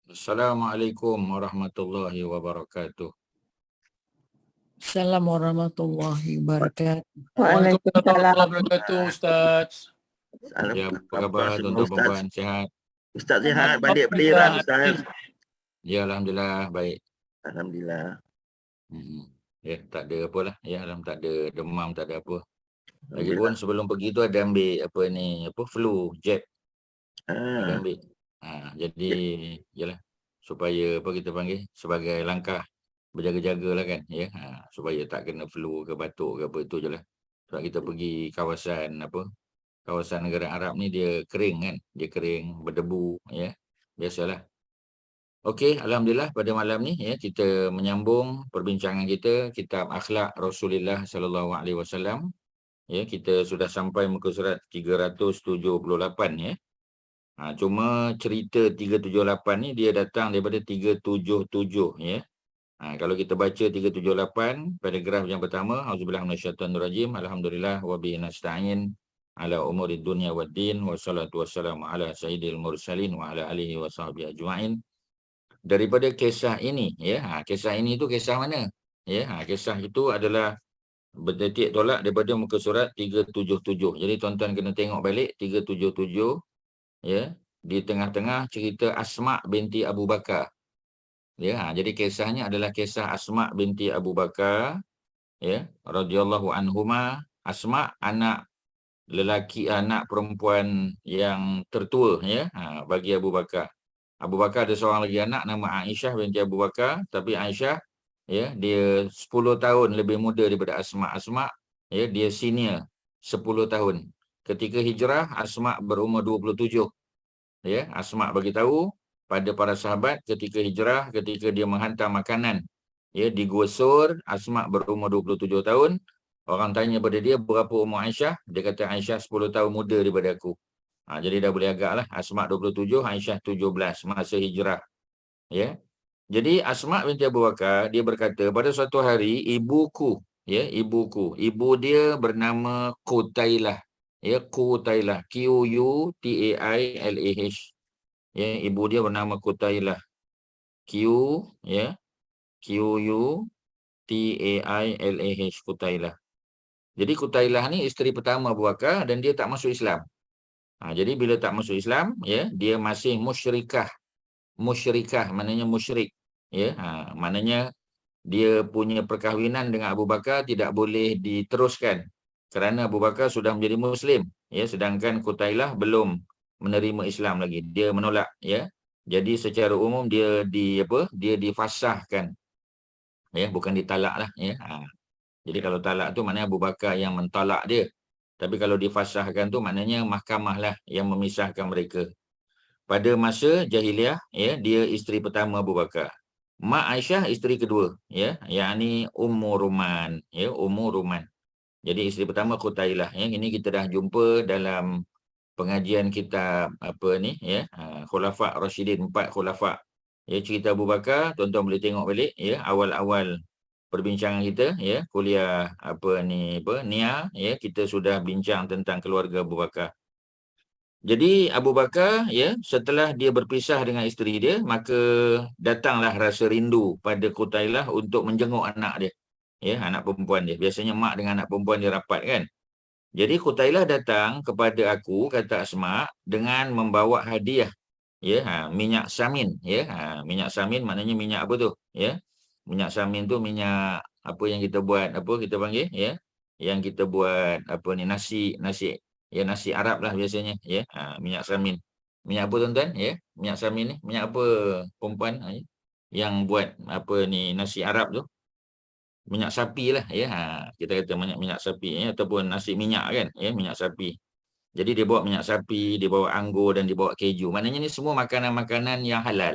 Assalamualaikum warahmatullahi wabarakatuh. Assalamualaikum warahmatullahi wabarakatuh. Waalaikumsalam warahmatullahi wabarakatuh, Ustaz. Ya, apa khabar tuan-tuan Ustaz? puan-puan, sihat? Ustaz sihat, balik berliran Ustaz. Ya, alhamdulillah baik. Alhamdulillah. Ya, tak ada apalah. Ya, tak ada demam, tak ada apa. Lagipun sebelum pergi tu ada ambil flu jab. Ada ambil. Jadi yalah supaya kita panggil sebagai langkah berjaga-jaga lah kan, ya. Supaya tak kena flu ke batuk ke apa, itu je lah. Sebab kita pergi kawasan negara Arab ni dia kering kan, dia kering, berdebu, ya. Biasalah. Okey, alhamdulillah pada malam ni ya kita menyambung perbincangan kita kitab Akhlak Rasulullah sallallahu alaihi wasallam. Ya, kita sudah sampai muka surat 378 ya. Cuma cerita 378 ni dia datang daripada 377 ya. Kalau kita baca 378 paragraf yang pertama, auzubillahi minasyaitonirrajim, alhamdulillah wa bihi nasta'in ala umurid dunya waddin wassalatu wassalamu ala sayyidil mursalin wa ala alihi wasahbihi ajma'in. Daripada kisah ini ya, kisah ini tu kisah mana? Ya, kisah itu adalah berdetik tolak daripada muka surat 377. Jadi tuan-tuan kena tengok balik 377 ya, di tengah-tengah cerita Asma binti Abu Bakar. Ya, jadi kisahnya adalah kisah Asma binti Abu Bakar ya, radhiyallahu anhuma. Asma anak lelaki, anak perempuan yang tertua ya, bagi Abu Bakar. Abu Bakar ada seorang lagi anak nama Aisyah binti Abu Bakar, tapi Aisyah ya dia 10 tahun lebih muda daripada Asma. Asma ya dia senior 10 tahun. Ketika hijrah Asma berumur 27. Ya, Asma bagi tahu pada para sahabat ketika hijrah, ketika dia menghantar makanan ya di Gua Sur, Asma berumur 27 tahun. Orang tanya pada dia berapa umur Aisyah, dia kata Aisyah 10 tahun muda daripada aku. Jadi dah boleh agaklah, Asma 27, Aisyah 17 masa hijrah. Ya. Jadi Asma binti Abu Bakar dia berkata pada suatu hari ibu dia bernama Qutailah. Ya, Qutailah, Qutailah. Ya, ibu dia bernama Qutailah. Qutailah, Qutailah. Jadi Qutailah ni isteri pertama Abu Bakar dan dia tak masuk Islam. Jadi bila tak masuk Islam, ya, dia masih musyrikah. Musyrikah maknanya musyrik. Ya, maknanya dia punya perkahwinan dengan Abu Bakar tidak boleh diteruskan kerana Abu Bakar sudah menjadi Muslim. Ya, sedangkan Qutailah belum menerima Islam lagi. Dia menolak. Ya, jadi secara umum dia difasahkan. Ya, bukan ditalak lah. Ya, jadi kalau talak tu maknanya Abu Bakar yang mentalak dia. Tapi kalau difasahkan tu maknanya mahkamah lah yang memisahkan mereka. Pada masa jahiliah, ya, dia isteri pertama Abu Bakar. Mak Aisyah isteri kedua, ya, yakni Ummu Ruman, ya, Ummu Ruman. Jadi isteri pertama Qutailah, ya. Ini kita dah jumpa dalam pengajian kitab ya, Khulafa' Rashidin, 4 khulafa'. Ya, cerita Abu Bakar, tuan-tuan boleh tengok balik ya, awal-awal perbincangan kita ya, kuliah Nia ya, kita sudah bincang tentang keluarga Abu Bakar. Jadi Abu Bakar ya, setelah dia berpisah dengan isteri dia, maka datanglah rasa rindu pada Qutailah untuk menjenguk anak dia. Ya, anak perempuan dia. Biasanya mak dengan anak perempuan dia rapat kan. Jadi Qutailah datang kepada aku, kata Asma, dengan membawa hadiah. Ya, minyak samin ya. Minyak samin maknanya minyak apa tu? Ya. Minyak samin tu minyak apa yang kita buat, kita panggil ya. Yang kita buat nasi ya, nasi Arab lah biasanya ya. Minyak samin. Minyak apa tuan-tuan ya? Minyak samin ni minyak apa perempuan yang buat nasi Arab tu? Minyak sapi lah ya. Kita kata minyak sapi ya, ataupun nasi minyak kan ya, minyak sapi. Jadi dia bawa minyak sapi, dia bawa anggur dan dia bawa keju. Maknanya ni semua makanan-makanan yang halal.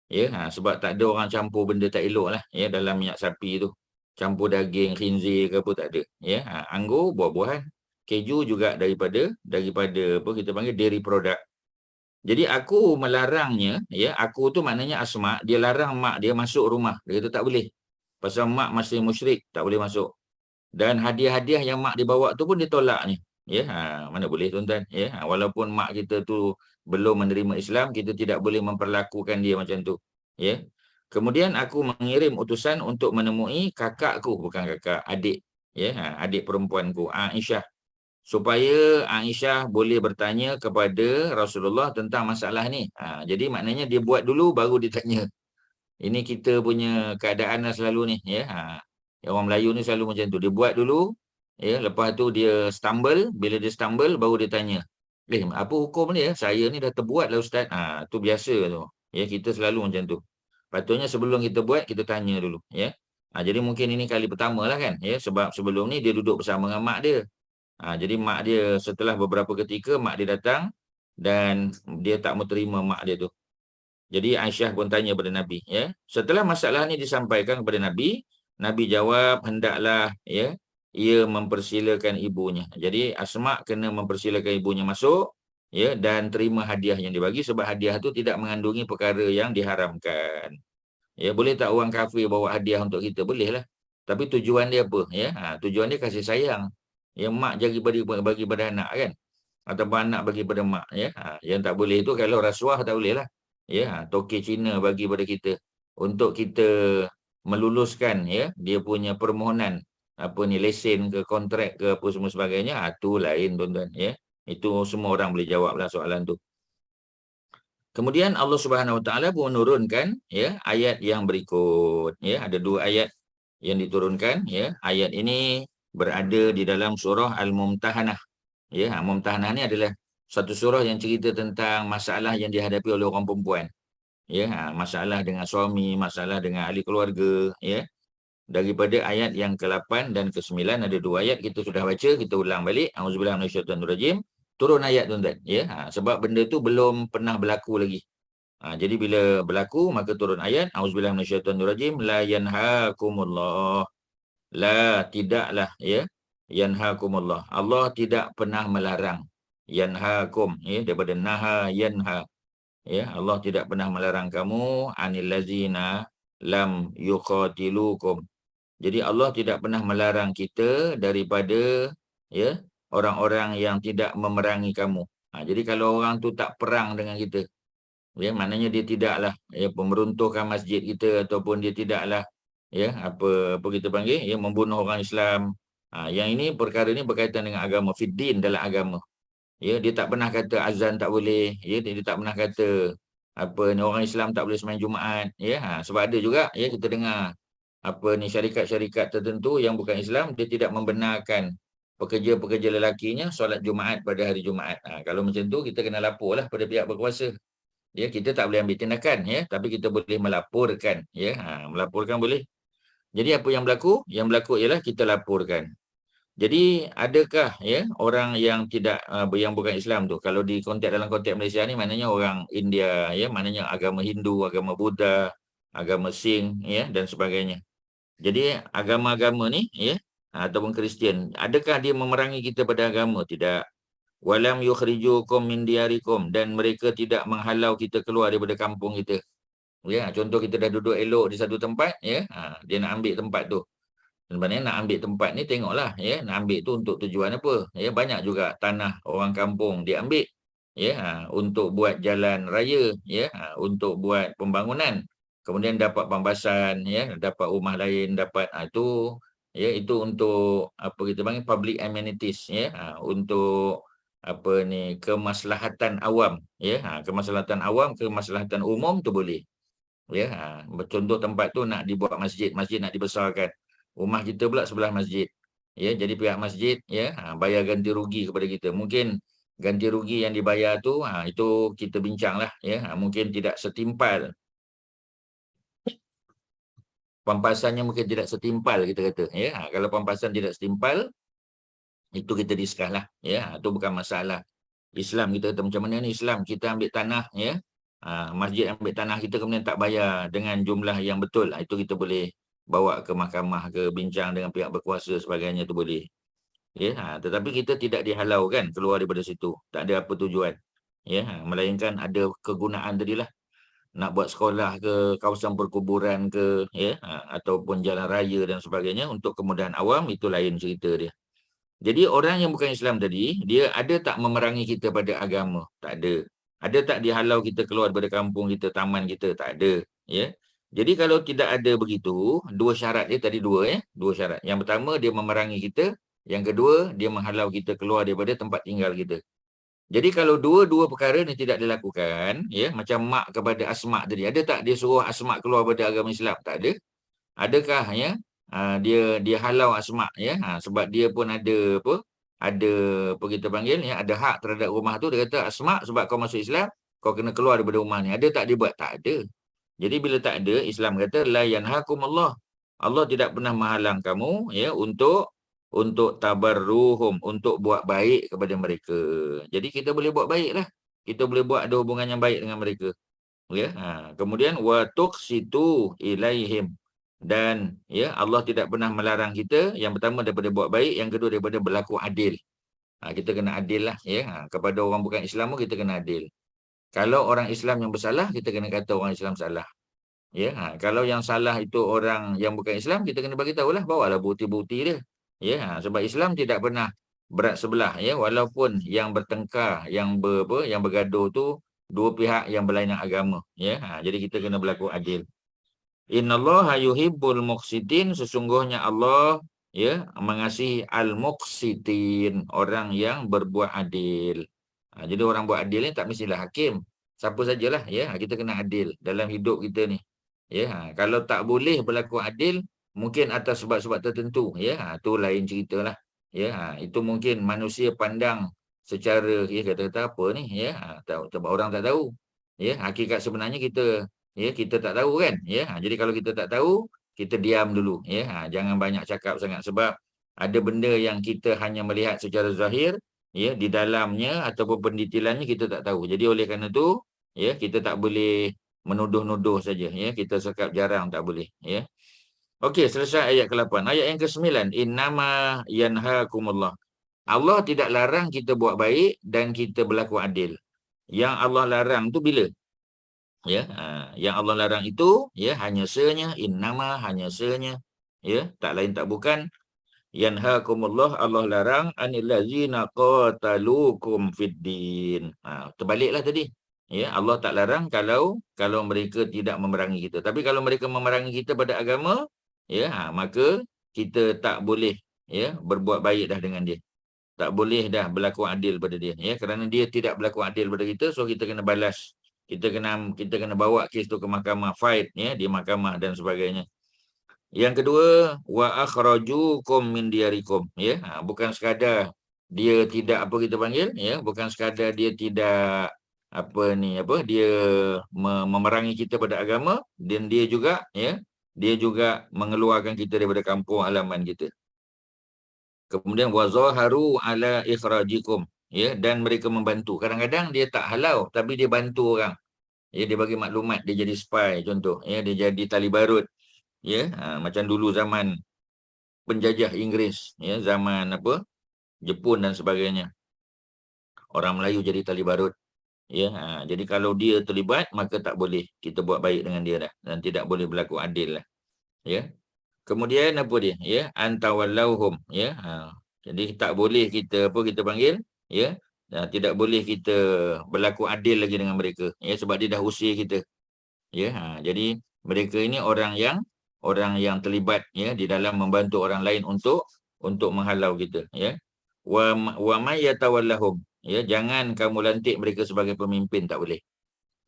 Ya, sebab tak ada orang campur benda tak elok lah ya dalam minyak sapi tu. Campur daging khinzir ke apa tak ada. Ya, anggur buah-buahan, keju juga daripada apa kita panggil dairy product. Jadi aku melarangnya ya, aku tu maknanya Asma, dia larang mak dia masuk rumah. Dia kata tak boleh. Pasal mak masih musyrik, tak boleh masuk. Dan hadiah-hadiah yang mak dia bawa tu pun dia tolaknya. Ya, mana boleh tuan-tuan ya. Walaupun mak kita tu belum menerima Islam, kita tidak boleh memperlakukan dia macam tu. Ya. Kemudian aku mengirim utusan untuk menemui kakakku, bukan kakak, adik. Ya, adik perempuanku, Aisyah. Supaya Aisyah boleh bertanya kepada Rasulullah tentang masalah ni. Jadi maknanya dia buat dulu baru ditanya. Ini kita punya keadaan lah selalu ni. Ya. Orang Melayu ni selalu macam tu. Dia buat dulu, ya, lepas tu dia stumble. Bila dia stumble, baru dia tanya. Apa hukum ni? Saya ni dah terbuat lah Ustaz. Tu biasa tu. Ya, kita selalu macam tu. Patutnya sebelum kita buat, kita tanya dulu. Ya. Jadi mungkin ini kali pertama lah kan. Ya, sebab sebelum ni dia duduk bersama dengan mak dia. Jadi mak dia setelah beberapa ketika, mak dia datang dan dia tak mau terima mak dia tu. Jadi Aisyah pun tanya kepada Nabi. Ya. Setelah masalah ni disampaikan kepada Nabi, Nabi jawab, hendaklah ya ia mempersilakan ibunya. Jadi Asma kena mempersilakan ibunya masuk ya dan terima hadiah yang dibagi, sebab hadiah tu tidak mengandungi perkara yang diharamkan. Ya, boleh tak orang kafir bawa hadiah untuk kita? Boleh lah. Tapi tujuan dia apa? Ya, tujuan dia kasih sayang. Ya, mak bagi pada anak kan? Ataupun anak bagi pada mak. Ya, yang tak boleh itu kalau rasuah tak boleh lah. Ya, toke Cina bagi pada kita untuk kita meluluskan ya dia punya permohonan lesen ke kontrak ke apa semua sebagainya. Itu lain tuan-tuan ya. Itu semua orang boleh jawablah soalan tu. Kemudian Allah Subhanahu Wa Taala pun menurunkan ya ayat yang berikut. Ya, ada 2 ayat yang diturunkan ya. Ayat ini berada di dalam surah Al-Mumtahanah. Ya, Mumtahanah ni adalah satu surah yang cerita tentang masalah yang dihadapi oleh orang perempuan. Ya, masalah dengan suami, masalah dengan ahli keluarga, ya. Daripada ayat yang ke-8 dan ke-9 ada 2 ayat kita sudah baca, kita ulang balik. Auzubillahi minasyaitonirrajim. Turun ayat tuan-tuan, ya. Sebab benda tu belum pernah berlaku lagi. Jadi bila berlaku maka turun ayat. Auzubillahi minasyaitonirrajim. La yanhaakumullah. La tidaklah, ya. Yanhaakumullah. Allah tidak pernah melarang. Yanhaakum, ya, daripada naha yanha. Ya, Allah tidak pernah melarang kamu anil lazina lam yuqatilukum. Jadi Allah tidak pernah melarang kita daripada ya orang-orang yang tidak memerangi kamu. Jadi kalau orang tu tak perang dengan kita, ya maknanya dia tidaklah ya meruntuhkan masjid kita ataupun dia tidaklah ya apa kita panggil ya membunuh orang Islam. Yang ini perkara ini berkaitan dengan agama, fiddin dalam agama. Ya, dia tak pernah kata azan tak boleh, ya, dia tak pernah kata orang Islam tak boleh sembahyang Jumaat, ya. Sebab ada juga ya kita dengar syarikat-syarikat tertentu yang bukan Islam, dia tidak membenarkan pekerja-pekerja lelakinya solat Jumaat pada hari Jumaat. Kalau macam tu kita kena laporlah pada pihak berkuasa. Ya, kita tak boleh ambil tindakan ya, tapi kita boleh melaporkan, ya. Melaporkan boleh. Jadi apa yang berlaku? Yang berlaku ialah kita laporkan. Jadi adakah ya orang yang tidak yang bukan Islam tu, kalau dalam konteks Malaysia ni maknanya orang India ya, maknanya agama Hindu, agama Buddha, agama Sikh ya dan sebagainya. Jadi agama-agama ni ya ataupun Kristian, adakah dia memerangi kita pada agama? Tidak. Walam yukhrijukum min diyarikum, dan mereka tidak menghalau kita keluar daripada kampung kita. Ya, contoh kita dah duduk elok di satu tempat ya, dia nak ambil tempat tu. Sebenarnya nak ambil tempat ni tengoklah ya, nak ambil tu untuk tujuan apa. Ya, banyak juga tanah orang kampung dia ambil ya untuk buat jalan raya ya, untuk buat pembangunan. Kemudian dapat pambasan ya, dapat rumah lain, dapat itu ya, itu untuk kita panggil public amenities ya, untuk kemaslahatan awam ya, kemaslahatan awam, kemaslahatan umum tu boleh. Ya, contoh tempat tu nak dibuat masjid nak dibesarkan. Rumah kita pula sebelah masjid. Ya, jadi pihak masjid ya bayar ganti rugi kepada kita. Mungkin ganti rugi yang dibayar tu itu kita bincanglah ya, mungkin tidak setimpal. Pampasannya mungkin tidak setimpal kita kata ya. Kalau pampasan tidak setimpal itu kita discusslah ya. Itu bukan masalah. Islam kita kata macam mana ni Islam, kita ambil tanah ya. Masjid ambil tanah kita kemudian tak bayar dengan jumlah yang betul. Itu kita boleh bawa ke mahkamah ke bincang dengan pihak berkuasa sebagainya tu boleh. Ya, tetapi kita tidak dihalau kan keluar daripada situ. Tak ada apa tujuan. Ya, melainkan ada kegunaan tadilah. Nak buat sekolah ke, kawasan perkuburan ke, ya, ataupun jalan raya dan sebagainya untuk kemudahan awam, itu lain cerita dia. Jadi orang yang bukan Islam tadi, dia ada tak memerangi kita pada agama? Tak ada. Ada tak dia halau kita keluar daripada kampung kita, taman kita? Tak ada. Ya. Jadi kalau tidak ada begitu, dua syarat dia tadi dua. Dua syarat. Yang pertama, dia memerangi kita. Yang kedua, dia menghalau kita keluar daripada tempat tinggal kita. Jadi kalau dua-dua perkara ni tidak dilakukan, ya, macam mak kepada Asma' tadi, ada tak dia suruh Asma' keluar daripada agama Islam? Tak ada. Adakah ya dia halau Asma', ya, sebab dia pun ada apa kita panggil, ya, ada hak terhadap rumah tu. Dia kata, Asma', sebab kau masuk Islam, kau kena keluar daripada rumah ni. Ada tak dia buat? Tak ada. Jadi bila tak ada, Islam kata la yanhakumullah. Allah tidak pernah menghalang kamu, ya, untuk tabarruhum, untuk buat baik kepada mereka. Jadi kita boleh buat baiklah. Kita boleh buat ada hubungan yang baik dengan mereka. Ya. Kemudian wa tuqsitu ilaihim. Dan ya, Allah tidak pernah melarang kita, yang pertama daripada buat baik, yang kedua daripada berlaku adil. Kita kena adil lah, ya. Kepada orang bukan Islam pun kita kena adil. Kalau orang Islam yang bersalah, kita kena kata orang Islam salah. Ya, kalau yang salah itu orang yang bukan Islam, kita kena bagi tahulah, bawalah bukti-bukti dia. Ya, sebab Islam tidak pernah berat sebelah, ya, walaupun yang bertengkar, yang bergaduh tu dua pihak yang berlainan agama, ya. Jadi kita kena berlaku adil. Innallaha yuhibbul muqsitin, sesungguhnya Allah, ya, mengasihi al-muqsitin, orang yang berbuat adil. Jadi orang buat adil ni tak mestilah hakim. Siapa sajalah, ya, kita kena adil dalam hidup kita ni. Ya, kalau tak boleh berlaku adil, mungkin atas sebab-sebab tertentu, ya, tu lain ceritalah. Ya, itu mungkin manusia pandang secara, ya, kata-kata apa ni, ya, sebab orang tak tahu. Ya, hakikat sebenarnya kita tak tahu kan, ya. Jadi kalau kita tak tahu, kita diam dulu, ya. Jangan banyak cakap sangat, sebab ada benda yang kita hanya melihat secara zahir, ya, di dalamnya ataupun pendetailannya kita tak tahu. Jadi oleh kerana tu, ya, kita tak boleh menuduh-nuduh saja, ya. Kita cakap jarang tak boleh, ya. Okey, selesai ayat ke-8. Ayat yang ke-9, innama yanhaakumullah. Allah tidak larang kita buat baik dan kita berlaku adil. Yang Allah larang tu bila? Ya, yang Allah larang itu, ya, hanya senya, innama, hanya senya, ya, tak lain tak bukan. Yanhaakumullah, Allah larang anil ladzina qataluukum fiddin. Terbaliklah tadi. Ya, Allah tak larang kalau mereka tidak memerangi kita. Tapi kalau mereka memerangi kita pada agama, ya, maka kita tak boleh, ya, berbuat baik dah dengan dia. Tak boleh dah berlaku adil pada dia, ya, kerana dia tidak berlaku adil pada kita, so kita kena balas. Kita kena bawa kes tu ke mahkamah, fight, ya, di mahkamah dan sebagainya. Yang kedua, wa akhrajukum min diyarikum, ya. Bukan sekadar dia tidak apa kita panggil, ya, bukan sekadar dia tidak dia memerangi kita pada agama, dan dia juga, ya, dia juga mengeluarkan kita daripada kampung halaman kita. Kemudian wa zaharu ala ikhrajikum, ya, dan mereka membantu. Kadang-kadang dia tak halau tapi dia bantu orang. Ya, dia bagi maklumat, dia jadi spy contoh, ya, dia jadi tali barut. Ya, macam dulu zaman penjajah Inggeris, ya, zaman Jepun dan sebagainya. Orang Melayu jadi tali barut. Ya, jadi kalau dia terlibat, maka tak boleh kita buat baik dengan dia dah, dan tidak boleh berlaku adil lah. Ya. Kemudian apa dia? Ya, antawallauhum, ya. Jadi tak boleh kita kita panggil, ya. Tidak boleh kita berlaku adil lagi dengan mereka, ya, sebab dia dah usir kita. Ya, jadi mereka ini orang yang terlibat, ya, di dalam membantu orang lain untuk menghalau kita, ya. Wa may yatawallahum, ya, jangan kamu lantik mereka sebagai pemimpin, tak boleh.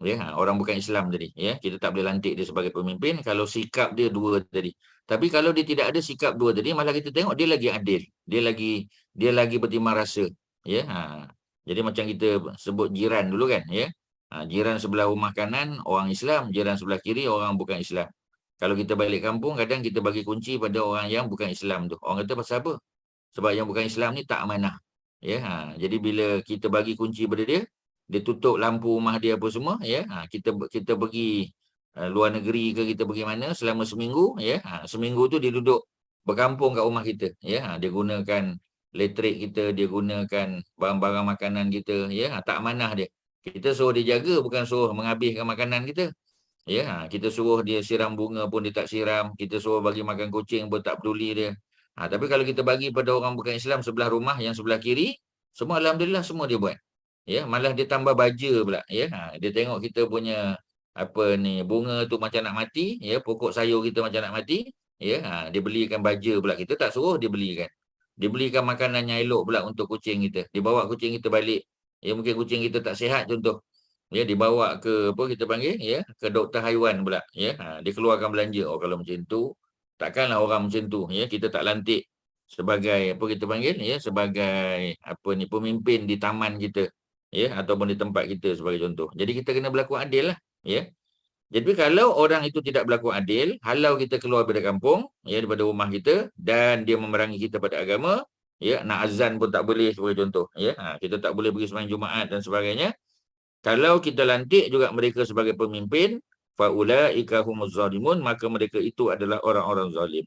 Ya, orang bukan Islam tadi, ya, kita tak boleh lantik dia sebagai pemimpin kalau sikap dia dua tadi. Tapi kalau dia tidak ada sikap dua tadi, malah kita tengok dia lagi adil, dia lagi bertimbang rasa, ya. Jadi macam kita sebut jiran dulu kan, ya. Jiran sebelah rumah kanan orang Islam, jiran sebelah kiri orang bukan Islam. Kalau kita balik kampung, kadang kita bagi kunci pada orang yang bukan Islam tu. Orang kata pasal apa? Sebab yang bukan Islam ni tak amanah. Ya, jadi bila kita bagi kunci pada dia, dia tutup lampu rumah dia apa semua, ya. Kita pergi luar negeri ke, kita pergi mana selama seminggu, ya. Seminggu tu dia duduk berkampung kat rumah kita, ya. Dia gunakan elektrik kita, dia gunakan barang-barang makanan kita, ya. Tak amanah dia. Kita suruh dia jaga, bukan suruh menghabiskan makanan kita. Ya, kita suruh dia siram bunga pun dia tak siram, kita suruh bagi makan kucing pun tak peduli dia. Tapi kalau kita bagi pada orang bukan Islam sebelah rumah yang sebelah kiri, semua alhamdulillah semua dia buat. ya, malah dia tambah baja pula, ya. Dia tengok kita punya apa ni, bunga tu macam nak mati, ya, pokok sayur kita macam nak mati, ya. Dia belikan baja pula, kita tak suruh dia belikan. Dia belikan makanan yang elok pula untuk kucing kita. Dia bawa kucing kita balik. Ya, mungkin kucing kita tak sihat contoh. Ya, dibawa ke apa kita panggil, ya, ke doktor haiwan pula, ya. Dia keluarkan belanja. Oh, kalau macam tu, takkanlah orang macam tu, ya, kita tak lantik sebagai apa kita panggil, ya, sebagai apa ni, pemimpin di taman kita, ya, ataupun di tempat kita sebagai contoh. Jadi kita kena berlaku adil lah, ya. Jadi kalau orang itu tidak berlaku adil, halau kita keluar daripada kampung, ya, daripada rumah kita, dan dia memerangi kita pada agama, ya, nak azan pun tak boleh sebagai contoh, ya. Kita tak boleh pergi sembahyang Jumaat dan sebagainya. Kalau kita lantik juga mereka sebagai pemimpin, faulaika humuz zalimun, maka mereka itu adalah orang-orang zalim.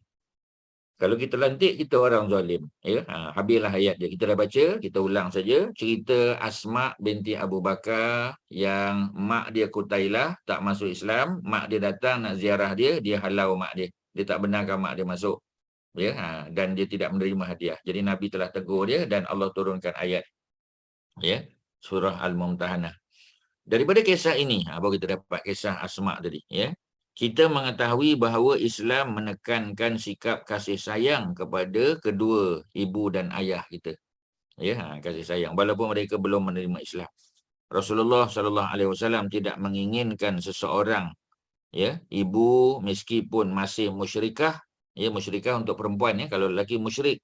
Kalau kita lantik, kita orang zalim, ya. Habislah ayat dia. Kita dah baca, kita ulang saja cerita Asma binti Abu Bakar yang mak dia Qutailah tak masuk Islam, mak dia datang nak ziarah dia, dia halau mak dia. Dia tak benarkan mak dia masuk, ya. Dan dia tidak menerima hadiah. Jadi Nabi telah tegur dia dan Allah turunkan ayat, ya, surah Al-Mumtahanah. Daripada kisah ini, baru kita dapat kisah Asma tadi, ya. Kita mengetahui bahawa Islam menekankan sikap kasih sayang kepada kedua ibu dan ayah kita. Ya, kasih sayang walaupun mereka belum menerima Islam. Rasulullah SAW tidak menginginkan seseorang, ya, ibu meskipun masih musyrikah, ya, musyrikah untuk perempuan, ya, kalau lelaki musyrik,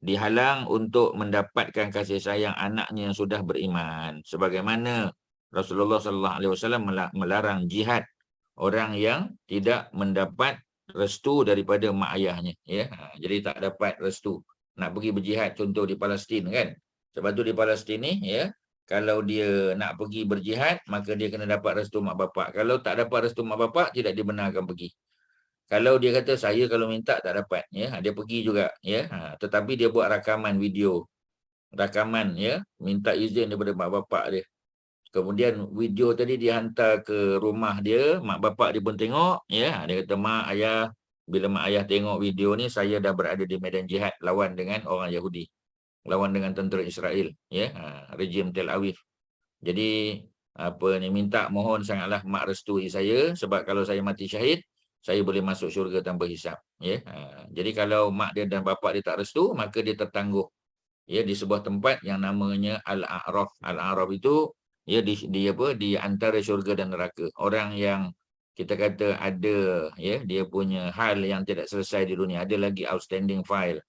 dihalang untuk mendapatkan kasih sayang anaknya yang sudah beriman. Sebagaimana Rasulullah SAW melarang jihad orang yang tidak mendapat restu daripada mak ayahnya, ya. Jadi tak dapat restu nak pergi berjihad, contoh di Palestin kan. Sebab tu di Palestin ni, ya, kalau dia nak pergi berjihad, maka dia kena dapat restu mak bapak. Kalau tak dapat restu mak bapak, tidak dibenarkan pergi. Kalau dia kata saya kalau minta tak dapat, ya, dia pergi juga, ya. Tetapi dia buat rakaman video, rakaman, ya, minta izin daripada mak bapak dia. Kemudian video tadi dia hantar ke rumah dia, mak bapak dia pun tengok, ya. Dia kata, mak, ayah, bila mak ayah tengok video ni, saya dah berada di medan jihad lawan dengan orang Yahudi, lawan dengan tentera Israel, ya, rejim Tel Aviv. Jadi apa ni, minta mohon sangatlah mak restui saya, sebab kalau saya mati syahid, saya boleh masuk syurga tanpa hisap, ya. Jadi kalau mak dia dan bapak dia tak restu, maka dia tertangguh, ya, di sebuah tempat yang namanya Al-A'raf. Al-A'raf itu, ya, di antara syurga dan neraka. Orang yang kita kata ada, ya, dia punya hal yang tidak selesai di dunia, ada lagi outstanding file,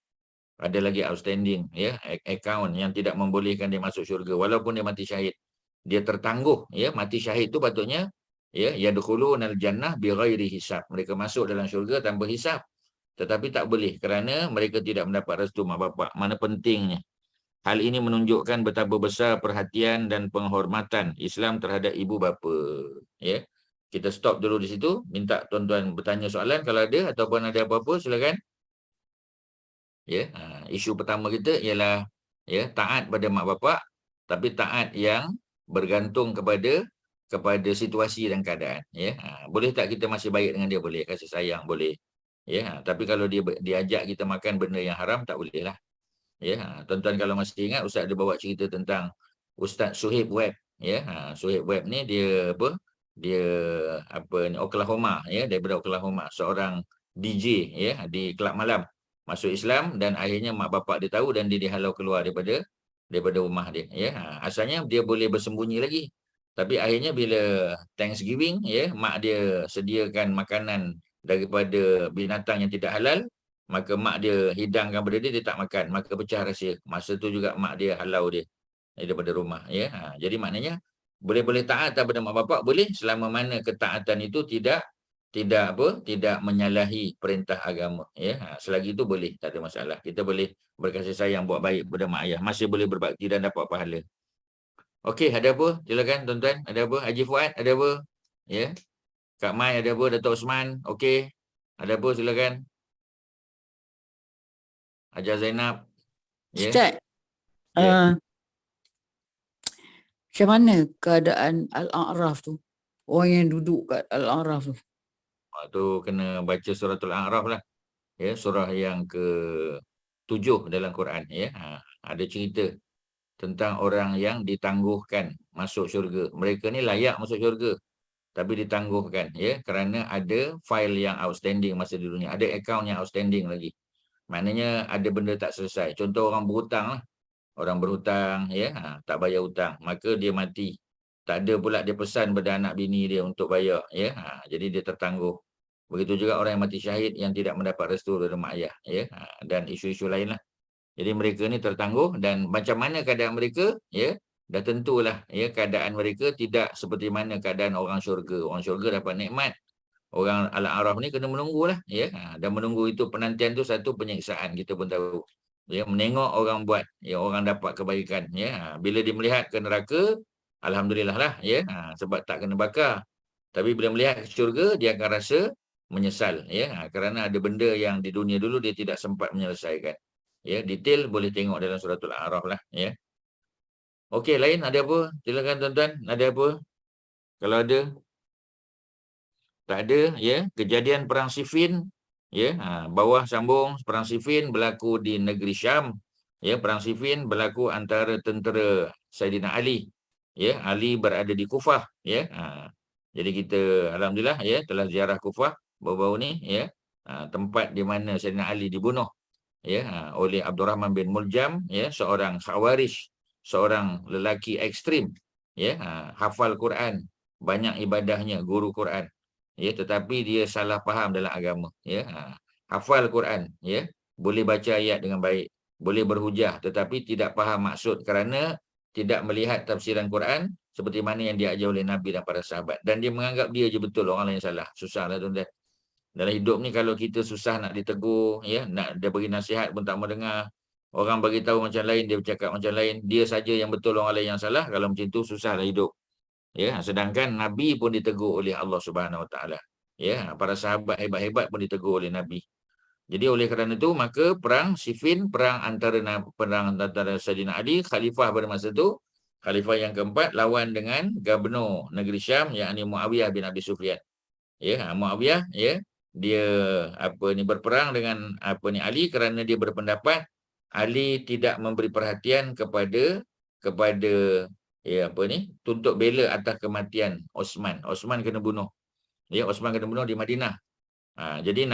ada lagi outstanding, ya, account yang tidak membolehkan dia masuk syurga walaupun dia mati syahid. Dia tertangguh, ya. Mati syahid tu patutnya, ya, yadkhulunal jannah bighairi hisab. Mereka masuk dalam syurga tanpa hisab. Tetapi tak boleh kerana mereka tidak mendapat restu mak bapak. Mana pentingnya. Hal ini menunjukkan betapa besar perhatian dan penghormatan Islam terhadap ibu bapa, ya. Kita stop dulu di situ, minta tuan-tuan bertanya soalan kalau ada, ataupun ada apa-apa silakan. Ya, isu pertama kita ialah, ya, taat pada mak bapak, tapi taat yang bergantung kepada situasi dan keadaan, ya. Boleh tak kita masih baik dengan dia? Boleh. Kasih sayang boleh, ya. Tapi kalau dia diajak kita makan benda yang haram, tak boleh lah. Ya, tuan-tuan kalau masih ingat, Ustaz ada bawa cerita tentang Ustaz Suhaib Webb, ya. Suhaib Webb ni dia apa? Dia apa ni, Oklahoma, ya, daripada Oklahoma, seorang DJ, ya, di kelab malam, masuk Islam dan akhirnya mak bapak dia tahu dan dia dihalau keluar daripada rumah dia, ya. Asalnya dia boleh bersembunyi lagi. Tapi akhirnya bila Thanksgiving, ya, mak dia sediakan makanan daripada binatang yang tidak halal, maka mak dia hidangkan pada dia, dia tak makan, maka pecah rahsia. Masa tu juga mak dia halau dia daripada rumah, ya. Jadi maknanya boleh taat kepada mak bapak boleh, selama mana ketaatan itu tidak menyalahi perintah agama, ya. Selagi itu boleh, tak ada masalah. Kita boleh berkasih sayang, buat baik kepada mak ayah, masih boleh berbakti dan dapat pahala. Okey, ada apa? Silakan tuan-tuan. Ada apa? Haji Fuad, ada apa? Ya. Kak Mai ada apa? Datuk Osman, okey. Ada apa? Silakan. Hajar Zainab. Ya. Ustaz, Ya. macam mana keadaan Al-A'raf tu? Orang yang duduk kat Al-A'raf tu. Tu kena baca suratul A'raf lah. Ya, surah yang ke-7 dalam Quran, ya. Ada cerita tentang orang yang ditangguhkan masuk syurga. Mereka ni layak masuk syurga tapi ditangguhkan, ya, kerana ada file yang outstanding masa di dunia, ada akaun yang outstanding lagi. Maknanya ada benda tak selesai. Contoh orang berhutang lah. Orang berhutang, ya, tak bayar hutang, maka dia mati. Tak ada pula dia pesan pada anak bini dia untuk bayar, ya. Jadi dia tertangguh. Begitu juga orang yang mati syahid yang tidak mendapat restu dari mak ayah, ya. Dan isu-isu lain lah. Jadi mereka ni tertangguh, dan macam mana keadaan mereka, ya, dah tentulah, ya, keadaan mereka tidak seperti mana keadaan orang syurga. Orang syurga dapat nikmat. Orang Al-A'raf ni kena menunggulah, ya. Dan menunggu itu, penantian tu satu penyiksaan, kita pun tahu. Ya, menengok orang buat, ya, orang dapat kebaikan, ya. Bila dia melihat ke neraka, alhamdulillah lah, ya, sebab tak kena bakar. Tapi bila melihat ke syurga, dia akan rasa menyesal, ya, kerana ada benda yang di dunia dulu dia tidak sempat menyelesaikan. Ya, detail boleh tengok dalam suratul A'raf lah, ya. Okey, lain ada apa? Silakan tuan-tuan, ada apa? Kalau ada. Tak ada, ya. Kejadian perang Siffin, ya, bawah sambung. Perang Siffin berlaku di negeri Syam, ya. Perang Siffin berlaku antara tentera Saidina Ali, ya. Ali berada di Kufah, ya. Jadi kita alhamdulillah, ya, telah ziarah Kufah baru-baru ni, ya. Tempat di mana Saidina Ali dibunuh, ya, oleh Abdurrahman bin Muljam, ya, seorang Khawarij, seorang lelaki ekstrim, ya, hafal Quran, banyak ibadahnya, guru Quran, ya, tetapi dia salah faham dalam agama, ya. Hafal Quran, ya, boleh baca ayat dengan baik, boleh berhujah, tetapi tidak faham maksud kerana tidak melihat tafsiran Quran seperti mana yang diajar oleh Nabi dan para sahabat, dan dia menganggap dia je betul, orang lain salah. Susahlah tuan-tuan. Dalam hidup ni kalau kita susah nak ditegur, ya, nak dia bagi nasihat pun tak mau dengar. Orang bagi tahu macam lain, dia bercakap macam lain. Dia saja yang betul, orang lain yang salah. Kalau macam tu susahlah hidup. Ya, sedangkan Nabi pun ditegur oleh Allah Subhanahu Wa Taala. Ya, para sahabat hebat-hebat pun ditegur oleh Nabi. Jadi oleh kerana itu, maka perang Siffin, perang antara Saidina Ali, khalifah pada masa itu, khalifah yang keempat, lawan dengan gubernur negeri Syam, yakni Muawiyah bin Abi Sufyan. Ya, Muawiyah, ya, dia berperang dengan Ali kerana dia berpendapat Ali tidak memberi perhatian kepada tuntut bela atas kematian Osman. Osman kena bunuh. Ya, Osman kena bunuh di Madinah. Jadi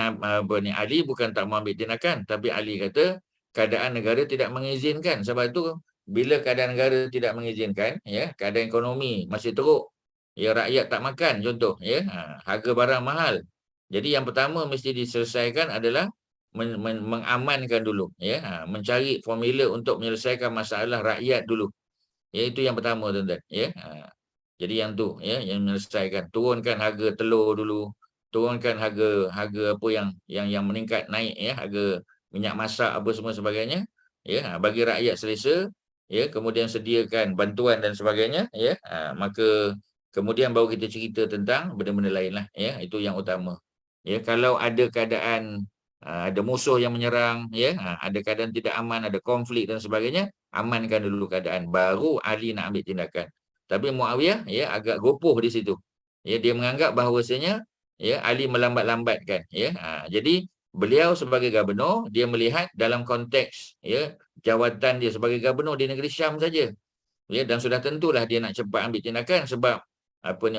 Ali bukan tak mau ambil tindakan, tapi Ali kata keadaan negara tidak mengizinkan. Sebab itu bila keadaan negara tidak mengizinkan, ya, keadaan ekonomi masih teruk, ya, rakyat tak makan contoh, ya, harga barang mahal. Jadi yang pertama mesti diselesaikan adalah mengamankan dulu, ya, mencari formula untuk menyelesaikan masalah rakyat dulu. Ya, itu yang pertama tuan-tuan, ya. Jadi yang tu, ya, yang menyelesaikan, turunkan harga telur dulu, turunkan harga apa yang meningkat naik, ya, harga minyak masak apa semua sebagainya, ya, bagi rakyat selesa, ya, kemudian sediakan bantuan dan sebagainya, ya, maka kemudian baru kita cerita tentang benda-benda lain lah, ya, itu yang utama. Ya, kalau ada keadaan ada musuh yang menyerang, ya, ada keadaan tidak aman, ada konflik dan sebagainya, amankan dulu keadaan, baru Ali nak ambil tindakan. Tapi Muawiyah, ya, agak gopoh di situ. Ya, dia menganggap bahawasanya, ya, Ali melambat-lambatkan, ya. Jadi beliau sebagai gubernur, dia melihat dalam konteks, ya, jawatan dia sebagai gubernur di negeri Syam saja. Ya, dan sudah tentulah dia nak cepat ambil tindakan sebab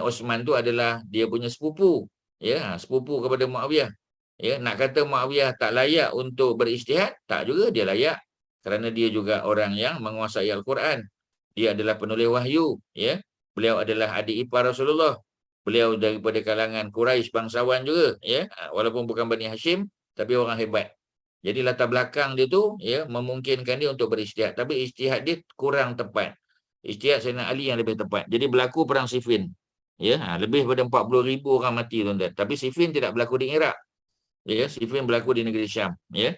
Osman tu adalah dia punya sepupu, ya, sepupu kepada Muawiyah. Ya, nak kata Muawiyah tak layak untuk berijtihad, tak juga, dia layak kerana dia juga orang yang menguasai Al-Quran. Dia adalah penulis wahyu, ya. Beliau adalah adik ipar Rasulullah. Beliau daripada kalangan Quraisy bangsawan juga, ya. Walaupun bukan Bani Hashim, tapi orang hebat. Jadi latar belakang dia tu, ya, memungkinkan dia untuk berijtihad, tapi ijtihad dia kurang tepat. Ijtihad Sayyidina Ali yang lebih tepat. Jadi berlaku perang Siffin. Ya, lebih daripada 40,000 orang mati tuan-tuan. Tapi Siffin tidak berlaku di Iraq. Ya, Siffin berlaku di negeri Syam, ya.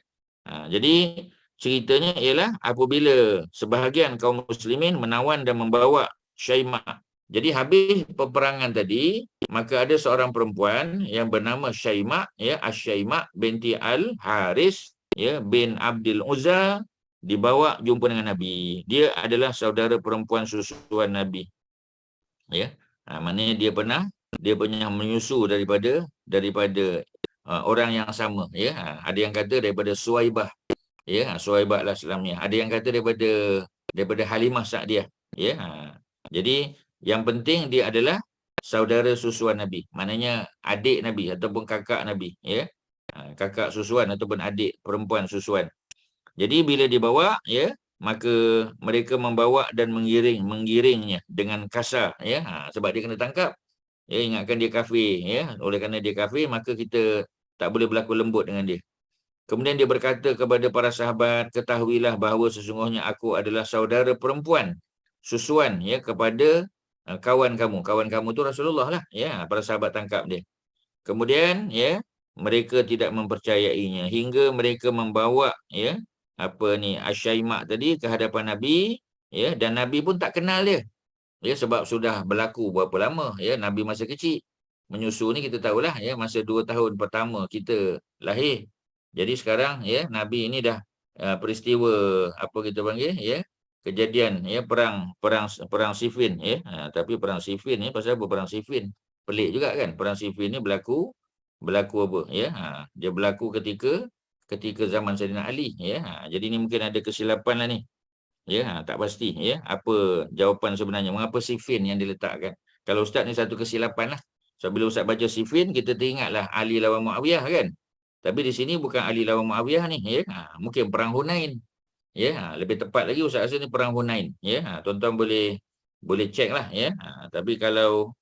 Jadi ceritanya ialah apabila sebahagian kaum muslimin menawan dan membawa Syaimah. Jadi habis peperangan tadi, maka ada seorang perempuan yang bernama Syaimah, ya, Asy-Syaimah binti Al-Haris, ya, bin Abdul Uzza, dibawa jumpa dengan Nabi. Dia adalah saudara perempuan susuan Nabi. Ya. Maknanya dia pernah menyusu daripada orang yang sama, ya. Ada yang kata daripada Suwaibah, ya, Suwaibah al-Islamiyah. Ada yang kata daripada daripada Halimah Sa'diyah. Ya. Jadi yang penting dia adalah saudara susuan Nabi. Maknanya adik Nabi ataupun kakak Nabi, ya. Kakak susuan ataupun adik perempuan susuan. Jadi bila dibawa, ya, maka mereka membawa dan menggiringnya dengan kasar, ya. Sebab dia kena tangkap. Ya, ingatkan dia kafir, ya. Oleh kerana dia kafir, maka kita tak boleh berlaku lembut dengan dia. Kemudian dia berkata kepada para sahabat, ketahuilah bahawa sesungguhnya aku adalah saudara perempuan susuan, ya, kepada kawan kamu. Kawan kamu tu Rasulullah lah, ya. Para sahabat tangkap dia. Kemudian, ya, mereka tidak mempercayainya hingga mereka membawa, ya, Asyaimak tadi ke hadapan Nabi, ya, dan Nabi pun tak kenal dia. Ya, sebab sudah berlaku berapa lama, ya, Nabi masa kecil. Menyusu ni kita tahulah, ya, masa 2 tahun pertama kita lahir. Jadi sekarang, ya, Nabi ini dah peristiwa kita panggil, ya, kejadian, ya, perang Siffin, ya. Tapi perang Siffin ni pasal apa perang Siffin? Pelik juga kan. Perang Siffin ni berlaku apa, ya? Dia berlaku ketika zaman Saidina Ali, ya. Jadi ni mungkin ada kesilapan lah ni. Ya, tak pasti, ya, apa jawapan sebenarnya, mengapa Siffin yang diletakkan. Kalau ustaz ni satu kesilapan lah. So bila ustaz baca Siffin, kita teringatlah Ali lawan Muawiyah kan. Tapi di sini bukan Ali lawan Muawiyah ni, ya. Mungkin perang Hunain. Ya, lebih tepat lagi ustaz rasa ni perang Hunain, ya. Tuan-tuan boleh cek lah, ya. Tapi kalau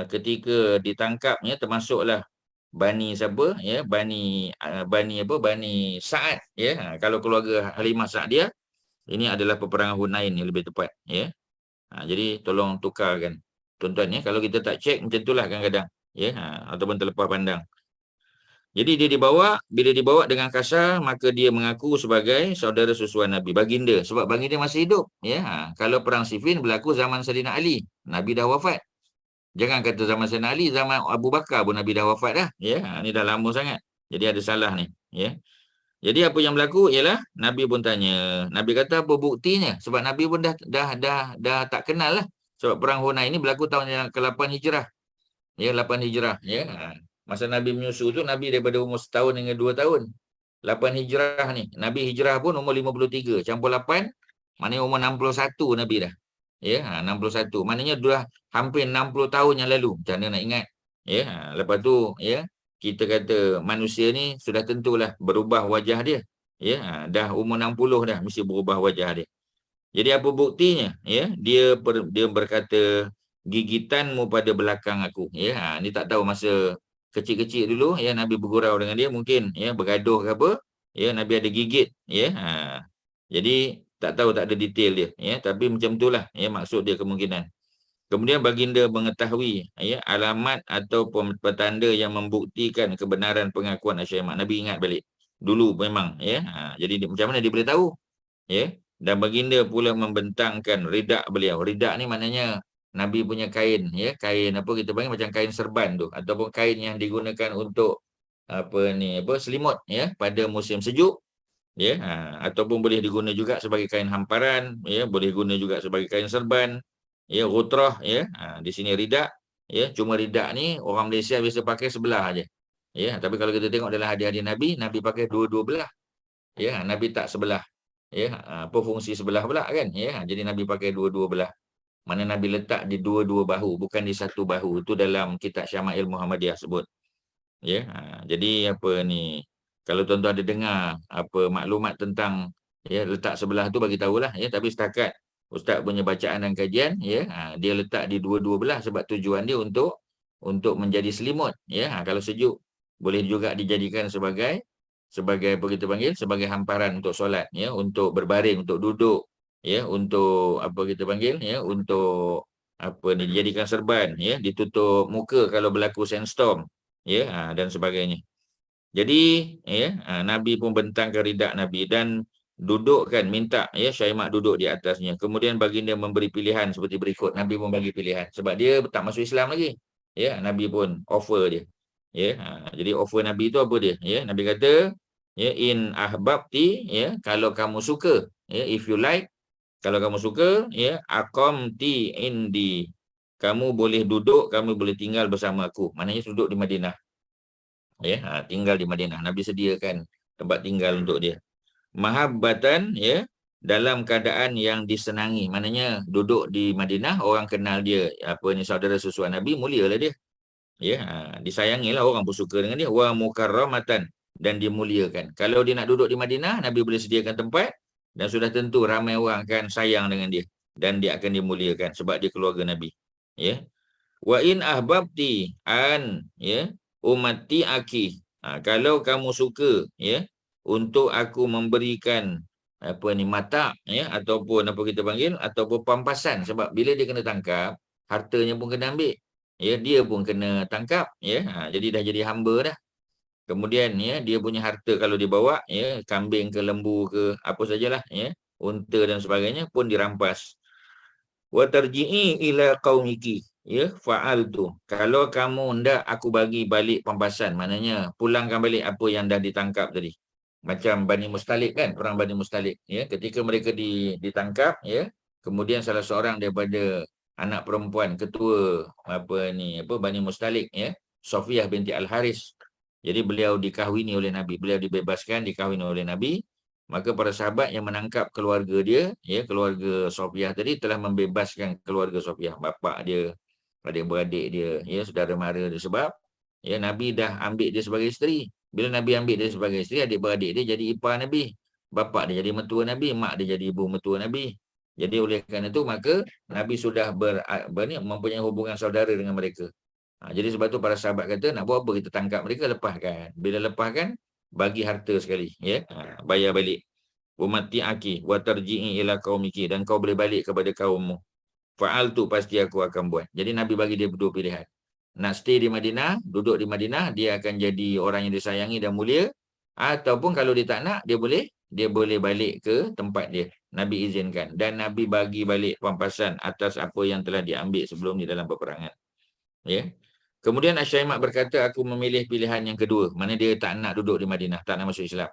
ketika ditangkapnya termasuklah Bani siapa, ya, Bani Sa'ad, ya. Kalau keluarga Halimah Sa'diyah, ini adalah peperangan Hunain yang lebih tepat, ya. Jadi tolong tukarkan tuan-tuan, ya. Kalau kita tak cek macam itulah kadang-kadang, ya, ataupun terlepas pandang. Jadi dia bila dibawa dengan kasar, maka dia mengaku sebagai saudara susuan Nabi, baginda, sebab baginda masih hidup, ya. Kalau perang Siffin berlaku zaman Saidina Ali, Nabi dah wafat. Jangan kata zaman Saidina Ali, zaman Abu Bakar pun Nabi dah wafat dah, ya. Ni dah lama sangat. Jadi ada salah ni, ya. Jadi apa yang berlaku ialah Nabi pun tanya. Nabi kata apa buktinya? Sebab Nabi pun dah tak kenal lah. Sebab perang Hunain ini berlaku tahun yang ke-8 Hijrah. Ya, 8 Hijrah, ya. Masa Nabi menyusu tu Nabi daripada umur 1 tahun hingga 2 tahun. 8 Hijrah ni. Nabi hijrah pun umur 53, campur 8, maknanya umur 61 Nabi dah. Ya, 61. Maknanya dah hampir 60 tahun yang lalu. Macam mana nak ingat? Ya, lepas tu, ya, kita kata manusia ni sudah tentulah berubah wajah dia. Ya, dah umur 60 dah mesti berubah wajah dia. Jadi apa buktinya? Ya, dia berkata gigitanmu pada belakang aku. Ya, ni tak tahu masa kecil-kecil dulu, ya, Nabi bergurau dengan dia mungkin, ya, bergaduh ke apa, ya, Nabi ada gigit, ya. Jadi tak tahu, tak ada detail dia, ya, tapi macam itulah, ya, maksud dia kemungkinan. Kemudian baginda mengetahui, ya, alamat atau petanda yang membuktikan kebenaran pengakuan Asyaimak. Nabi ingat balik. Dulu memang, ya. Jadi macam mana dia boleh tahu? Ya. Dan baginda pula membentangkan ridak beliau. Ridak ni maknanya Nabi punya kain, ya, kain kita panggil macam kain serban tu, ataupun kain yang digunakan untuk selimut, ya, pada musim sejuk, ya, ataupun boleh digunakan juga sebagai kain hamparan, ya, boleh guna juga sebagai kain serban, ya, ghutrah, ya. Di sini ridak, ya. Cuma ridak ni orang Malaysia biasa pakai sebelah aja. Ya, tapi kalau kita tengok dalam hadis-hadis Nabi pakai dua-dua belah. Ya, Nabi tak sebelah. Ya, apa fungsi sebelah pula kan? Ya, jadi Nabi pakai dua-dua belah. Mana Nabi letak di dua-dua bahu, bukan di satu bahu. Itu dalam kitab Syama'il Muhammadiyah sebut. Ya, jadi kalau tuan-tuan ada dengar maklumat tentang, ya, letak sebelah tu bagi tahulah, ya. Tapi setakat ustaz punya bacaan dan kajian, ya, dia letak di dua-dua belah sebab tujuan dia untuk menjadi selimut, ya. Kalau sejuk boleh juga dijadikan sebagai sebagai hamparan untuk solat, ya, untuk berbaring, untuk duduk, ya, untuk ya, untuk dijadikan serban, ya, ditutup muka kalau berlaku sandstorm, ya, dan sebagainya. Jadi, ya, Nabi pun bentangkan ridak Nabi dan dudukkan, minta, ya, Syaimak duduk di atasnya. Kemudian baginda memberi pilihan seperti berikut. Nabi pun bagi pilihan sebab dia tak masuk Islam lagi. Ya, Nabi pun offer dia. Ya, jadi offer Nabi itu apa dia? Ya, Nabi kata, ya, in ahbabti, ya, kalau kamu suka, ya, if you like, kalau kamu suka, ya, aqamti indi, kamu boleh duduk, kamu boleh tinggal bersama aku. Maknanya duduk di Madinah. Ya, tinggal di Madinah. Nabi sediakan tempat tinggal untuk dia. Mahabbatan, ya, dalam keadaan yang disenangi. Maknanya duduk di Madinah, orang kenal dia, saudara susu Nabi, mulialah dia. Ya, disayangilah, orang pun suka dengan dia. Wa mukarramatan, dan dimuliakan. Kalau dia nak duduk di Madinah, Nabi boleh sediakan tempat, dan sudah tentu ramai orang akan sayang dengan dia, dan dia akan dimuliakan sebab dia keluarga Nabi. Ya. Wa in ahbabti an ummati aki. Kalau kamu suka untuk aku memberikan mata ataupun apa kita panggil, ataupun pampasan, sebab bila dia kena tangkap, hartanya pun kena ambil. Dia pun kena tangkap. Jadi dah jadi hamba dah. Kemudian dia punya harta kalau dibawa, kambing ke lembu ke apa sajalah, unta dan sebagainya pun dirampas. Wa tarji'i ila qaumiki, fa'altu. Kalau kamu hendak aku bagi balik pampasan, maknanya pulangkan balik apa yang dah ditangkap tadi. Macam Bani Mustalik kan, perang Bani Mustalik, ketika mereka ditangkap, kemudian salah seorang daripada anak perempuan ketua Bani Mustalik, Sofiyah binti Al-Haris. Jadi beliau dikahwini oleh Nabi, beliau dibebaskan, dikahwini oleh Nabi. Maka para sahabat yang menangkap keluarga dia, keluarga Sofiyah tadi, telah membebaskan keluarga Sofiyah, bapa dia, adik-beradik dia, saudara mara dia, sebab Nabi dah ambil dia sebagai isteri. Bila Nabi ambil dia sebagai isteri, adik-beradik dia jadi ipar Nabi, bapa dia jadi mertua Nabi, mak dia jadi ibu mertua Nabi. Jadi oleh kerana itu, maka Nabi sudah mempunyai hubungan saudara dengan mereka. Jadi sebab tu para sahabat kata, nak buat apa kita tangkap mereka, lepaskan. Bila lepaskan, bagi harta sekali, bayar balik. Umati aki wa tarji'i ila qaumiki, dan kau boleh balik kepada kaummu. Fa'altu, pasti aku akan buat. Jadi Nabi bagi dia dua pilihan. Nak stay di Madinah, duduk di Madinah, dia akan jadi orang yang disayangi dan mulia, ataupun kalau dia tak nak, dia boleh balik ke tempat dia. Nabi izinkan, dan Nabi bagi balik pampasan atas apa yang telah diambil sebelum ni dalam peperangan. Kemudian Asyaimak berkata, aku memilih pilihan yang kedua. Mana dia tak nak duduk di Madinah, tak nak masuk Islam.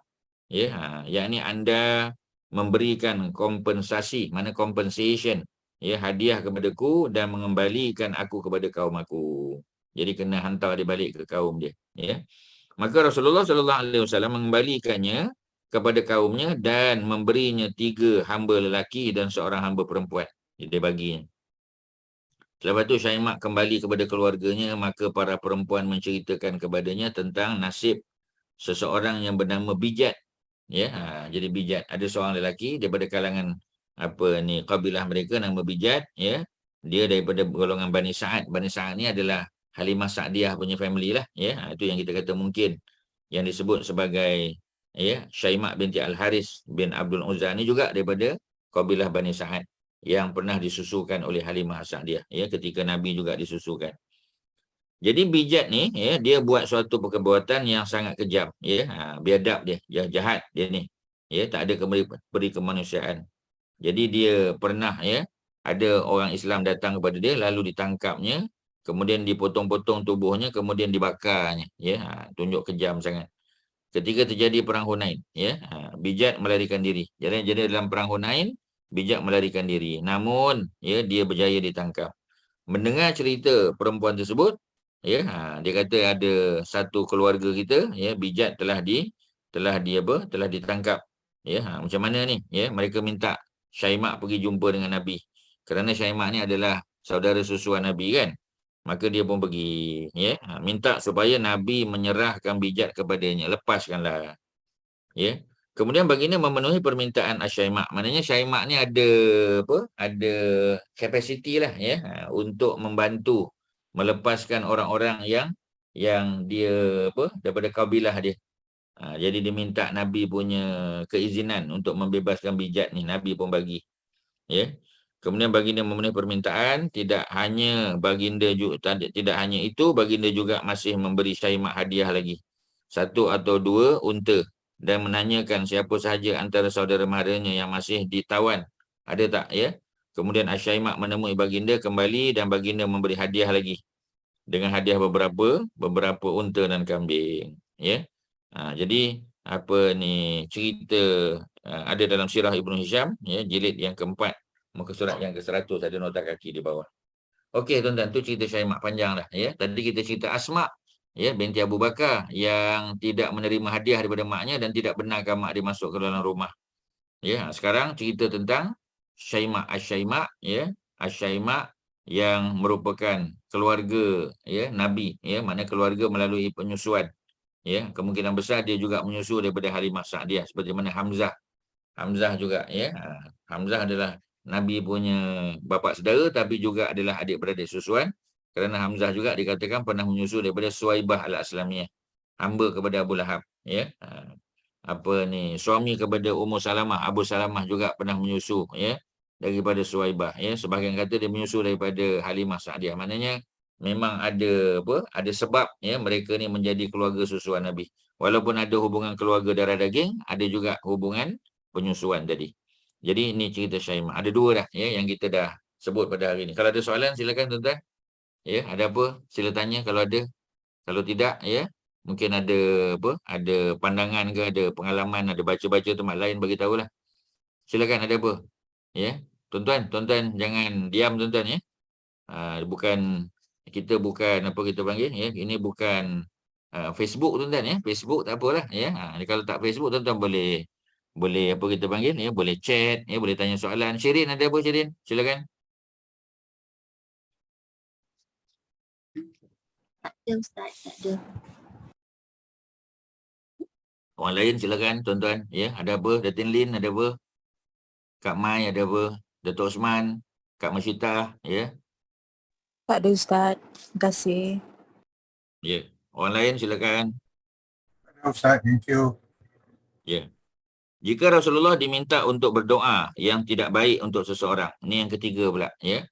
Yakni anda memberikan kompensasi, mana compensation, hadiah kepadaku dan mengembalikan aku kepada kaum aku. Jadi kena hantar dia balik ke kaum dia. Maka Rasulullah SAW mengembalikannya kepada kaumnya dan memberinya 3 hamba lelaki dan seorang hamba perempuan. Dia baginya. Selepas itu Syaimak kembali kepada keluarganya, maka para perempuan menceritakan kepadanya tentang nasib seseorang yang bernama Bijat. Jadi Bijat, ada seorang lelaki daripada kalangan kabilah mereka nama Bijat, dia daripada golongan Bani Sa'ad. Bani Sa'ad ni adalah Halimah Sa'diyah punya family lah, itu yang kita kata mungkin yang disebut sebagai Syaimak binti Al-Haris bin Abdul Uzza ni juga daripada kabilah Bani Sa'ad yang pernah disusukan oleh Halimah Sa'diyah, ketika Nabi juga disusukan. Jadi Bijat ni, dia buat suatu perbuatan yang sangat kejam, biadab dia, jahat dia ni, tak ada peri kemanusiaan. Jadi dia pernah, ada orang Islam datang kepada dia, lalu ditangkapnya, kemudian dipotong-potong tubuhnya, kemudian dibakarnya, tunjuk kejam sangat. Ketika terjadi perang Hunain, Bijat melarikan diri. Jadi dalam perang Hunain, Bijak melarikan diri. Namun, dia berjaya ditangkap. Mendengar cerita perempuan tersebut, dia kata ada satu keluarga kita, Bijat telah ditangkap. Macam mana ni? Mereka minta Syaimak pergi jumpa dengan Nabi. Kerana Syaimak ni adalah saudara susuan Nabi kan. Maka dia pun pergi, minta supaya Nabi menyerahkan Bijat kepadanya, lepaskanlah. Kemudian baginda memenuhi permintaan Asyaimak. Maknanya Syaimak ni ada kapasiti lah, untuk membantu melepaskan orang-orang yang dia daripada kabilah dia. Jadi diminta Nabi punya keizinan untuk membebaskan Bijat ni. Nabi pun bagi. Kemudian baginda memenuhi permintaan. Tidak hanya itu, baginda juga masih memberi Syaimak hadiah lagi. 1 atau 2 unta. Dan menanyakan siapa sahaja antara saudara maranya yang masih ditawan. Ada tak? Kemudian Asyaimak menemui baginda kembali dan baginda memberi hadiah lagi. Dengan hadiah beberapa unta dan kambing. Jadi cerita ada dalam Sirah Ibnu Hisham, jilid yang keempat, muka surat yang ke-100, ada nota kaki di bawah. Okey tuan-tuan, tu cerita Syaimak panjang dah. Tadi kita cerita Asma, binti Abu Bakar yang tidak menerima hadiah daripada maknya dan tidak benarkan mak dia masuk ke dalam rumah. Ya, sekarang cerita tentang Syaimak, ya. Syaimak yang merupakan keluarga ya Nabi, ya, mana keluarga melalui penyusuan. Ya, kemungkinan besar dia juga menyusu daripada Halimah Sa'diyah seperti mana Hamzah. Hamzah juga ya. Hamzah adalah Nabi punya bapa saudara tapi juga adalah adik-beradik susuan, kerana Hamzah juga dikatakan pernah menyusu daripada Suwaibah Al-Aslamiyah, hamba kepada Abu Lahab, ya. Apa ni, suami kepada Ummu Salamah, Abu Salamah juga pernah menyusu ya daripada Suwaibah, ya. Sebahagian kata dia menyusu daripada Halimah Sa'diyah. Maknanya memang ada ada sebab ya mereka ni menjadi keluarga susuan Nabi. Walaupun ada hubungan keluarga darah daging, ada juga hubungan penyusuan tadi. Jadi ini cerita Syaimah. Ada dua dah ya yang kita dah sebut pada hari ini. Kalau ada soalan silakan tuan-tuan. Ya, ada apa? Sila tanya kalau ada. Kalau tidak ya, mungkin ada ada pandangan ke, ada pengalaman, ada baca-baca tempat lain bagi tahulah. Silakan, ada apa? Ya. Tuan-tuan jangan diam tuan-tuan ya. Bukan kita bukan apa kita panggil ya. Ini bukan Facebook tuan-tuan ya. Facebook tak apalah ya. Kalau tak Facebook tuan-tuan boleh apa kita panggil ya, boleh chat ya, boleh tanya soalan. Syirin, ada apa Syirin? Silakan. Tak ada Ustaz, tak ada. Orang lain silakan tuan-tuan ya. Ada apa? Datin Lin ada apa? Kak Mai ada apa? Datuk Osman, Kak Masyita ya. Tak ada Ustaz. Terima kasih. Ya. Orang lain silakan. Ustaz, thank you. Ya. Jika Rasulullah diminta untuk berdoa yang tidak baik untuk seseorang. Ini yang ketiga pula ya.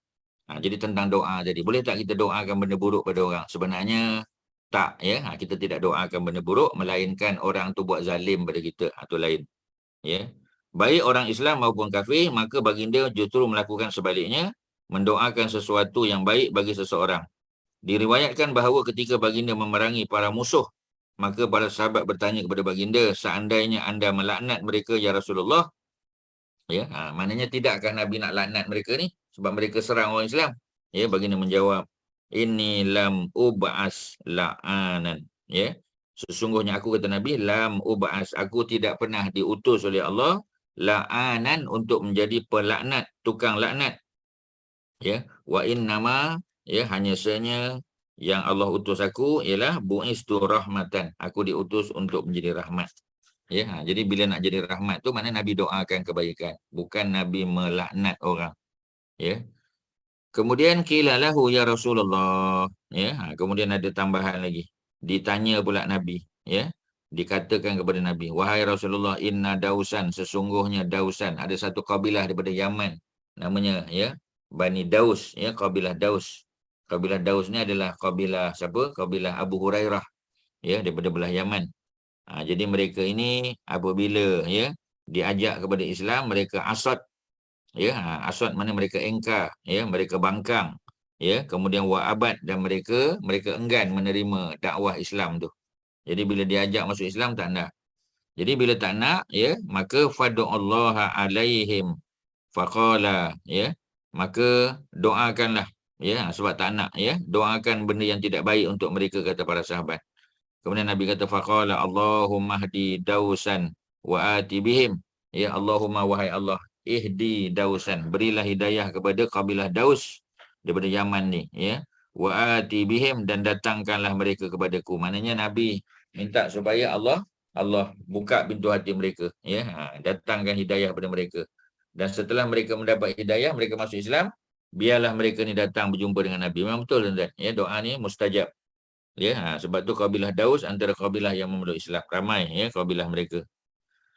Jadi tentang doa tadi. Boleh tak kita doakan benda buruk pada orang? Sebenarnya tak ya. Kita tidak doakan benda buruk melainkan orang tu buat zalim pada kita atau lain. Ya. Baik orang Islam maupun kafir, maka baginda justru melakukan sebaliknya, mendoakan sesuatu yang baik bagi seseorang. Diriwayatkan bahawa ketika baginda memerangi para musuh, maka para sahabat bertanya kepada baginda, seandainya anda melaknat mereka ya Rasulullah, ya, maknanya tidakkah Nabi nak laknat mereka ni sebab mereka serang orang Islam? Ya, baginda menjawab, inni lam ub'as la'anan, ya. Sesungguhnya aku, kata Nabi, lam ub'as, aku tidak pernah diutus oleh Allah la'anan untuk menjadi pelaknat, tukang laknat. Ya, wa innama, ya, hanya sahaja yang Allah utus aku ialah bu'istu rahmatan, aku diutus untuk menjadi rahmat. Ya, jadi bila nak jadi rahmat tu mana Nabi doakan kebaikan, bukan Nabi melaknat orang. Ya. Kemudian qilalahu ya Rasulullah, ya, kemudian ada tambahan lagi. Ditanya pula Nabi, ya. Dikatakan kepada Nabi, wahai Rasulullah, inna Dausan, sesungguhnya Dausan, ada satu kabilah daripada Yaman namanya ya Bani Daus, ya, kabilah Daus. Kabilah Daus ni adalah kabilah siapa? Kabilah Abu Hurairah, ya, daripada belah Yaman. Jadi mereka ini apabila ya diajak kepada Islam, mereka asad. Ya, asad mana mereka engkar, ya, mereka bangkang, ya, kemudian wa'abad, dan mereka enggan menerima dakwah Islam tu. Jadi bila diajak masuk Islam tak nak. Jadi bila tak nak, ya, maka fadu'allaha alaihim faqala, ya, maka doakanlah, ya, sebab tak nak, ya, doakan benda yang tidak baik untuk mereka, kata para sahabat. Kemudian Nabi kata faqala Allahumma hdi Dausan wa ati bihim, ya, Allahumma, wahai Allah, ihdi Dausan, berilah hidayah kepada kabilah Daus daripada Yaman ni, ya, wa ati bihim, dan datangkanlah mereka kepadaku. Maknanya Nabi minta supaya Allah buka pintu hati mereka, ya, datangkan hidayah kepada mereka. Dan setelah mereka mendapat hidayah, mereka masuk Islam, biarlah mereka ni datang berjumpa dengan Nabi. Memang betul tuan-tuan, ya, doa ni mustajab. Ya, sebab tu kabilah Daus antara kabilah yang memeluk Islam, ramai ya kabilah mereka.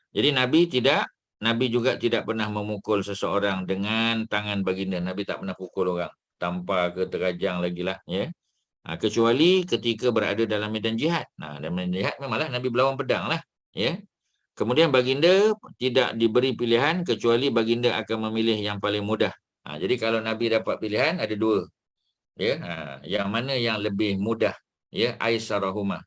Jadi Nabi juga tidak pernah memukul seseorang dengan tangan baginda. Nabi tak pernah pukul orang, tampar ke terajang lagi lah, ya. Kecuali ketika berada dalam medan jihad. Dalam medan jihad memanglah Nabi berlawan pedang lah, ya. Kemudian baginda tidak diberi pilihan kecuali baginda akan memilih yang paling mudah. Jadi kalau Nabi dapat pilihan ada dua, ya. Yang mana yang lebih mudah, ya, aisarahuma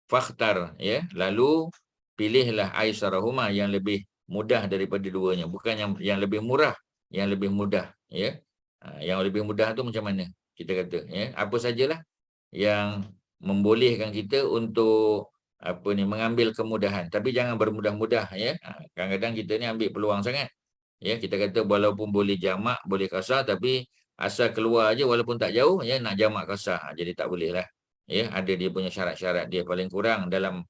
fakhtar, ya, lalu pilihlah aisarahuma, yang lebih mudah daripada duanya, bukan yang lebih murah, yang lebih mudah, ya. Yang lebih mudah tu macam mana kita kata, ya, apa sajalah yang membolehkan kita untuk mengambil kemudahan, tapi jangan bermudah-mudah ya. Kadang-kadang kita ni ambil peluang sangat. Ya, kita kata walaupun boleh jamak, boleh qasar, tapi asal keluar aja walaupun tak jauh ya nak jamak qasar. Jadi tak boleh lah. Ya, ada dia punya syarat-syarat dia paling kurang dalam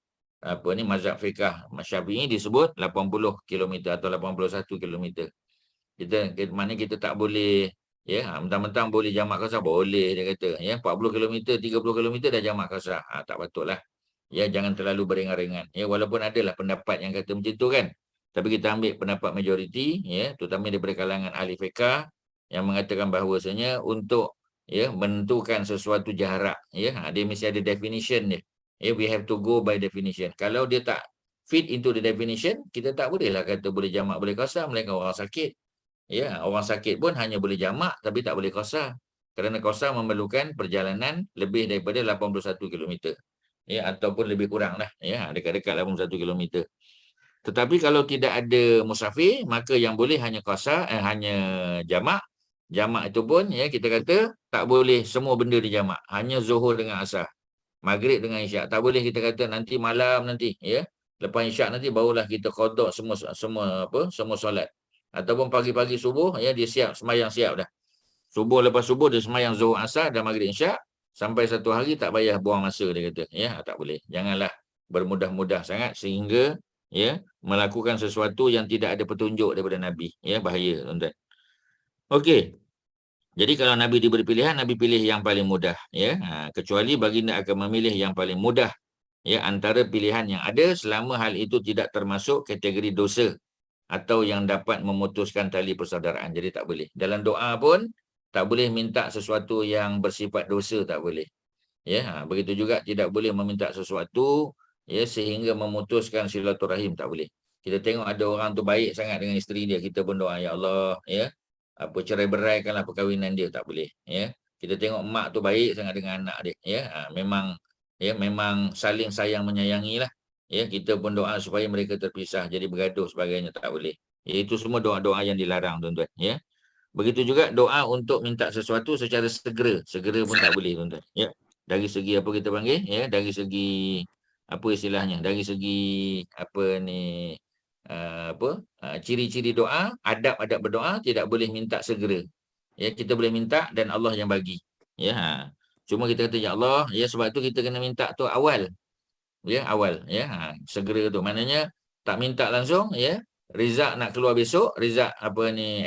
mazhab fiqh Syafi'i disebut 80 km atau 81 km. Maknanya kita tak boleh ya, mentang-mentang boleh jamak qasar, boleh dia kata ya 40 km, 30 km dah jamak qasar. Tak patutlah. Ya, jangan terlalu beringan-ringan. Ya, walaupun adalah pendapat yang kata macam tu kan. Tapi kita ambil pendapat majoriti ya, terutama daripada kalangan ahli fiqh yang mengatakan bahawasanya untuk ya menentukan sesuatu jarak ya, dia mesti ada definition dia. Ya, we have to go by definition. Kalau dia tak fit into the definition, kita tak bolehlah kata boleh jamak boleh qasar melainkan orang sakit. Ya, orang sakit pun hanya boleh jamak tapi tak boleh qasar. Kerana qasar memerlukan perjalanan lebih daripada 81 km. Ya, ataupun lebih kurang lah ya, dekat-dekat 81 km. Tetapi kalau tidak ada musafir, maka yang boleh hanya qasar, hanya jamak. Jamak itu pun ya kita kata tak boleh semua benda dijamak, hanya zuhur dengan asar, maghrib dengan isyak. Tak boleh kita kata nanti malam nanti ya, lepas isyak nanti barulah kita qada semua solat. Ataupun pagi-pagi subuh ya dia siap sembahyang siap dah. Subuh lepas subuh dia sembahyang zuhur asar dan maghrib isyak. Sampai satu hari tak payah buang masa dia kata. Ya, tak boleh. Janganlah bermudah-mudah sangat sehingga ya melakukan sesuatu yang tidak ada petunjuk daripada Nabi. Ya, bahaya tuan-tuan. Okey. Jadi kalau Nabi diberi pilihan, Nabi pilih yang paling mudah ya. Kecuali baginda akan memilih yang paling mudah ya antara pilihan yang ada selama hal itu tidak termasuk kategori dosa atau yang dapat memutuskan tali persaudaraan. Jadi tak boleh. Dalam doa pun tak boleh minta sesuatu yang bersifat dosa, tak boleh. Ya, begitu juga tidak boleh meminta sesuatu ya sehingga memutuskan silaturahim, tak boleh. Kita tengok ada orang tu baik sangat dengan isteri dia, kita pun doa ya Allah ya, cerai beraikanlah perkahwinan dia, tak boleh ya. Kita tengok mak tu baik sangat dengan anak dia ya, memang saling sayang menyayangi lah. Ya, kita pun doa supaya mereka terpisah jadi bergaduh sebagainya, tak boleh. Ya, itu semua doa-doa yang dilarang tuan-tuan ya. Begitu juga doa untuk minta sesuatu secara segera pun tak boleh tuan-tuan ya. Dari segi apa kita panggil ya, dari segi apa istilahnya, dari segi ciri-ciri doa, adab-adab berdoa tidak boleh minta segera ya. Kita boleh minta dan Allah yang bagi ya. Cuma kita kata ya Allah ya, sebab tu kita kena minta tu awal ya, segera tu maknanya tak minta langsung ya. Rizak nak keluar besok, Rizak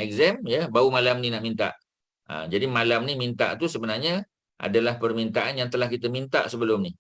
exam ya, baru malam ni nak minta. Jadi malam ni minta tu sebenarnya adalah permintaan yang telah kita minta sebelum ni.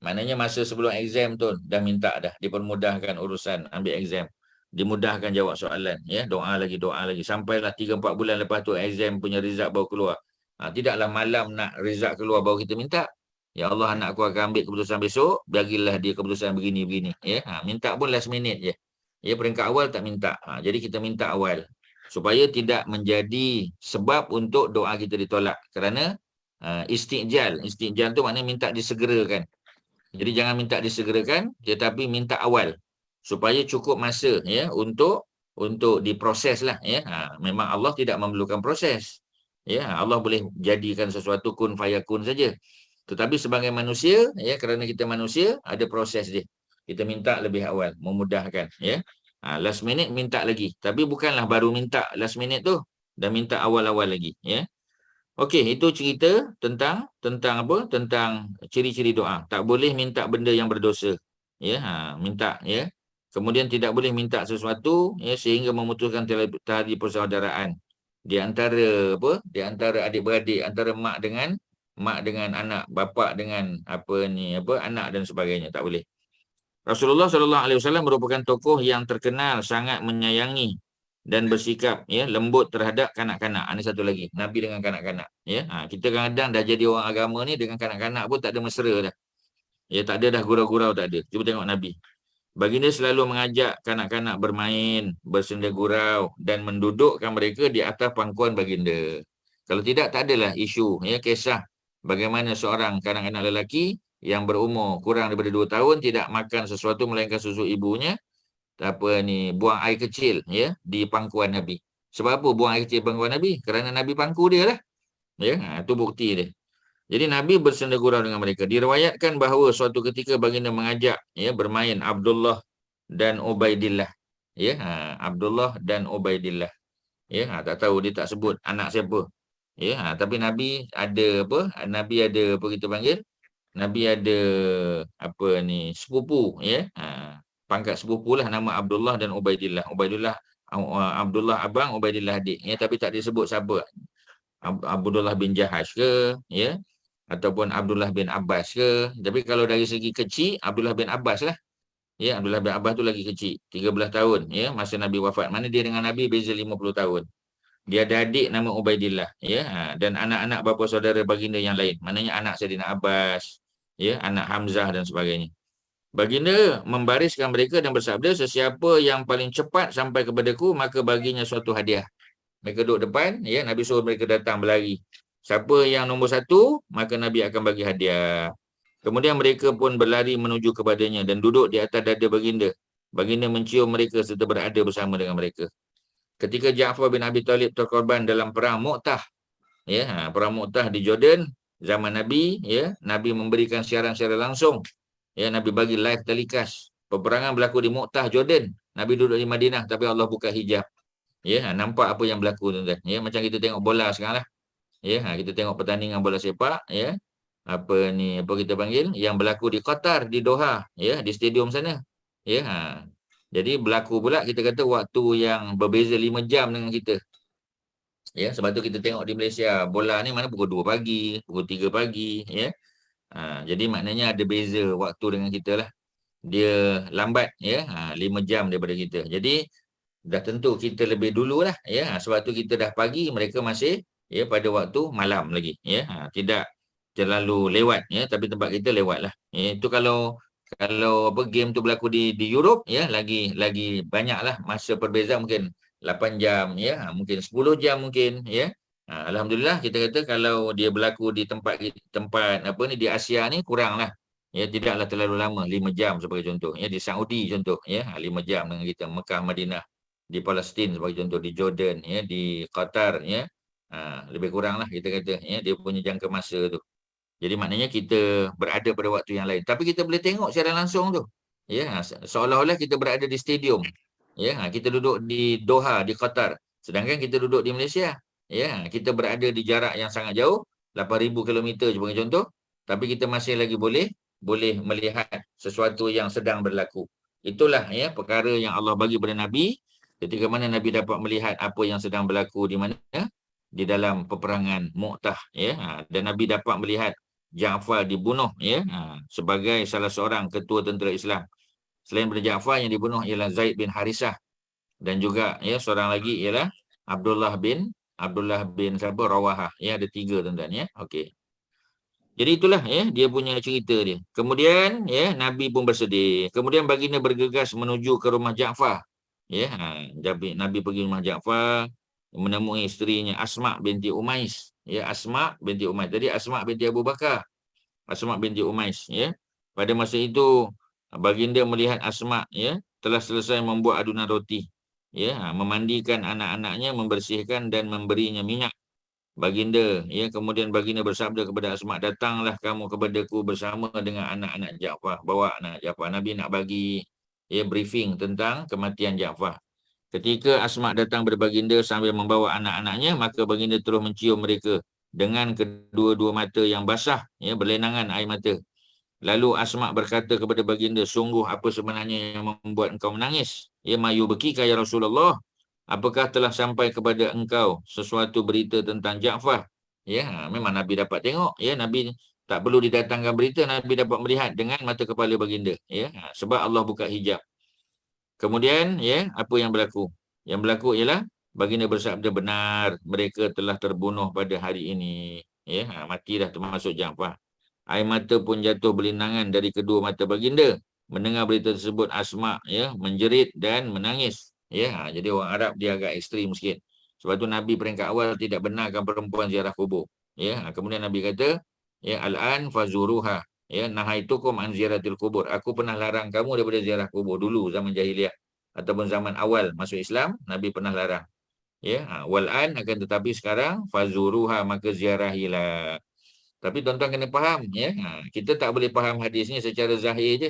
Maknanya masa sebelum exam tu dah minta dah, dipermudahkan urusan ambil exam, dimudahkan jawab soalan ya, doa lagi sampailah 3-4 bulan lepas tu exam punya result baru keluar. Tidaklah malam nak result keluar baru kita minta. Ya Allah, anak aku akan ambil keputusan besok, bagilah dia keputusan begini ya. Minta pun last minute je. Ya, peringkat awal tak minta. Jadi kita minta awal supaya tidak menjadi sebab untuk doa kita ditolak. Kerana istijal tu maknanya minta disegerakan. Jadi jangan minta disegerakan, tetapi minta awal supaya cukup masa ya untuk diproses lah ya. Memang Allah tidak memerlukan proses. Ya, Allah boleh jadikan sesuatu kun fayakun saja. Tetapi sebagai manusia ya, kerana kita manusia ada proses dia. Kita minta lebih awal, memudahkan ya. Last minute minta lagi. Tapi bukanlah baru minta last minute tu, dah minta awal-awal lagi ya. Okey, itu cerita tentang apa? Tentang ciri-ciri doa. Tak boleh minta benda yang berdosa. Ya, minta ya. Kemudian tidak boleh minta sesuatu ya sehingga memutuskan tali persaudaraan di antara di antara adik-beradik, antara mak dengan anak, bapa dengan anak dan sebagainya, tak boleh. Rasulullah SAW merupakan tokoh yang terkenal sangat menyayangi dan bersikap ya lembut terhadap kanak-kanak. Ini satu lagi, Nabi dengan kanak-kanak ya. Kita kadang-kadang dah jadi orang agama ni dengan kanak-kanak pun tak ada mesra dah. Ya, tak ada dah gurau-gurau, tak ada. Cuba tengok Nabi. Baginda selalu mengajak kanak-kanak bermain, bersenda gurau dan mendudukkan mereka di atas pangkuan baginda. Kalau tidak, tak adalah isu ya, kisah bagaimana seorang kanak-kanak lelaki yang berumur kurang daripada 2 tahun tidak makan sesuatu melainkan susu ibunya, buang air kecil ya di pangkuan Nabi. Sebab apa buang air kecil di pangkuan Nabi? Kerana Nabi pangku dia lah. Ya, itu bukti dia. Jadi Nabi bersenda gurau dengan mereka. Diriwayatkan bahawa suatu ketika baginda mengajak bermain Abdullah dan Ubaidillah. Abdullah dan Ubaidillah. Tak tahu, dia tak sebut anak siapa. Tapi Nabi ada apa? Nabi ada apa kita panggil? Nabi ada sepupu, pangkat sepupulah, nama Abdullah dan Ubaidillah. Abdullah abang, Ubaidillah adik. Tapi tak disebut siapa. Abdullah bin Jahash ke, ataupun Abdullah bin Abbas ke. Tapi kalau dari segi kecil, Abdullah bin Abbas lah. Abdullah bin Abbas tu lagi kecil, 13 tahun masa Nabi wafat. Mana dia dengan Nabi beza 50 tahun. Dia ada adik nama Ubaidillah, dan anak-anak bapa saudara baginda yang lain. Maknanya anak Saidina Abbas, anak Hamzah dan sebagainya. Baginda membariskan mereka dan bersabda, sesiapa yang paling cepat sampai kepadaku, maka baginya suatu hadiah. Mereka duduk depan, Nabi suruh mereka datang berlari. Siapa yang nombor 1, maka Nabi akan bagi hadiah. Kemudian mereka pun berlari menuju kepadanya dan duduk di atas dada baginda. Baginda mencium mereka serta berada bersama dengan mereka. Ketika Ja'far bin Abi Talib terkorban dalam perang Mu'tah, perang Mu'tah di Jordan, zaman Nabi, Nabi memberikan siaran secara langsung. Nabi bagi live telecast. Peperangan berlaku di Mu'tah, Jordan. Nabi duduk di Madinah, tapi Allah buka hijab. Nampak apa yang berlaku, tuan-tuan. Macam kita tengok bola sekarang lah. Kita tengok pertandingan bola sepak, apa kita panggil, yang berlaku di Qatar, di Doha, di stadium sana. Jadi berlaku pula, kita kata waktu yang berbeza 5 jam dengan kita. Sebab tu kita tengok di Malaysia bola ni mana pukul 2 pagi, pukul 3 pagi, jadi maknanya ada beza waktu dengan kita lah. Dia lambat, 5 jam daripada kita. Jadi dah tentu kita lebih dulu lah, sebab tu kita dah pagi, mereka masih pada waktu malam lagi, tidak terlalu lewat, tapi tempat kita lewat lah. Itu kalau game tu berlaku di Europe, lagi banyaklah masa perbezaan, mungkin 8 jam, mungkin 10 jam mungkin, Alhamdulillah kita kata kalau dia berlaku di tempat di Asia ni kuranglah. Tidaklah terlalu lama, 5 jam sebagai contoh. Di Saudi contoh, 5 jam dengan kita. Mekah, Madinah, di Palestin sebagai contoh, di Jordan, di Qatar, lebih kuranglah kita kata, dia punya jangka masa tu. Jadi maknanya kita berada pada waktu yang lain. Tapi kita boleh tengok secara langsung tu. Seolah-olah kita berada di stadium. Kita duduk di Doha, di Qatar. Sedangkan kita duduk di Malaysia. Kita berada di jarak yang sangat jauh, 8,000 km sebagai contoh. Tapi kita masih lagi boleh melihat sesuatu yang sedang berlaku. Itulah perkara yang Allah bagi kepada Nabi. Ketika mana Nabi dapat melihat apa yang sedang berlaku di mana? Di dalam peperangan Mu'tah. Dan Nabi dapat melihat Ja'far dibunuh sebagai salah seorang ketua tentera Islam. Selain daripada Ja'far, yang dibunuh ialah Zaid bin Harisah, dan juga seorang lagi ialah Abdullah bin Rawahah. Ada 3, tuan-tuan. Okey. Jadi itulah dia punya cerita dia. Kemudian Nabi pun bersedih. Kemudian baginda bergegas menuju ke rumah Ja'far. Nabi pergi rumah Ja'far, menemui isterinya Asma binti Umais. Asma binti Umais. Jadi Asma binti Abu Bakar. Asma binti Umais. Pada masa itu baginda melihat Asma telah selesai membuat adunan roti. Memandikan anak-anaknya, membersihkan dan memberinya minyak. Baginda, kemudian baginda bersabda kepada Asma, datanglah kamu kepadaku bersama dengan anak-anak Ja'far. Bawa anak Ja'far. Nabi nak bagi briefing tentang kematian Ja'far. Ketika Asma datang kepada baginda sambil membawa anak-anaknya, maka baginda terus mencium mereka dengan kedua-dua mata yang basah, berlenangan air mata. Lalu Asma berkata kepada baginda, sungguh apa sebenarnya yang membuat engkau menangis? Mayu bekika ya Rasulullah. Apakah telah sampai kepada engkau sesuatu berita tentang Ja'far? Memang Nabi dapat tengok. Nabi tak perlu didatangkan berita, Nabi dapat melihat dengan mata kepala baginda. Sebab Allah buka hijab. Kemudian, apa yang berlaku? Yang berlaku ialah baginda bersabda, benar, mereka telah terbunuh pada hari ini. Mati dah termasuk Ja'far. Air mata pun jatuh berlinangan dari kedua mata baginda. Mendengar berita tersebut, Asma menjerit dan menangis. Jadi orang Arab dia agak ekstrim sikit. Sebab tu Nabi peringkat awal tidak benarkan perempuan ziarah kubur. Kemudian Nabi kata, al-an fazuruha. Nahaitukum an ziaratil kubur. Aku pernah larang kamu daripada ziarah kubur dulu zaman jahiliah ataupun zaman awal masuk Islam, Nabi pernah larang. Wal-an, akan tetapi sekarang fazuruha, maka ziarahilah. Tapi tuan-tuan kena faham, ya. Kita tak boleh faham hadis ni secara zahir je.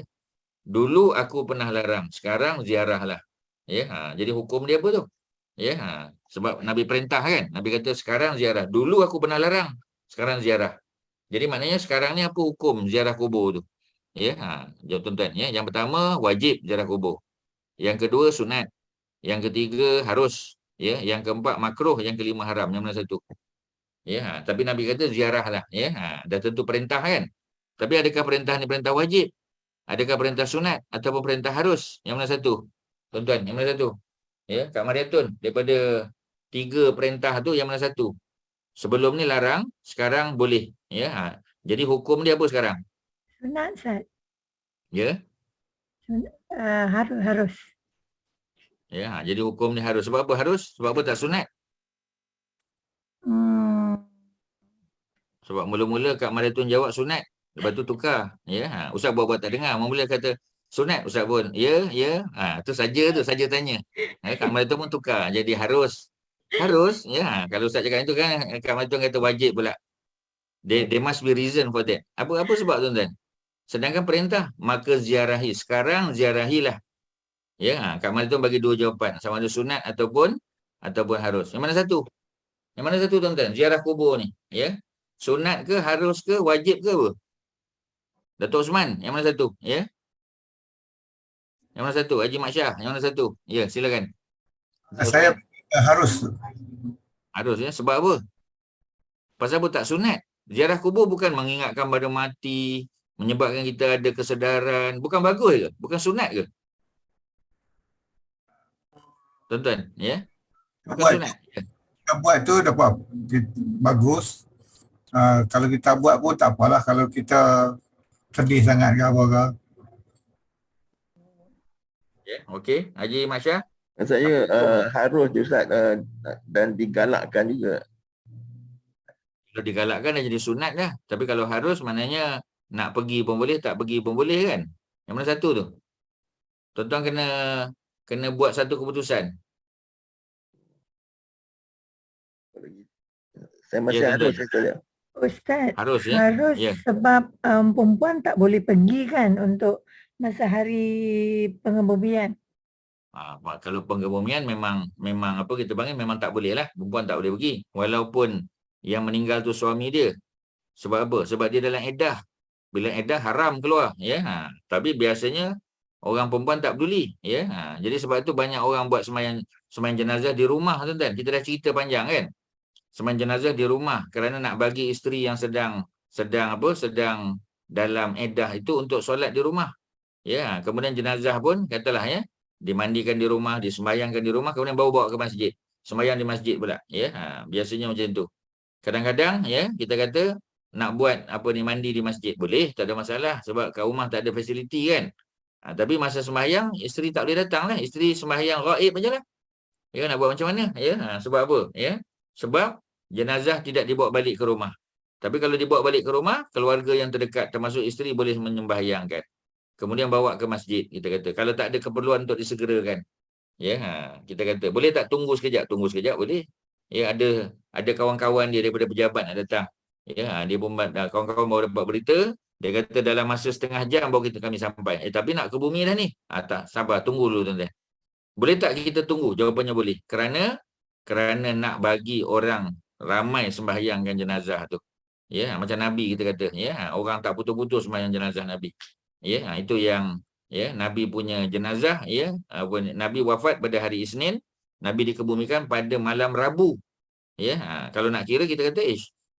Dulu aku pernah larang, sekarang ziarah lah. Ya, jadi hukum dia apa tu? Ya, sebab Nabi perintah kan. Nabi kata sekarang ziarah. Dulu aku pernah larang, sekarang ziarah. Jadi maknanya sekarang ni apa hukum ziarah kubur tu? Ya, jawab tuan-tuan, ya. Yang pertama wajib ziarah kubur. Yang kedua sunat. Yang ketiga harus, ya. Yang keempat makruh, yang kelima haram. Yang mana satu? Ya, tapi Nabi kata ziarah lah, ya. Dah tentu perintah kan. Tapi adakah perintah ni perintah wajib? Adakah perintah sunat ataupun perintah harus? Yang mana satu? Tuan-tuan, yang mana satu? Ya, Kak Mariatun, daripada 3 perintah tu yang mana satu? Sebelum ni larang, sekarang boleh. Ya, jadi hukum dia apa sekarang? Sunat, Ustaz. Ya, Harus. ya. Jadi hukum ni harus. Sebab apa harus? Sebab apa tak sunat? Sebab mula-mula Kak Mariatun jawab sunat. Lepas tu tukar. Ya, Ustaz buat-buat tak dengar. Mula kata sunat, Ustaz pun. Ya. Tu saja tanya. Kak Mariatun pun tukar. Jadi harus. Harus, ya. Kalau Ustaz cakap itu kan, Kak Mariatun kata wajib pula. There must be reason for that. Apa sebab tuan-tuan? Sedangkan perintah, maka ziarahi. Sekarang ziarahilah. Ya, Kak Mariatun bagi 2 jawapan. Sama ada sunat ataupun harus. Yang mana satu? Yang mana satu tuan-tuan? Ziarah kubur ni. Ya. Sunat ke, harus ke, wajib ke apa? Datuk Osman, yang mana satu? Ya. Yang mana satu? Haji Mak Syah, yang mana satu? Ya, silakan. Saya harus. Harus, ya. Sebab apa? Pasal apa tak sunat? Ziarah kubur bukan mengingatkan pada mati, menyebabkan kita ada kesedaran. Bukan bagus ke? Bukan sunat ke? Tuan-tuan, ya. Bukan sunat. Ya. Kita buat tu dapat bagus. Kalau kita buat pun tak apalah kalau kita sedih sangat ke apa ke. Ya, okey. Haji Mak Syah? Saya harus je Ustaz, dan digalakkan juga. Kalau digalakkan dah jadi sunat dah. Tapi kalau harus maknanya nak pergi pun boleh, tak pergi pun boleh kan? Yang mana satu tu? Tuan-tuan kena buat satu keputusan. Saya masih Ya, harus tuan-tuan. saja. Ustaz, Harus, ya? harus Ya. sebab perempuan tak boleh pergi kan untuk masa hari pengebumian. Kalau penggebumian memang apa kita panggil memang tak boleh lah. Perempuan tak boleh pergi. Walaupun yang meninggal tu suami dia. Sebab apa? Sebab dia dalam iddah. Bila iddah haram keluar. Ya. Tapi biasanya orang perempuan tak peduli. Ya. Jadi sebab tu banyak orang buat sembahyang jenazah di rumah tuan-tuan. Kita dah cerita panjang kan. Sembahyang jenazah di rumah kerana nak bagi isteri yang sedang dalam iddah itu untuk solat di rumah. Ya, kemudian jenazah pun katalah ya, dimandikan di rumah, disembayangkan di rumah, kemudian bawa ke masjid. Sembayang di masjid pula, ya. Biasanya macam tu. Kadang-kadang ya, kita kata nak buat mandi di masjid boleh, tak ada masalah sebab kat rumah tak ada fasiliti kan. Tapi masa sembahyang isteri tak boleh datang lah. Isteri sembahyang ghaib aja lah. Ya, nak buat macam mana? Ya, sebab apa? Ya. Sebab jenazah tidak dibawa balik ke rumah. Tapi kalau dibawa balik ke rumah, keluarga yang terdekat termasuk isteri boleh menyembahyangkan. Kemudian bawa ke masjid, kita kata. Kalau tak ada keperluan untuk disegerakan. Ya, kita kata, boleh tak tunggu sekejap? Tunggu sekejap boleh. Ya, ada kawan-kawan dia daripada pejabat nak datang. Ya, dia pun kawan-kawan baru dapat berita, dia kata dalam masa setengah jam baru kami sampai. Tapi nak ke bumi dah ni. Tak, sabar, tunggu dulu tuan-tuan. Boleh tak kita tunggu? Jawapannya boleh. Kerana nak bagi orang ramai sembahyangkan jenazah tu. Ya, macam Nabi kita kata, ya, orang tak putus-putus sembahyang jenazah Nabi. Ya, itu yang Nabi punya jenazah, ya, Nabi wafat pada hari Isnin, Nabi dikebumikan pada malam Rabu. Ya, kalau nak kira kita kata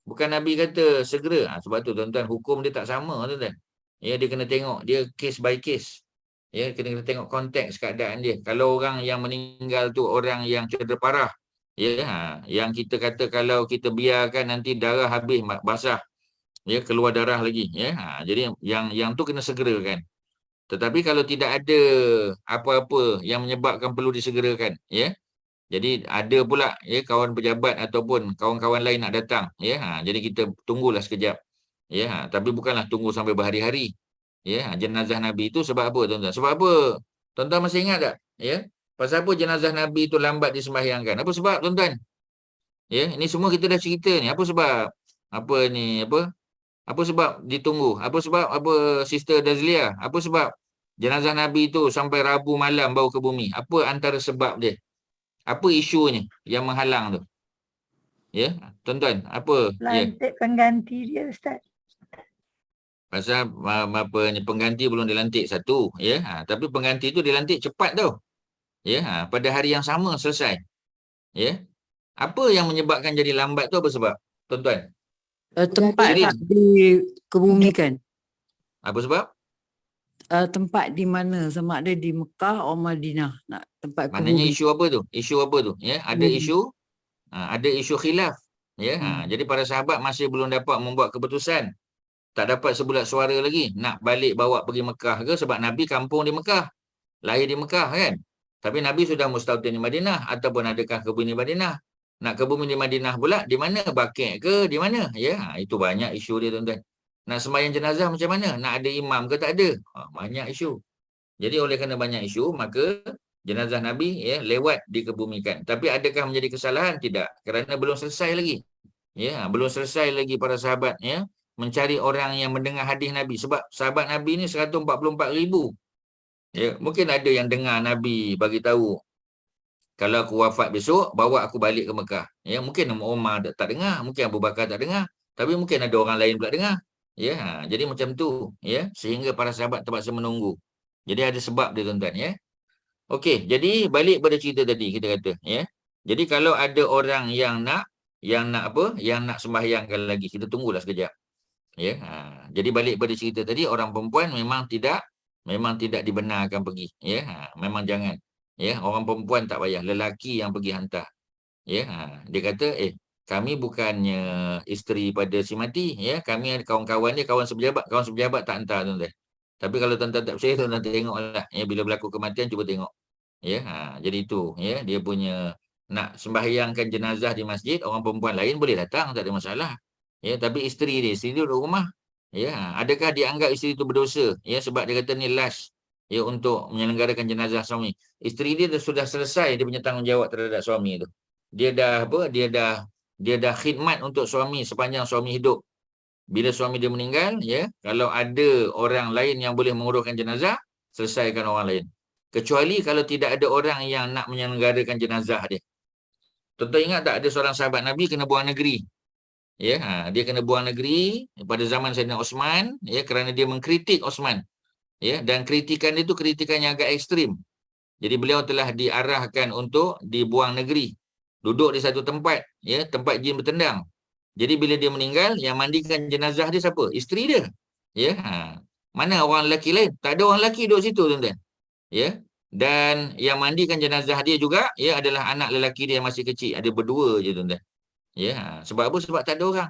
bukan Nabi kata segera. Sebab tu tuan-tuan, hukum dia tak sama tuan-tuan. Ya, dia kena tengok dia case by case. Ya, kena tengok konteks keadaan dia. Kalau orang yang meninggal tu orang yang cedera parah, ya, yang kita kata kalau kita biarkan nanti darah habis basah. Ya, keluar darah lagi, ya. Jadi yang tu kena segerakan. Tetapi kalau tidak ada apa-apa yang menyebabkan perlu disegerakan, ya. Jadi ada pula ya kawan pejabat ataupun kawan-kawan lain nak datang, ya. Jadi kita tunggulah sekejap. Ya, tapi bukanlah tunggu sampai berhari-hari. Ya, jenazah Nabi itu sebab apa tuan-tuan? Sebab apa? Tuan-tuan masih ingat tak? Ya. Pasal apa jenazah Nabi itu lambat disembahyangkan? Apa sebab tuan-tuan? Ya, ini semua kita dah cerita ni. Apa sebab? Apa sebab ditunggu? Apa sebab Sister Dazlia? Apa sebab jenazah Nabi itu sampai Rabu malam baru ke bumi? Apa antara sebab dia? Apa isunya yang menghalang tu? Ya, tuan-tuan, apa? Ya, Lantik pengganti dia Ustaz. pasal pengganti belum dilantik satu, ya. Tapi pengganti itu dilantik cepat tau. Ya, pada hari yang sama selesai. Ya. Apa yang menyebabkan jadi lambat tu apa sebab? Tuan-tuan, Tempat Jadi- tak dikebumikan. apa sebab? Tempat di mana, sama ada di Mekah atau Madinah, nak tempat Maknanya kebumi. isu apa tu? Isu apa tu? Ya, ada isu khilaf. Ya, jadi para sahabat masih belum dapat membuat keputusan. Tak dapat sebulat suara lagi nak balik bawa pergi Mekah ke, sebab Nabi kampung di Mekah. Lahir di Mekah kan. Tapi Nabi sudah mustautin di Madinah, ataupun adakah kebun di Madinah. Nak ke bumi di Madinah pula, di mana? Baqi' ke di mana? Ya, itu banyak isu dia tuan-tuan. Nak sembahyang jenazah macam mana? Nak ada imam ke tak ada? Banyak isu. Jadi oleh kerana banyak isu, maka jenazah Nabi ya lewat dikebumikan. Tapi adakah menjadi kesalahan? Tidak, kerana belum selesai lagi. Ya, belum selesai lagi para sahabat ya mencari orang yang mendengar hadis Nabi, sebab sahabat Nabi ni 144,000. Ya, mungkin ada yang dengar Nabi bagi tahu, kalau aku wafat besok, bawa aku balik ke Mekah. Ya, mungkin Umar tak dengar, mungkin Abu Bakar tak dengar, tapi mungkin ada orang lain pula dengar. Ya, jadi macam tu, ya, sehingga para sahabat terpaksa menunggu. Jadi ada sebab dia tuan-tuan ya. Okey, jadi balik pada cerita tadi kita kata, ya. Jadi kalau ada orang yang nak sembahyangkan lagi, kita tunggulah sekejap. Ya, jadi balik pada cerita tadi, orang perempuan memang tidak dibenarkan pergi, ya. Memang jangan. Ya, orang perempuan tak payah, lelaki yang pergi hantar. Ya, dia kata kami bukannya isteri pada si mati, ya. Kami ada kawan-kawan dia, kawan sepejabat tak hantar tuan-tuan. Tapi kalau tuan-tuan tak percaya, tuan-tuan tengoklah, ya, bila berlaku kematian cuba tengok. Ya, jadi itu, ya, dia punya nak sembahyangkan jenazah di masjid, orang perempuan lain boleh datang, tak ada masalah. Ya, tapi isteri dia duduk rumah. Ya, adakah dia anggap isteri itu berdosa? Ya, sebab dia kata ni last, ya, untuk menyelenggarakan jenazah suami. Isteri dia sudah selesai dia punya tanggungjawab terhadap suami itu. Dia dah khidmat untuk suami sepanjang suami hidup. Bila suami dia meninggal, ya, kalau ada orang lain yang boleh menguruskan jenazah, selesaikan orang lain. Kecuali kalau tidak ada orang yang nak menyelenggarakan jenazah dia. Tuan-tuan ingat tak, ada seorang sahabat Nabi kena buang negeri. Ya, dia kena buang negeri pada zaman Saidina Osman, ya, kerana dia mengkritik Osman. Ya, dan kritikan itu kritikan yang agak ekstrim. Jadi beliau telah diarahkan untuk dibuang negeri. Duduk di satu tempat, ya, tempat jin bertendang. Jadi bila dia meninggal, yang mandikan jenazah dia siapa? Isteri dia. Ya, mana orang lelaki lain? Tak ada orang lelaki duduk situ tuan-tuan. Ya. Dan yang mandikan jenazah dia juga, ya, adalah anak lelaki dia yang masih kecil. Ada berdua je tuan-tuan. Ya, sebab apa? Sebab tak ada orang.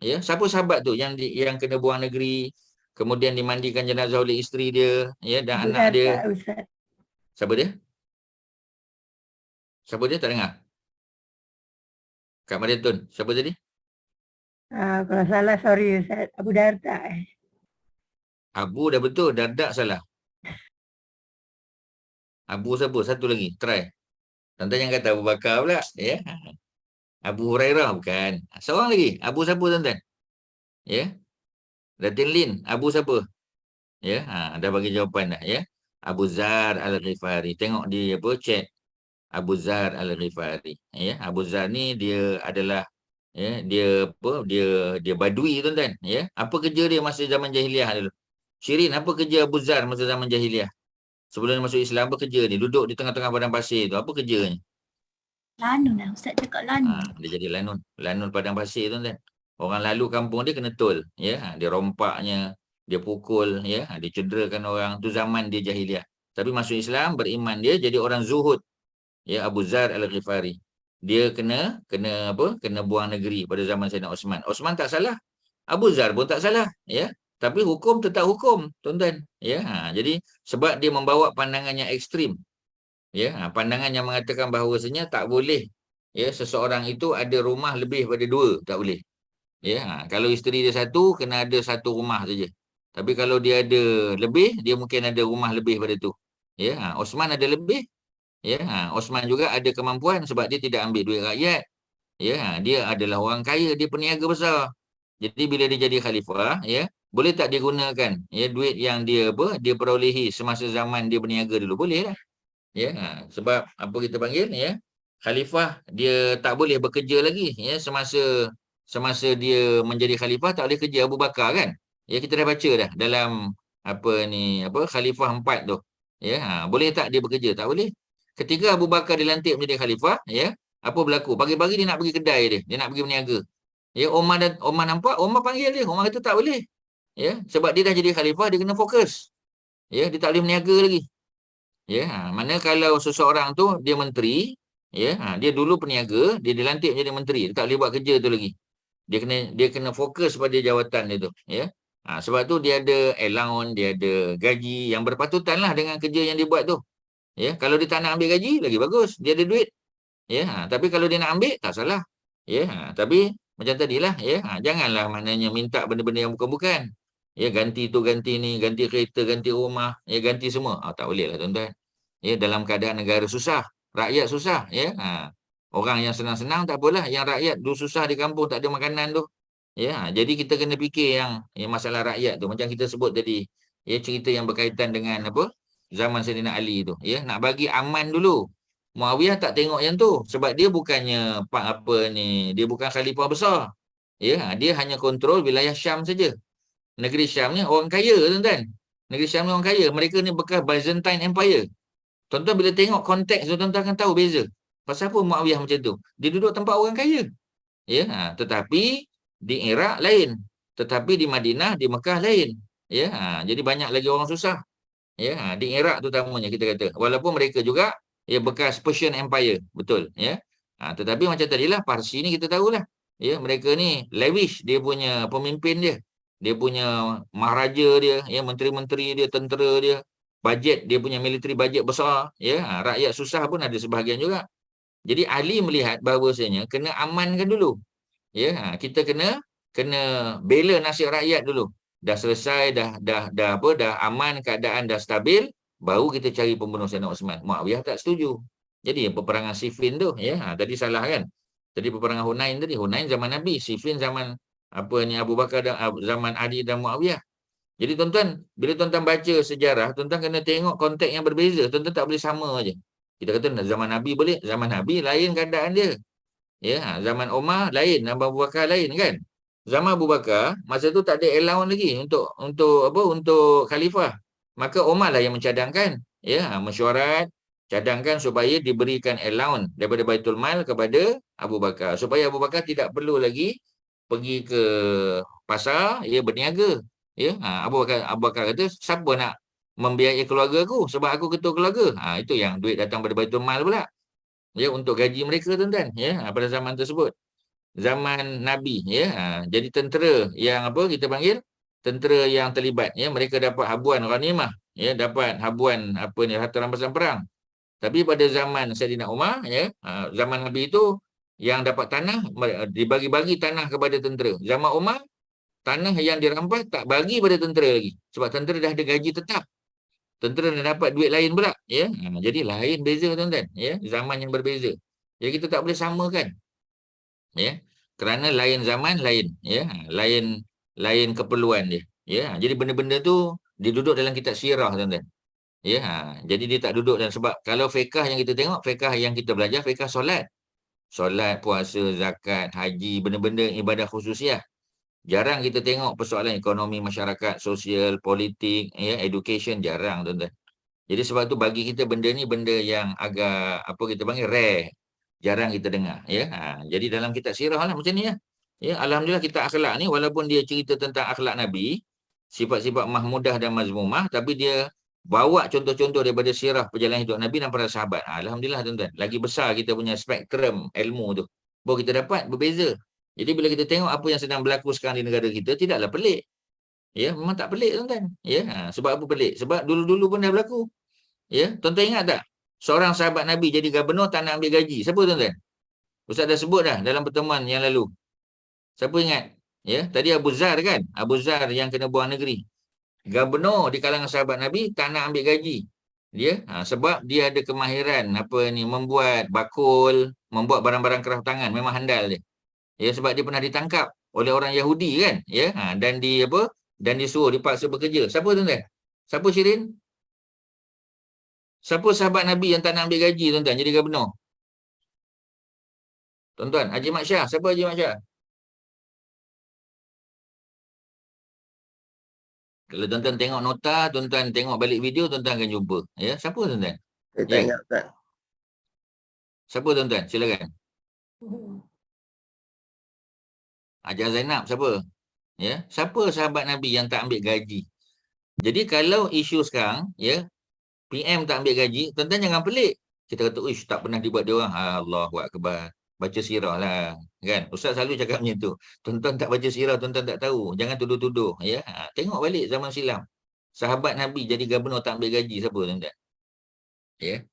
Ya, siapa sahabat tu yang kena buang negeri, kemudian dimandikan jenazah oleh isteri dia, ya, dan anak dia. Ustaz. Siapa dia? Siapa dia? Tak dengar. Kak Mariatun, siapa tadi? Kalau salah sorry Ustaz. Abu Darda. Abu dah betul, Dardak salah. Abu siapa? Satu lagi, try. Tuan-tuan yang kata Abu Bakar pula, ya. Abu Hurairah bukan. Seorang lagi, Abu siapa tuan-tuan? Ya. Datin Lin, Abu siapa? Ya, dah bagi jawapan dah, ya. Abu Zar Al-Ghifari. Tengok di chat. Abu Zar Al-Ghifari. Ya, Abu Zar ni dia adalah, ya, dia badui tuan-tuan, ya. Apa kerja dia masa zaman jahiliah dulu? Syirin, apa kerja Abu Zar masa zaman jahiliah? Sebelum masuk Islam, apa kerja ni? Duduk di tengah-tengah padang pasir tu. Apa kerjanya? Lanun lah. Ustaz cakap lanun. Dia jadi lanun. Lanun padang pasir tuan-tuan. Orang lalu kampung dia kena tol. Ya, dia rompaknya, dia pukul, ya, dia cederakan orang. Tu zaman dia jahiliah. Tapi masuk Islam, beriman dia jadi orang zuhud. Ya, Abu Zar Al-Ghifari. Dia kena buang negeri pada zaman Saidina Osman. Osman tak salah. Abu Zar pun tak salah, ya. Tapi hukum tetap hukum, tuan-tuan. Ya, jadi sebab dia membawa pandangan yang ekstrim. Ya, pandangan yang mengatakan bahawasanya tak boleh, ya, seseorang itu ada rumah lebih pada dua, tak boleh. Ya, kalau isteri dia satu, kena ada satu rumah saja. Tapi kalau dia ada lebih, dia mungkin ada rumah lebih pada tu. Ya, Osman ada lebih. Ya, Osman juga ada kemampuan sebab dia tidak ambil duit rakyat. Ya, dia adalah orang kaya, dia peniaga besar. Jadi bila dia jadi khalifah, ya, boleh tak dia gunakan ya duit yang dia dia perolehi semasa zaman dia berniaga dulu? Boleh lah. Ya, sebab apa kita panggil ya? Khalifah dia tak boleh bekerja lagi ya semasa dia menjadi khalifah tak boleh kerja Abu Bakar kan? Ya, kita dah baca dah dalam Khalifah 4 tu. Ya, boleh tak dia bekerja? Tak boleh. Ketika Abu Bakar dilantik menjadi khalifah, ya, apa berlaku? Pagi-pagi dia nak pergi kedai dia nak pergi berniaga. Ya, Omar nampak, Omar panggil dia. Omar kata tak boleh. Ya, sebab dia dah jadi khalifah, dia kena fokus. Ya, dia tak boleh berniaga lagi. Ya, mana kalau seseorang tu dia menteri, ya, dia dulu peniaga, dia dilantik menjadi menteri, dia tak boleh buat kerja tu lagi. Dia kena fokus pada jawatan dia tu, ya. Sebab tu dia ada allowance, dia ada gaji yang berpatutan lah dengan kerja yang dia buat tu. Ya, kalau dia tak nak ambil gaji lagi bagus, dia ada duit. Ya, tapi kalau dia nak ambil tak salah. Ya, tapi macam tadilah, ya, janganlah maknanya minta benda-benda yang bukan-bukan. Ya, ganti tu, ganti ni, ganti kereta, ganti rumah, ya, ganti semua. Tak boleh lah tuan-tuan. Ya, dalam keadaan negara susah, rakyat susah, ya. Orang yang senang-senang tak apalah, yang rakyat dulu susah di kampung tak ada makanan tu. Ya, jadi kita kena fikir yang masalah rakyat tu macam kita sebut tadi. Ya, cerita yang berkaitan dengan zaman Saidina Ali tu, ya, nak bagi aman dulu. Muawiyah tak tengok yang tu sebab dia bukannya dia bukan khalifah besar. Ya, dia hanya kontrol wilayah Syam saja. Negeri Syam ni orang kaya tuan-tuan. Negeri Syam ni orang kaya. Mereka ni bekas Byzantine Empire. Tuan-tuan bila tengok konteks tu tuan-tuan akan tahu beza. Pasal apa Muawiyah macam tu? Dia duduk tempat orang kaya. Ya, tetapi di Iraq lain. Tetapi di Madinah, di Mekah lain. Ya, jadi banyak lagi orang susah. Ya, di Iraq terutamanya kita kata. Walaupun mereka juga bekas Persian Empire, betul, ya. Tetapi macam tadilah Parsi ni kita tahulah. Ya, mereka ni lavish dia punya pemimpin dia. Dia punya maharaja dia, ya, menteri-menteri dia, tentera dia, bajet dia punya military bajet besar, ya. Rakyat susah pun ada sebahagian juga. Jadi Ali melihat bahawasanya kena amankan dulu. Ya, kita kena bela nasib rakyat dulu. Dah selesai, dah aman, keadaan dah stabil, baru kita cari pembunuh Saidina Osman. Muawiyah tak setuju. Jadi peperangan Siffin tu, ya, tadi salah kan? Tadi peperangan Hunain tadi, Hunain zaman Nabi, Siffin zaman Abu Bakar dan zaman Ali dan Muawiyah. Jadi tuan-tuan, bila tuan-tuan baca sejarah, tuan-tuan kena tengok konteks yang berbeza. Tuan-tuan tak boleh sama aja. Kita kata zaman Nabi boleh, zaman Nabi lain keadaan dia. Ya, zaman Umar lain, zaman Abu Bakar lain kan? Zaman Abu Bakar masa tu tak ada allowance lagi untuk khalifah. Maka Umar lah yang mencadangkan, ya, mesyuarat, cadangkan supaya diberikan allowance daripada Baitul Mal kepada Abu Bakar supaya Abu Bakar tidak perlu lagi pergi ke pasar, ya, berniaga. Ya, Abu Bakar kata, siapa nak membiayai keluarga aku sebab aku ketua keluarga. Itu yang duit datang dari Baitul Mal pula. Ya, untuk gaji mereka tuan-tuan, ya, pada zaman tersebut. Zaman Nabi, ya. Jadi tentera yang kita panggil tentera yang terlibat, ya, mereka dapat habuan ghanimah, ya, dapat habuan harta rampasan perang. Tapi pada zaman Saidina Umar, ya, zaman Nabi itu yang dapat tanah dibagi-bagi tanah kepada tentera. Zaman Umar tanah yang dirampas tak bagi pada tentera lagi sebab tentera dah ada gaji tetap. Tentera dah dapat duit lain pula, ya. Jadi lain beza tuan-tuan, ya, zaman yang berbeza. Jadi kita tak boleh samakan. Ya. Kerana lain zaman lain, ya. Lain keperluan dia. Ya. Jadi benda-benda tu diduduk dalam kitab sirah tuan-tuan. Ya. Jadi dia tak duduk dalam sebab kalau fiqh yang kita tengok, fiqh yang kita belajar fiqh solat. Solat, puasa, zakat, haji, benda-benda ibadah khususiah. Jarang kita tengok persoalan ekonomi masyarakat, sosial, politik, ya, education, jarang tuan-tuan. Jadi sebab tu bagi kita benda ni benda yang agak kita panggil rare. Jarang kita dengar, ya. Jadi dalam kitab sirah lah macam ni, ya. Ya, alhamdulillah kitab akhlak ni walaupun dia cerita tentang akhlak Nabi, sifat-sifat mahmudah dan mazmumah, tapi dia bawa contoh-contoh daripada sirah perjalanan hidup Nabi dan para sahabat. Alhamdulillah tuan-tuan. Lagi besar kita punya spektrum ilmu tu. Baru kita dapat berbeza. Jadi bila kita tengok apa yang sedang berlaku sekarang di negara kita, tidaklah pelik. Ya, memang tak pelik tuan-tuan. Ya, sebab apa pelik? Sebab dulu-dulu pun dah berlaku. Ya, tuan-tuan ingat tak? Seorang sahabat Nabi jadi gubernur tak nak ambil gaji. Siapa tuan-tuan? Ustaz dah sebut dah dalam pertemuan yang lalu. Siapa ingat? Ya, tadi Abu Zar kan? Abu Zar yang kena buang negeri. Gubernur di kalangan sahabat Nabi tak nak ambil gaji. Dia sebab dia ada kemahiran membuat bakul, membuat barang-barang kerah tangan, memang handal dia. Ya, sebab dia pernah ditangkap oleh orang Yahudi kan, ya. Dan dan disuruh dipaksa bekerja. Siapa tuan-tuan? Siapa Syirin? Siapa sahabat Nabi yang tak nak ambil gaji tuan-tuan jadi gubernur? Tuan-tuan, Haji Mat Syah. Siapa Haji Mat Syah? Kalau tuan-tuan tengok nota, tuan-tuan tengok balik video, tuan-tuan akan jumpa. Ya, siapa tuan-tuan? Saya tak Ya. ingat Ustaz. Siapa tuan-tuan? Silakan. Hajar Zainab siapa? Ya, siapa sahabat Nabi yang tak ambil gaji? Jadi kalau isu sekarang, ya, PM tak ambil gaji, tuan-tuan jangan pelik. Kita kata, uish, tak pernah dibuat dia orang. Allahu Akbar. Baca sirah lah. Kan? Ustaz selalu cakap macam tu. Tuan-tuan tak baca sirah, tuan-tuan tak tahu. Jangan tuduh-tuduh. Ya? Tengok balik zaman silam. Sahabat Nabi jadi gubernur tak ambil gaji. Siapa tuan-tuan? Ya?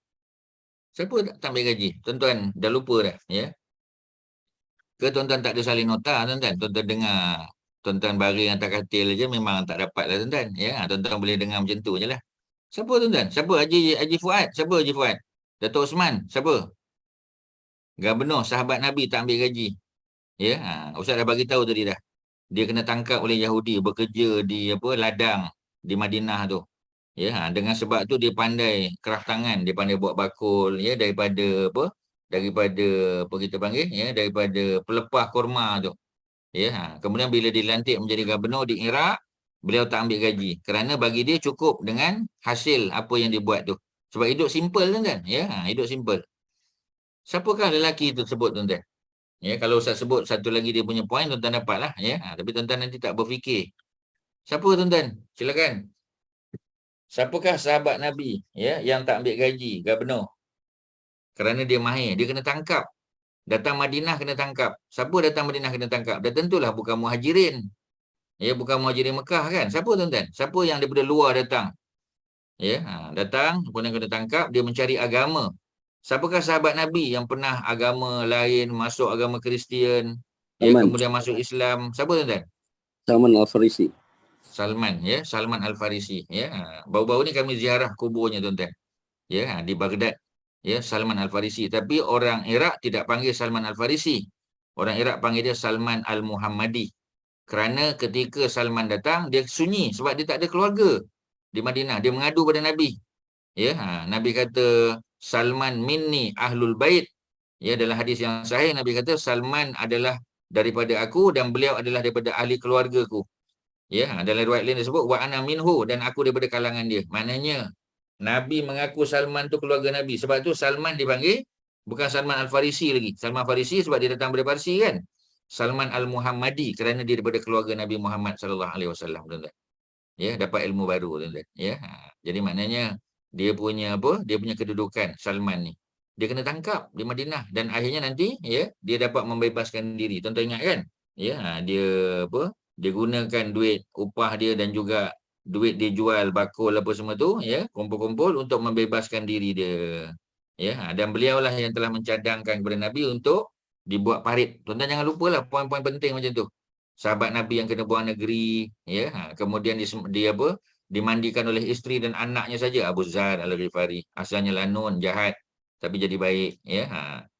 Siapa tak ambil gaji? Tuan-tuan dah lupa dah. Ya? Ke tuan-tuan tak ada salin nota, tuan-tuan? Tuan-tuan dengar. Tuan-tuan baring atas katil je memang tak dapat lah tuan-tuan. Ya? Tuan-tuan boleh dengar macam tu je lah. Siapa tuan-tuan? Siapa? Haji Fuad? Siapa Haji Fuad? Dato' Osman? Siapa? Gubernur sahabat Nabi tak ambil gaji. Ya, Ustaz dah bagi tahu tadi dah. Dia kena tangkap oleh Yahudi bekerja di ladang di Madinah tu. Ya, dengan sebab tu dia pandai kerah tangan, dia pandai buat bakul ya daripada apa kita panggil ya, daripada pelepah kurma tu. Ya, kemudian bila dilantik menjadi gubernur di Iraq, beliau tak ambil gaji kerana bagi dia cukup dengan hasil apa yang dia buat tu. Sebab hidup simple tuan-tuan, ya, hidup simple. Siapakah lelaki tersebut tuan-tuan? Ya, kalau Ustaz sebut satu lagi dia punya poin, tuan-tuan dapatlah. Ya, tapi tuan-tuan nanti tak berfikir. Siapa tuan-tuan? Silakan. Siapakah sahabat Nabi ya yang tak ambil gaji, gubernur? Kerana dia mahir, dia kena tangkap. Datang Madinah kena tangkap. Siapa datang Madinah kena tangkap? Dah tentulah bukan muhajirin. Ya, bukan muhajirin Mekah kan? Siapa tuan-tuan? Siapa yang daripada luar datang? Ya, datang, kemudian kena tangkap, dia mencari agama. Siapakah sahabat Nabi yang pernah agama lain, masuk agama Kristian, ya, kemudian masuk Islam? Siapa tuan-tuan? Salman Al-Farisi. Salman, ya, Salman Al-Farisi. Ya, baru-baru ni kami ziarah kuburnya tuan-tuan. Ya, di Baghdad. Ya, Salman Al-Farisi. Tapi orang Iraq tidak panggil Salman Al-Farisi. Orang Iraq panggil dia Salman Al-Muhammadi. Kerana ketika Salman datang, dia sunyi sebab dia tak ada keluarga di Madinah. Dia mengadu pada Nabi. Ya, Nabi kata Salman minni ahlul bait. Ya, dalam hadis yang sahih Nabi kata Salman adalah daripada aku dan beliau adalah daripada ahli keluargaku. Ya, dalam riwayat lain disebut wa ana minhu, dan aku daripada kalangan dia. Maknanya Nabi mengaku Salman tu keluarga Nabi. Sebab tu Salman dipanggil bukan Salman Al-Farisi lagi. Salman Farisi sebab dia datang dari Parsi kan. Salman Al-Muhammadi kerana dia daripada keluarga Nabi Muhammad sallallahu alaihi wasallam, tuan-tuan. Ya, dapat ilmu baru tuan-tuan. Ya, jadi maknanya dia punya kedudukan Salman ni. Dia kena tangkap di Madinah dan akhirnya nanti ya dia dapat membebaskan diri. Tuan-tuan ingat kan? Ya, dia gunakan duit upah dia dan juga duit dia jual bakul apa semua tu ya, kumpul-kumpul untuk membebaskan diri dia. Ya, dan beliaulah yang telah mencadangkan kepada Nabi untuk dibuat parit. Tuan-tuan jangan lupalah poin-poin penting macam tu. Sahabat Nabi yang kena buang negeri, ya, kemudian dimandikan oleh isteri dan anaknya saja. Abu Zar Al-Ghifari, asalnya lanun, jahat, tapi jadi baik. Ya.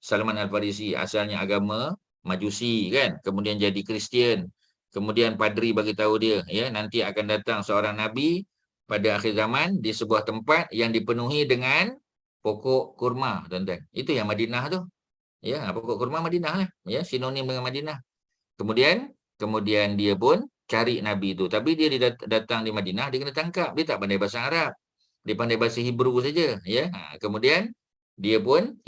Salman Al-Farisi, asalnya agama Majusi, kan? Kemudian jadi Kristian. Kemudian padri bagi tahu dia, ya, nanti akan datang seorang Nabi pada akhir zaman di sebuah tempat yang dipenuhi dengan pokok kurma, tuan-tuan. Itu yang Madinah tu. Ya, pokok kurma Madinah lah. Ya, sinonim dengan Madinah. Kemudian dia pun cari Nabi tu. Tapi dia datang di Madinah, dia kena tangkap. Dia tak pandai bahasa Arab. Dia pandai bahasa Hebrew saja. Ya. Kemudian dia pun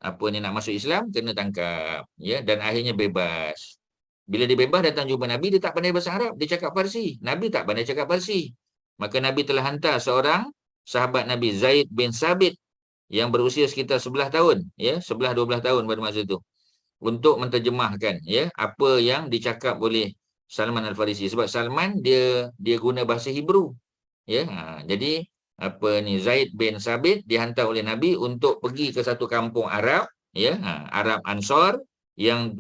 nak masuk Islam, kena tangkap. Ya. Dan akhirnya bebas. Bila dia bebas datang jumpa Nabi, dia tak pandai bahasa Arab. Dia cakap Parsi. Nabi tak pandai cakap Parsi. Maka Nabi telah hantar seorang sahabat Nabi, Zaid bin Sabit, yang berusia sekitar 11 tahun. Ya. 11-12 tahun pada masa itu. Untuk menterjemahkan ya apa yang dicakap oleh Salman Al-Farisi. Sebab Salman dia guna bahasa Hebrew. Ya, jadi Zaid bin Sabit dihantar oleh Nabi untuk pergi ke satu kampung Arab, ya, Arab Ansar yang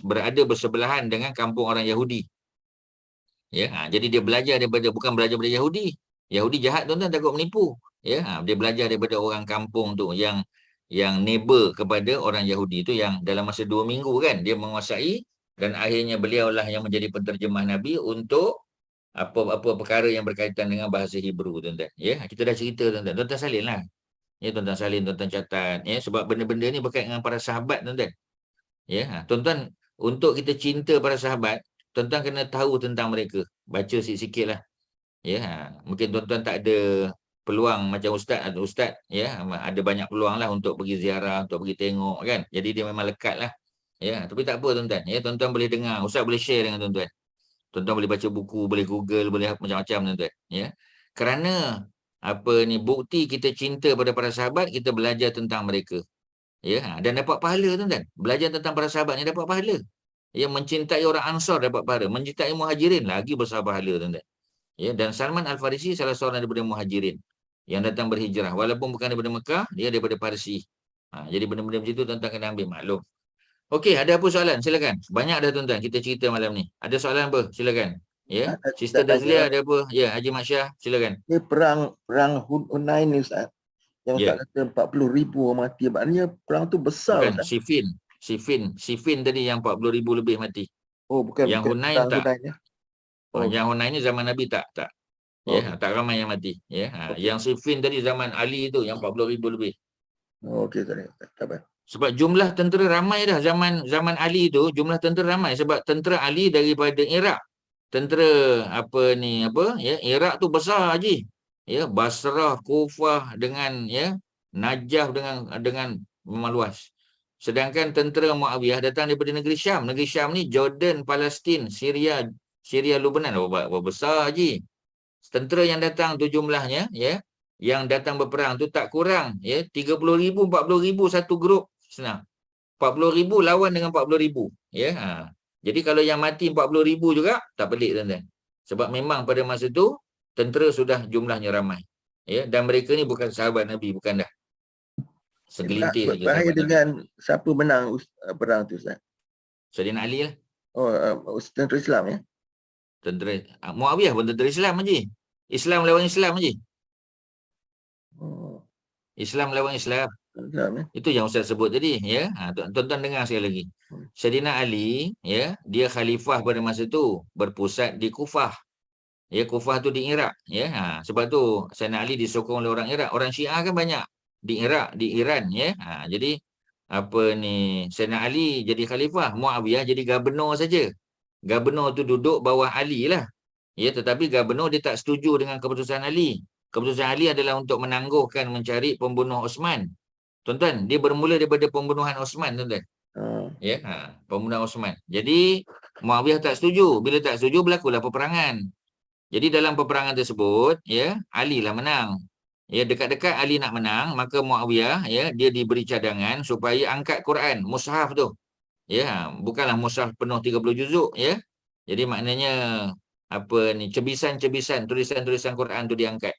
berada bersebelahan dengan kampung orang Yahudi. Ya, jadi dia belajar bukan belajar daripada Yahudi. Yahudi jahat tuan-tuan, takut menipu. Ya, dia belajar daripada orang kampung tu yang neighbor kepada orang Yahudi tu, yang dalam masa 2 minggu kan dia menguasai dan akhirnya beliaulah yang menjadi penterjemah Nabi untuk apa-apa perkara yang berkaitan dengan bahasa Hebrew, tuan-tuan. Ya, kita dah cerita, tuan-tuan. Tuan-tuan salin lah. Ya, tuan-tuan salin, tuan-tuan catat. Ya, sebab benda-benda ni berkaitan dengan para sahabat, tuan-tuan. Ya, tuan-tuan, untuk kita cinta para sahabat, tuan-tuan kena tahu tentang mereka. Baca sikit-sikit lah. Ya, mungkin tuan-tuan tak ada peluang macam ustaz, ya, ada banyak peluang lah untuk pergi ziarah, untuk pergi tengok kan. Jadi dia memang lekat lah. Ya, tapi tak apa, tuan-tuan. Ya, tuan-tuan boleh dengar, ustaz boleh share dengan tuan-tuan. Tuan-tuan boleh baca buku, boleh Google, boleh macam-macam, tuan-tuan. Ya. Kerana bukti kita cinta pada para sahabat, kita belajar tentang mereka. Ya, dan dapat pahala, tuan-tuan. Belajar tentang para sahabat ni dapat pahala. Ya, mencintai orang Ansar dapat pahala, mencintai Muhajirin lagi besar pahala, tuan-tuan. Ya, dan Salman Al-Farisi salah seorang daripada Muhajirin yang datang berhijrah. Walaupun bukan daripada Mekah, dia daripada Parsi. Jadi benda-benda macam itu tuan-tuan kena ambil maklum. Okey, ada apa soalan? Silakan. Banyak dah, tuan-tuan, kita cerita malam ni. Ada soalan apa? Silakan. Ya, Sister Dazlia ada apa? Ya, Haji Mat Syah, silakan. Dia perang Hunain ni Ustaz. Yang Ya. Ustaz kata 40,000 orang mati. Maknanya perang tu besar, Bukan, Ustaz. Sifin tadi yang 40,000 lebih mati. Oh, bukan Yang bukan Hunain perang tak. Hunain ya. Oh. Yang Hunain ni zaman Nabi tak. Ya, tak ramai yang mati. Ya, yang Sifin tadi zaman Ali tu yang 40,000 lebih. Oh, okey, sorry. Tak apa. Sebab jumlah tentera ramai dah zaman Ali tu, jumlah tentera ramai sebab tentera Ali daripada Iraq. Tentera Iraq tu besar haji. Ya, Basrah, Kufah dengan Najaf dengan memang luas. Sedangkan tentera Muawiyah datang daripada negeri Syam. Negeri Syam ni Jordan, Palestin, Syria, Lebanon. Berapa besar haji. Tentera yang datang tu jumlahnya, yang datang berperang tu tak kurang 30,000, 40,000 satu grup. Senang. 40,000 lawan dengan 40,000. Jadi kalau yang mati 40,000 juga tak pelik, tuan-tuan. Sebab memang pada masa tu tentera sudah jumlahnya ramai. Dan mereka ni bukan sahabat Nabi, bukan dah. Segelintir saja Bahaya sahabat Nabi. dengan siapa menang perang tu Ustaz? Sayyidina Ali lah. Oh, tentera Islam ya. Tentera Muawiyah pun tentera Islam haji. Islam lawan Islam haji. Oh, Islam lawan Islam. Islam ya. Itu yang Ustaz sebut tadi, tuan-tuan dengar sekali lagi. Sayyidina Ali, dia khalifah pada masa tu, berpusat di Kufah. Kufah tu di Iraq, sebab tu Sayyidina Ali disokong oleh orang Iraq. Orang Syiah kan banyak di Iraq, di Iran, jadi Sayyidina Ali jadi khalifah, Muawiyah jadi gubernur saja. Gubernur tu duduk bawah Ali lah. Tetapi gubernur dia tak setuju dengan keputusan Ali. Keputusan Ali adalah untuk menangguhkan mencari pembunuh Osman. Tuan-tuan, dia bermula daripada pembunuhan Osman, tuan-tuan. Pembunuhan Osman. Jadi Muawiyah tak setuju. Bila tak setuju, berlakulah peperangan. Jadi dalam peperangan tersebut, Ali lah menang. Dekat-dekat Ali nak menang, maka Muawiyah, dia diberi cadangan supaya angkat Quran, mushaf tu. Bukanlah mushaf penuh 30 juzuk, Jadi maknanya cebisan-cebisan, tulisan-tulisan Quran tu diangkat.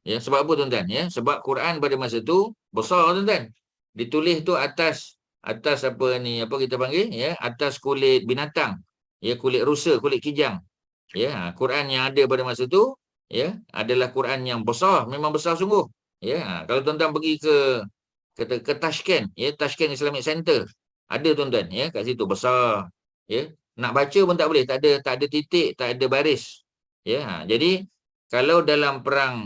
Sebab apa, tuan-tuan? Sebab Quran pada masa tu besar, tuan-tuan. Ditulis tu atas kita panggil, atas kulit binatang. Kulit rusa, kulit kijang. Quran yang ada pada masa tu, adalah Quran yang besar, memang besar sungguh. Kalau tuan-tuan pergi ke Tashkent, Tashkent Islamic Center, ada, tuan-tuan, kat situ besar. Nak baca pun tak boleh, tak ada titik, tak ada baris. Jadi kalau dalam perang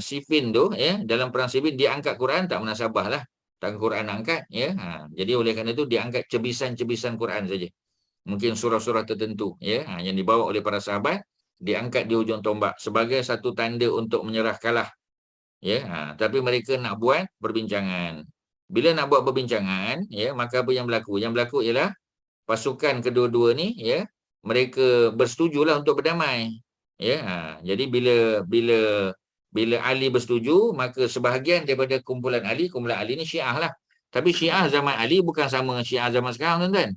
Siffin tu, dalam perang Siffin dia angkat Quran, tak munasabah lah. Tak Quran nak angkat, Jadi oleh kerana itu dia angkat cebisan-cebisan Quran saja. Mungkin surah-surah tertentu, yang dibawa oleh para sahabat, diangkat di hujung tombak sebagai satu tanda untuk menyerah kalah. Tapi mereka nak buat perbincangan. Bila nak buat perbincangan, maka apa yang berlaku? Yang berlaku ialah pasukan kedua-dua ni, mereka bersetujulah untuk berdamai. Jadi bila Ali bersetuju, maka sebahagian daripada kumpulan Ali ni Syiah lah. Tapi Syiah zaman Ali bukan sama Syiah zaman sekarang, tuan-tuan.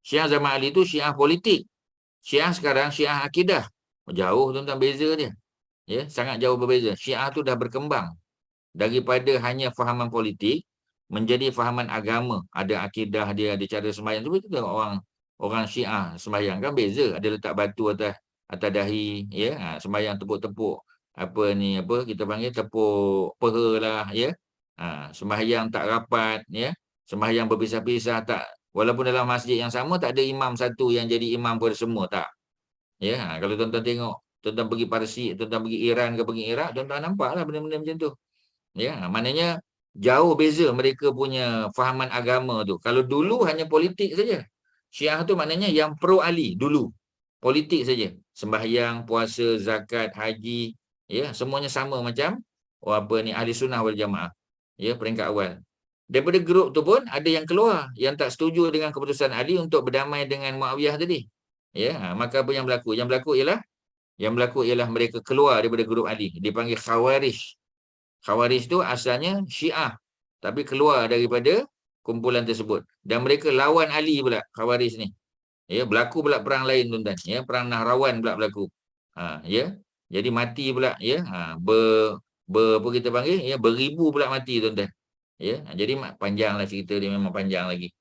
Syiah zaman Ali tu Syiah politik. Syiah sekarang Syiah akidah. Jauh, tuan-tuan, beza dia. Sangat jauh berbeza. Syiah tu dah berkembang daripada hanya fahaman politik menjadi fahaman agama. Ada akidah dia, ada cara sembahyang. Sebab tu orang Syiah sembahyang kan beza. Ada letak batu atas dahi, sembahyang tepuk-tepuk kita panggil tepuk peha lah, sembahyang tak rapat, sembahyang berpisah-pisah, Walaupun dalam masjid yang sama tak ada imam satu yang jadi imam pada semua, tak. Ya, kalau tuan-tuan tengok, tuan-tuan pergi Parsi, tuan-tuan pergi Iran ke pergi Iraq, tuan-tuan nampaklah benda-benda macam tu. Ya, maknanya jauh beza mereka punya fahaman agama tu. Kalau dulu hanya politik saja. Syiah tu maknanya yang pro Ali dulu. Politik saja. Sembahyang, puasa, zakat, haji, ya, semuanya sama macam ahli sunnah wal jamaah. Ya, peringkat awal. Daripada grup tu pun ada yang keluar yang tak setuju dengan keputusan Ali untuk berdamai dengan Muawiyah tadi. Ya, maka apa yang berlaku? Yang berlaku ialah mereka keluar daripada grup Ali. Dipanggil Khawarij. Khawarij tu asalnya Syiah, tapi keluar daripada kumpulan tersebut. Dan mereka lawan Ali pula, Khawarij ni. Ya, berlaku pula perang lain, tuan-tuan. Ya, perang Nahrawan pula berlaku. Ya. Jadi mati pula, ya. Apa kita panggil? Ya, beribu pula mati, tuan-tuan. Ya, jadi panjanglah cerita dia, memang panjang lagi.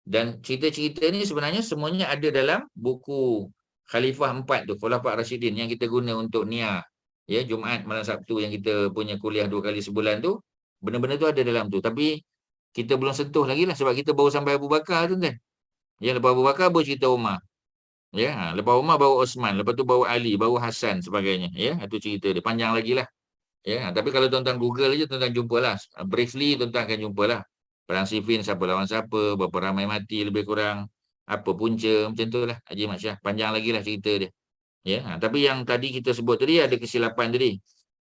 Dan cerita-cerita ni sebenarnya semuanya ada dalam buku Khalifah 4 tu, Khulafa' Rashidin yang kita guna untuk Nia. Ya, Jumaat malam Sabtu yang kita punya kuliah 2 kali sebulan tu, benda-benda tu ada dalam tu. Tapi kita belum sentuh lagi lah sebab kita baru sampai Abu Bakar tu kan. Ya, lepas Abu Bakar baru cerita Umar. Ya, lepas Umar baru Osman, lepas tu baru Ali, baru Hasan sebagainya. Ya, itu cerita dia, panjang lagi lah. Ya, tapi kalau tuan-tuan Google je, tuan-tuan jumpalah. Briefly tuan-tuan akan jumpalah. Perang Siffin, siapa lawan siapa, berapa ramai mati lebih kurang, apa punca, macam tu lah. Haji Mat Syah, panjang lagi lah cerita dia. Ya, tapi yang tadi kita sebut tadi ada kesilapan tadi.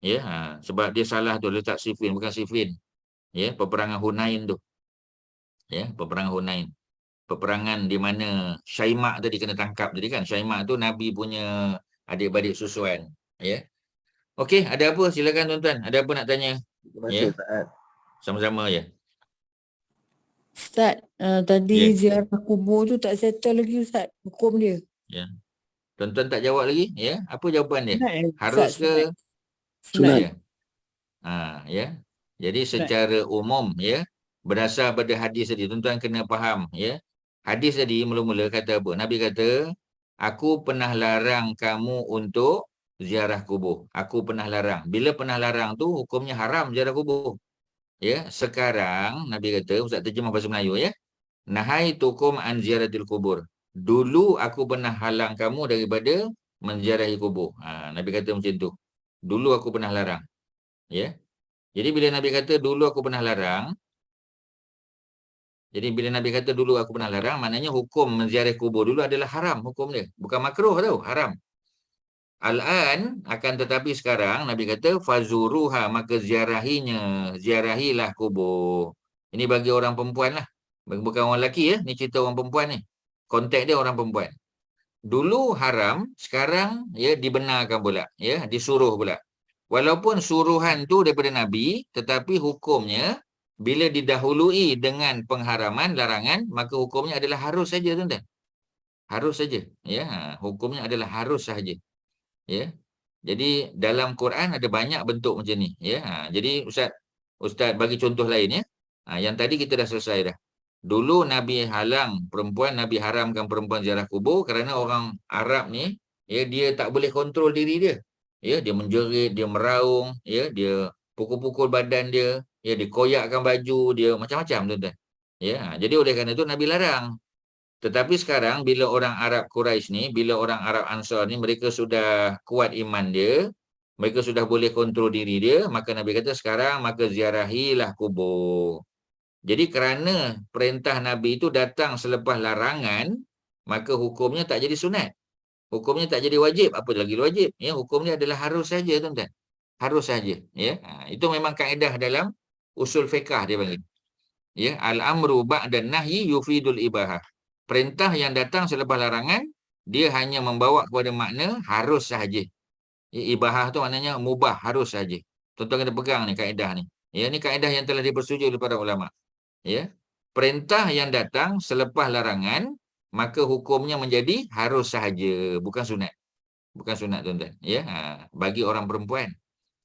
Ya, sebab dia salah tu, letak Siffin, bukan Siffin. Ya, peperangan Hunain tu. Ya, peperangan Hunain. Peperangan di mana Syaimak tadi kena tangkap tadi kan. Syaimak tu Nabi punya adik-beradik susuan. Ya. Okey, ada apa? Silakan tuan-tuan. Ada apa nak tanya? Terima Ya. kasih Ustaz. Sama-sama ya. Ustaz, tadi Ya. ziarah kubur tu tak settle lagi Ustaz, hukum dia. Ya. Tuan-tuan tak jawab lagi, ya? Apa jawapan dia? Sunat, Harus Ustaz, ke? sunat. Ya. Ya. Jadi secara umum, ya, berdasar pada hadis tadi, tuan-tuan kena faham, ya. Hadis tadi mula-mula kata apa? Nabi kata, aku pernah larang kamu untuk ziarah kubur. Aku pernah larang. Bila pernah larang tu hukumnya haram ziarah kubur. Ya, sekarang Nabi kata, Ustaz terjemah bahasa Melayu ya. Nahaitukum an ziaratil kubur. Dulu aku pernah halang kamu daripada menziarahi kubur. Nabi kata macam tu. Dulu aku pernah larang. Ya. Jadi bila Nabi kata dulu aku pernah larang, maknanya hukum menziarahi kubur dulu adalah haram hukum dia. Bukan makruh tau, haram. Al-an akan tetapi sekarang Nabi kata fazuruha, maka ziarahilah kubur. Ini bagi orang perempuan lah. Bukan orang lelaki ya, ni cerita orang perempuan ni. Konteks dia orang perempuan. Dulu haram, sekarang ya dibenarkan pula, ya, disuruh pula. Walaupun suruhan tu daripada Nabi, tetapi hukumnya bila didahului dengan pengharaman, larangan, maka hukumnya adalah harus saja, tuan-tuan. Harus saja, ya. Hukumnya adalah harus saja. Ya. Jadi dalam Quran ada banyak bentuk macam ni, ya. Jadi Ustaz bagi contoh lain ya. Yang tadi kita dah selesai dah. Dulu Nabi haramkan perempuan ziarah kubur kerana orang Arab ni, ya, dia tak boleh kontrol diri dia. Ya, dia menjerit, dia meraung, ya, dia pukul-pukul badan dia, ya, dia koyakkan baju dia, macam-macam, tuan-tuan. Ya, jadi oleh kerana itu Nabi larang. Tetapi sekarang bila orang Arab Quraisy ni, bila orang Arab Ansar ni, mereka sudah kuat iman dia, mereka sudah boleh kontrol diri dia, maka Nabi kata sekarang maka ziarahilah kubur. Jadi kerana perintah Nabi itu datang selepas larangan, maka hukumnya tak jadi sunat. Hukumnya tak jadi wajib, apa lagi wajib? Ya, hukumnya adalah harus saja, tuan-tuan. Harus saja, ya. Itu memang kaedah dalam usul fiqh dia panggil. Ya, al-amru ba'da nahyi yufidul ibahah. Perintah yang datang selepas larangan, dia hanya membawa kepada makna harus sahaja. Ya, ibahah tu maknanya mubah, harus sahaja. Tuan-tuan kena pegang ni kaedah ni. Ya, ni kaedah yang telah dipersetujui oleh para ulama. Ya. Perintah yang datang selepas larangan, maka hukumnya menjadi harus sahaja, bukan sunat. Bukan sunat, tuan-tuan. Ya, bagi orang perempuan.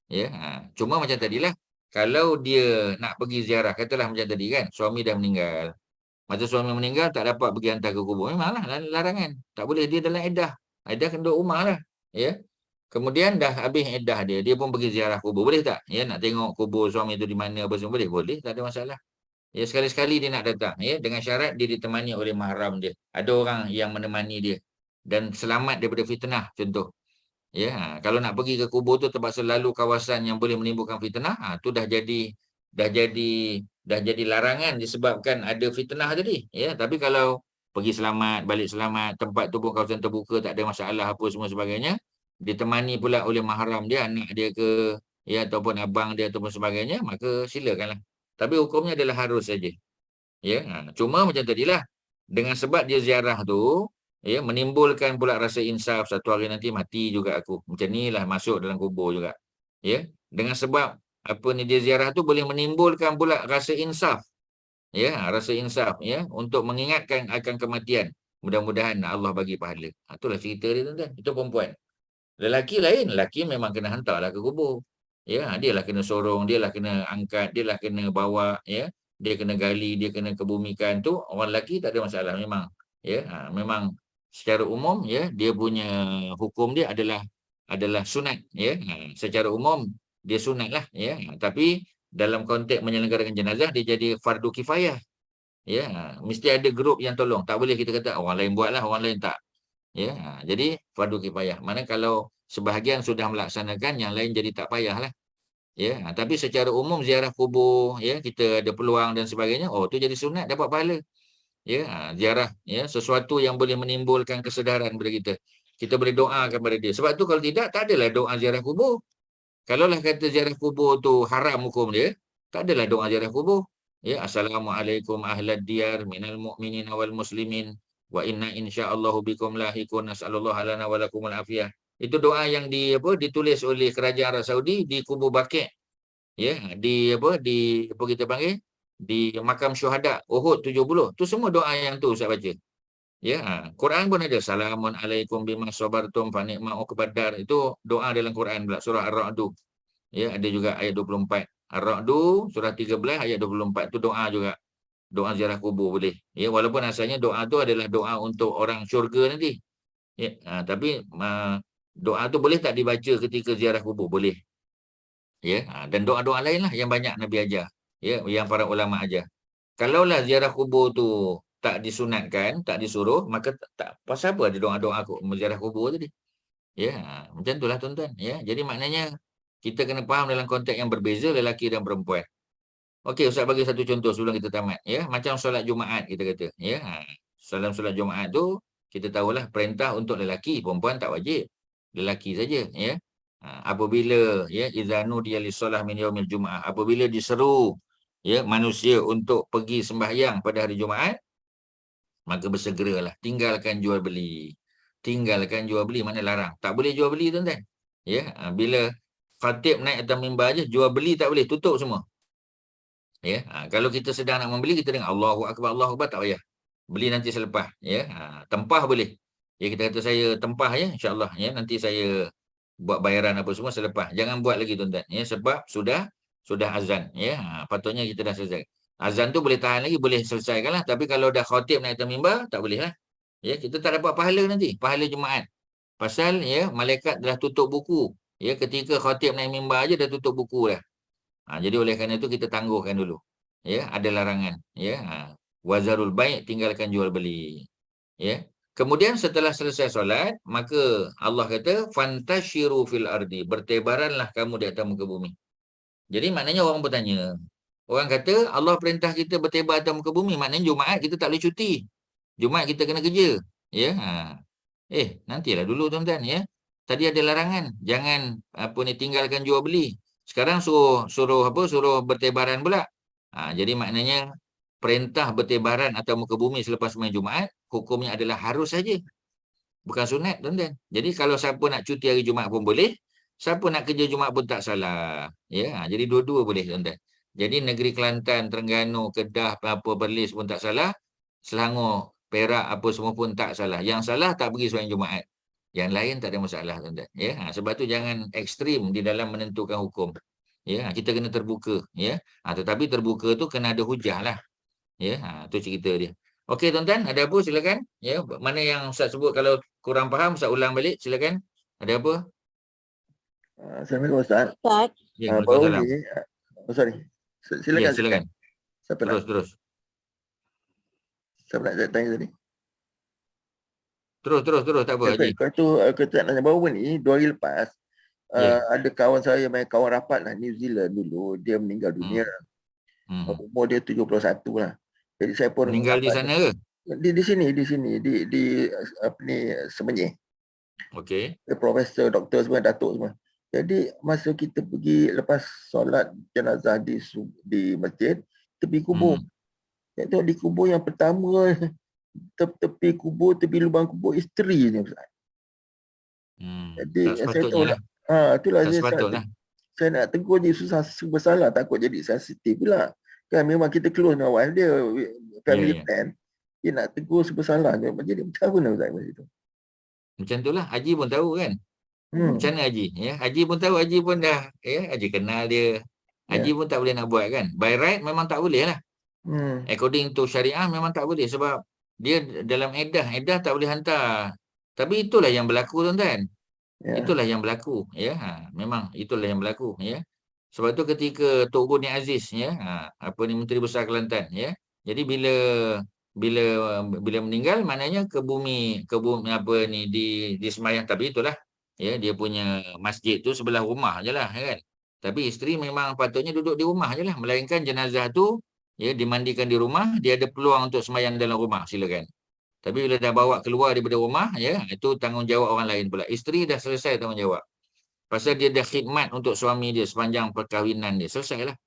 Ya, cuma macam tadilah, kalau dia nak pergi ziarah, katalah macam tadi kan, suami dah meninggal. Masa suami meninggal tak dapat pergi hantar ke kubur, memanglah larangan. Tak boleh, dia dalam iddah. Iddah kena duduk rumah lah. Ya. Kemudian dah habis iddah dia pun pergi ziarah kubur. Boleh tak? Ya, nak tengok kubur suami tu di mana apa semua, boleh? Boleh, tak ada masalah. Ya, sekali-sekali dia nak datang, ya, dengan syarat dia ditemani oleh mahram dia. Ada orang yang menemani dia dan selamat daripada fitnah contoh. Ya, kalau nak pergi ke kubur tu terpaksa lalu kawasan yang boleh menimbulkan fitnah, tu dah jadi larangan disebabkan ada fitnah tadi, ya. Tapi kalau pergi selamat, balik selamat, tempat tu pun kawasan terbuka, tak ada masalah apa semua sebagainya, ditemani pula oleh mahram dia, anak dia ke, ya, ataupun abang dia ataupun sebagainya, maka silakanlah. Tapi hukumnya adalah harus saja. Ya, cuma macam tadilah, dengan sebab dia ziarah tu, ya, menimbulkan pula rasa insaf, satu hari nanti mati juga aku. Macam nilah masuk dalam kubur juga. Ya, dengan sebab apa ni, dia ziarah tu boleh menimbulkan pula rasa insaf. Ya, rasa insaf, ya, untuk mengingatkan akan kematian. Mudah-mudahan Allah bagi pahala. Itulah cerita dia, tuan-tuan. Itu perempuan. Lelaki lain, lelaki memang kena hantarlah ke kubur. Ya, dia lah kena sorong, dia lah kena angkat, dia lah kena bawa, ya. Dia kena gali, dia kena kebumikan, tu orang lelaki tak ada masalah memang. Ya, memang secara umum, ya, dia punya hukum dia adalah sunat, ya. Secara umum dia sunat lah, ya. Tapi dalam konteks menyelenggarakan jenazah dia jadi fardu kifayah. Ya, mesti ada grup yang tolong. Tak boleh kita kata orang lain buatlah, orang lain tak. Ya, jadi fardu kifayah. Mana kalau sebahagian sudah melaksanakan, yang lain jadi tak payahlah. Ya, tapi secara umum ziarah kubur, ya, kita ada peluang dan sebagainya, tu jadi sunat, dapat pahala. Ya, ziarah, ya, sesuatu yang boleh menimbulkan kesedaran kepada kita. Kita boleh doa kepada dia. Sebab tu kalau tidak, tak adalah doa ziarah kubur. Kalaulah kata ziarah kubur tu haram hukum dia, tak adalah doa ziarah kubur. Ya, assalamualaikum ahlad diyar minal mu'minin wal muslimin wa inna insyaallahu bikum lahiqun nas'alullah lana wa lakumul afiyah. Itu doa yang ditulis oleh kerajaan Arab Saudi di kubur Baqi'. Ya, di kita panggil di makam syuhada Uhud 70. Tu semua doa yang tu Ustaz baca. Ya, Quran pun ada, salamun alaikum bima sabartum fa ni'ma uqbadar. Itu doa dalam Quran pula, surah Ar-Ra'd. Ya, ada juga ayat 24. Ar-Ra'd surah 13 ayat 24. Tu doa juga. Doa ziarah kubur boleh. Ya, walaupun asalnya doa tu adalah doa untuk orang syurga nanti. Ya, tapi doa tu boleh tak dibaca ketika ziarah kubur? Boleh. Ya, dan doa-doa lain lah yang banyak Nabi ajar. Ya, yang para ulama ajar. Kalaulah ziarah kubur tu tak disunatkan, tak disuruh, maka tak pasal apa ada doa-doa ziarah kubur tadi. Ya, macam itulah tuan-tuan. Ya, jadi maknanya kita kena faham dalam konteks yang berbeza lelaki dan perempuan. Okey, Ustaz bagi satu contoh sebelum kita tamat. Ya, macam solat Jumaat kita kata. Ya, dalam solat Jumaat tu kita tahulah perintah untuk lelaki, perempuan tak wajib. Lelaki saja, ya. Apabila, ya, izanu dia lisolah min yaumil Jumaat, apabila diseru, ya, manusia untuk pergi sembahyang pada hari Jumaat, maka bersegeralah, tinggalkan jual beli. Tinggalkan jual beli, mana larang. Tak boleh jual beli, tuan-tuan. Ya, bila khatib naik atas mimbar aja, jual beli tak boleh, tutup semua. Ya, kalau kita sedang nak membeli, kita dengar Allahu Akbar, tak payah. Beli nanti selepas, ya. Tempah boleh. Ya, kita kata saya tempah, ya, insya-Allah, ya, nanti saya buat bayaran apa semua selepas. Jangan buat lagi, tuan-tuan, ya, sebab sudah azan, ya. Patutnya kita dah selesai. Azan tu boleh tahan lagi, boleh selesaikanlah, tapi kalau dah khatib naik atas mimbar, tak boleh lah. Ya, kita tak dapat pahala nanti, pahala Jumaat. Pasal, ya, malaikat dah tutup buku. Ya, ketika khatib naik mimbar aja dah tutup buku dah. Jadi oleh kerana itu kita tangguhkan dulu. Ya, ada larangan, ya. Wazarul bai', tinggalkan jual beli. Ya. Kemudian setelah selesai solat, maka Allah kata fantashiru fil ardi, bertebaranlah kamu di atas muka bumi. Jadi maknanya orang bertanya, orang kata Allah perintah kita bertebar atas muka bumi, maknanya Jumaat kita tak boleh cuti. Jumaat kita kena kerja. Ya. Nantilah dulu, tuan-tuan, ya. Tadi ada larangan, jangan tinggalkan jual beli. Sekarang suruh bertebaran pula. Jadi maknanya perintah bertebaran atau muka bumi selepas sembahyang Jumaat, hukumnya adalah harus saja. Bukan sunat, tuan-tuan. Jadi kalau siapa nak cuti hari Jumaat pun boleh, siapa nak kerja Jumaat pun tak salah. Ya, jadi dua-dua boleh, tuan-tuan. Jadi negeri Kelantan, Terengganu, Kedah, Perlis pun tak salah. Selangor, Perak apa semua pun tak salah. Yang salah tak pergi sembahyang Jumaat. Yang lain tak ada masalah, tuan-tuan. Ya, sebab tu jangan ekstrim di dalam menentukan hukum. Ya, kita kena terbuka, ya. Tetapi terbuka tu kena ada hujah lah. Ya, tu cerita dia. Okey, tuan-tuan, ada apa silakan. Ya, mana yang Ustaz sebut kalau kurang faham, Ustaz ulang balik, silakan. Ada apa? Assalamualaikum Ustaz. Ustaz, Ya, Baru Waalaikumsalam. ni, sorry. Silakan. Ya, silakan. Siapa nak, Terus. siapa nak tanya tadi? Terus, tak apa, Haji. Lepas tu, aku tak nanya baru ni, 2 hari lepas, Ya. ada kawan saya, main kawan rapat lah, New Zealand dulu, dia meninggal dunia. Umur dia 71 lah. Jadi saya pun Meninggal di sana ke? di sini, di apa ni, Semenyih. Okey. Dia profesor, doktor semua, datuk semua. Jadi masa kita pergi lepas solat jenazah di masjid, tepi kubur. Saya tengok di kubur yang pertama, tepi kubur, tepi lubang kubur, isteri ni Ustaz. Jadi Tak saya sepatutnya tahu lah. itulah Tak sepatutnya. saya nak tegur dia, susah bersalah, takut jadi sensitif pula. Kan memang kita close dengan wife dia, family Ya. friend. Dia nak tegur bersalah. Jadi macam mana Ustaz masa itu? Macam itulah, Haji pun tahu kan. Macam mana Haji? Ya, Haji pun tahu, Haji pun dah, Haji kenal dia. Haji pun tak boleh nak buat kan. By right memang tak boleh lah. According to syariah memang tak boleh sebab dia dalam edah tak boleh hantar. Tapi itulah yang berlaku tuan-tuan. Itulah yang berlaku, ya. Memang itulah yang berlaku, ya. Sebab tu ketika Tok Guru Ni Aziz, ya, Menteri Besar Kelantan, ya. Jadi bila meninggal maknanya ke bumi apa ni di semayang, tapi itulah, ya, dia punya masjid tu sebelah rumah je lah, kan. Tapi isteri memang patutnya duduk di rumah je lah, melainkan jenazah tu, ya, dimandikan di rumah, dia ada peluang untuk semayang dalam rumah, silakan. Tapi bila dah bawa keluar daripada rumah, ya, itu tanggungjawab orang lain pula. Isteri dah selesai tanggungjawab. Pasal dia dah khidmat untuk suami dia sepanjang perkahwinan dia. Selesailah.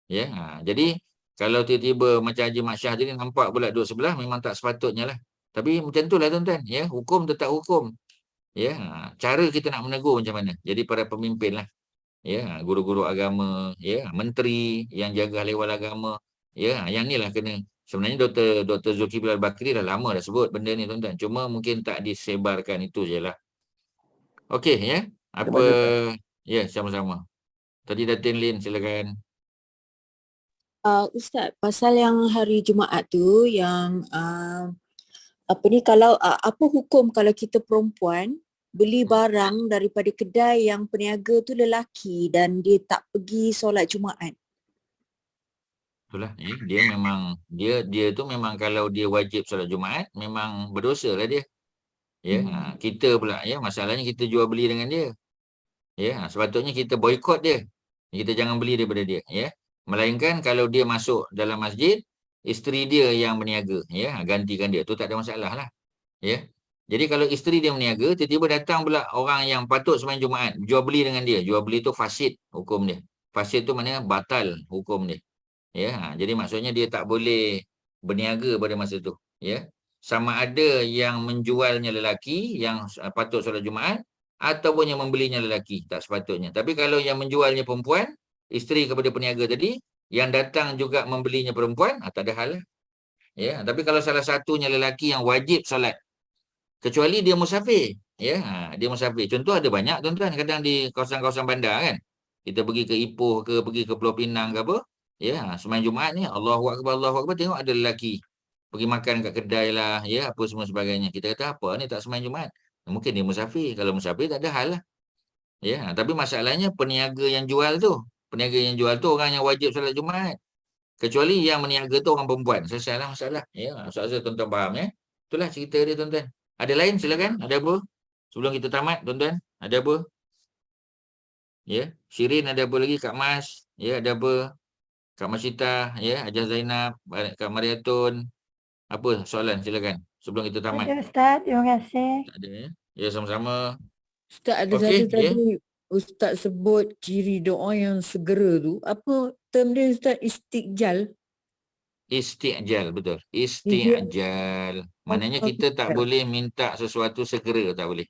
Ya, jadi kalau tiba-tiba macam Haji Mat Syah tadi nampak pula duduk sebelah, memang tak sepatutnya lah. Tapi macam itulah tuan-tuan, ya, hukum tetap hukum. Ya, cara kita nak menegur macam mana. Jadi para pemimpin lah. Ya, guru-guru agama, ya, menteri yang jaga hal ehwal agama, ya, yang ni lah kena. Sebenarnya Dr. Zulkifli Al-Bakri dah lama dah sebut benda ni tuan-tuan. Cuma mungkin tak disebarkan, itu je lah. Okey, ya. Apa? Ya, sama-sama. Tadi Datin Lin, silakan. Ustaz, pasal yang hari Jumaat tu yang kalau apa hukum kalau kita perempuan beli barang daripada kedai yang peniaga tu lelaki dan dia tak pergi solat Jumaat? Itulah, dia tu memang kalau dia wajib solat Jumaat memang berdosa lah dia. Ya, kita pula, ya, masalahnya kita jual beli dengan dia. Ya, sepatutnya kita boikot dia. Kita jangan beli daripada dia, ya. Melainkan kalau dia masuk dalam masjid, isteri dia yang berniaga, ya, gantikan dia. Tu tak ada masalah lah. Ya. Jadi kalau isteri dia berniaga, tiba-tiba datang pula orang yang patut sembahyang Jumaat, jual beli dengan dia. Jual beli tu fasid hukum dia. Fasid tu maknanya batal hukum dia. Ya, jadi maksudnya dia tak boleh berniaga pada masa tu, ya. Sama ada yang menjualnya lelaki yang patut solat Jumaat ataupun yang membelinya lelaki, tak sepatutnya. Tapi kalau yang menjualnya perempuan, isteri kepada peniaga tadi, yang datang juga membelinya perempuan, tak ada hal lah. Ya, tapi kalau salah satunya lelaki yang wajib solat, kecuali dia musafir, ya, dia musafir. Contoh ada banyak tuan-tuan, kadang di kawasan-kawasan bandar kan. Kita pergi ke Ipoh ke, pergi ke Pulau Pinang ke apa, ya, sembahyang Jumaat ni Allahu Akbar, tengok ada lelaki pergi makan kat kedai lah, ya, apa semua sebagainya. Kita kata apa ni tak sembahyang Jumaat? Mungkin dia musafir. Kalau musafir tak ada hal lah. Ya, tapi masalahnya peniaga yang jual tu orang yang wajib solat Jumaat. Kecuali yang meniaga tu orang perempuan. Selesailah masalah. Ya, masalah tuan-tuan faham, ya. Itulah cerita dia tuan-tuan. Ada lain silakan. Ada apa? Sebelum kita tamat tuan-tuan, ada apa? Ya, Shirin ada apa lagi? Kak Mas, ya, ada apa? Kak Masita, ya, Hajah Zainab, Kak Mariatun. Apa soalan silakan sebelum kita tamat. Ada Ustaz, terima kasih. Tak ada, ya. Ya, sama-sama. Ustaz ada Okey, satu ya. tadi Ustaz sebut ciri doa yang segera tu. Apa term dia Ustaz? Istiqjal. Isti'jal, betul. Isti'jal. Maknanya kita tak boleh minta sesuatu segera, tak boleh.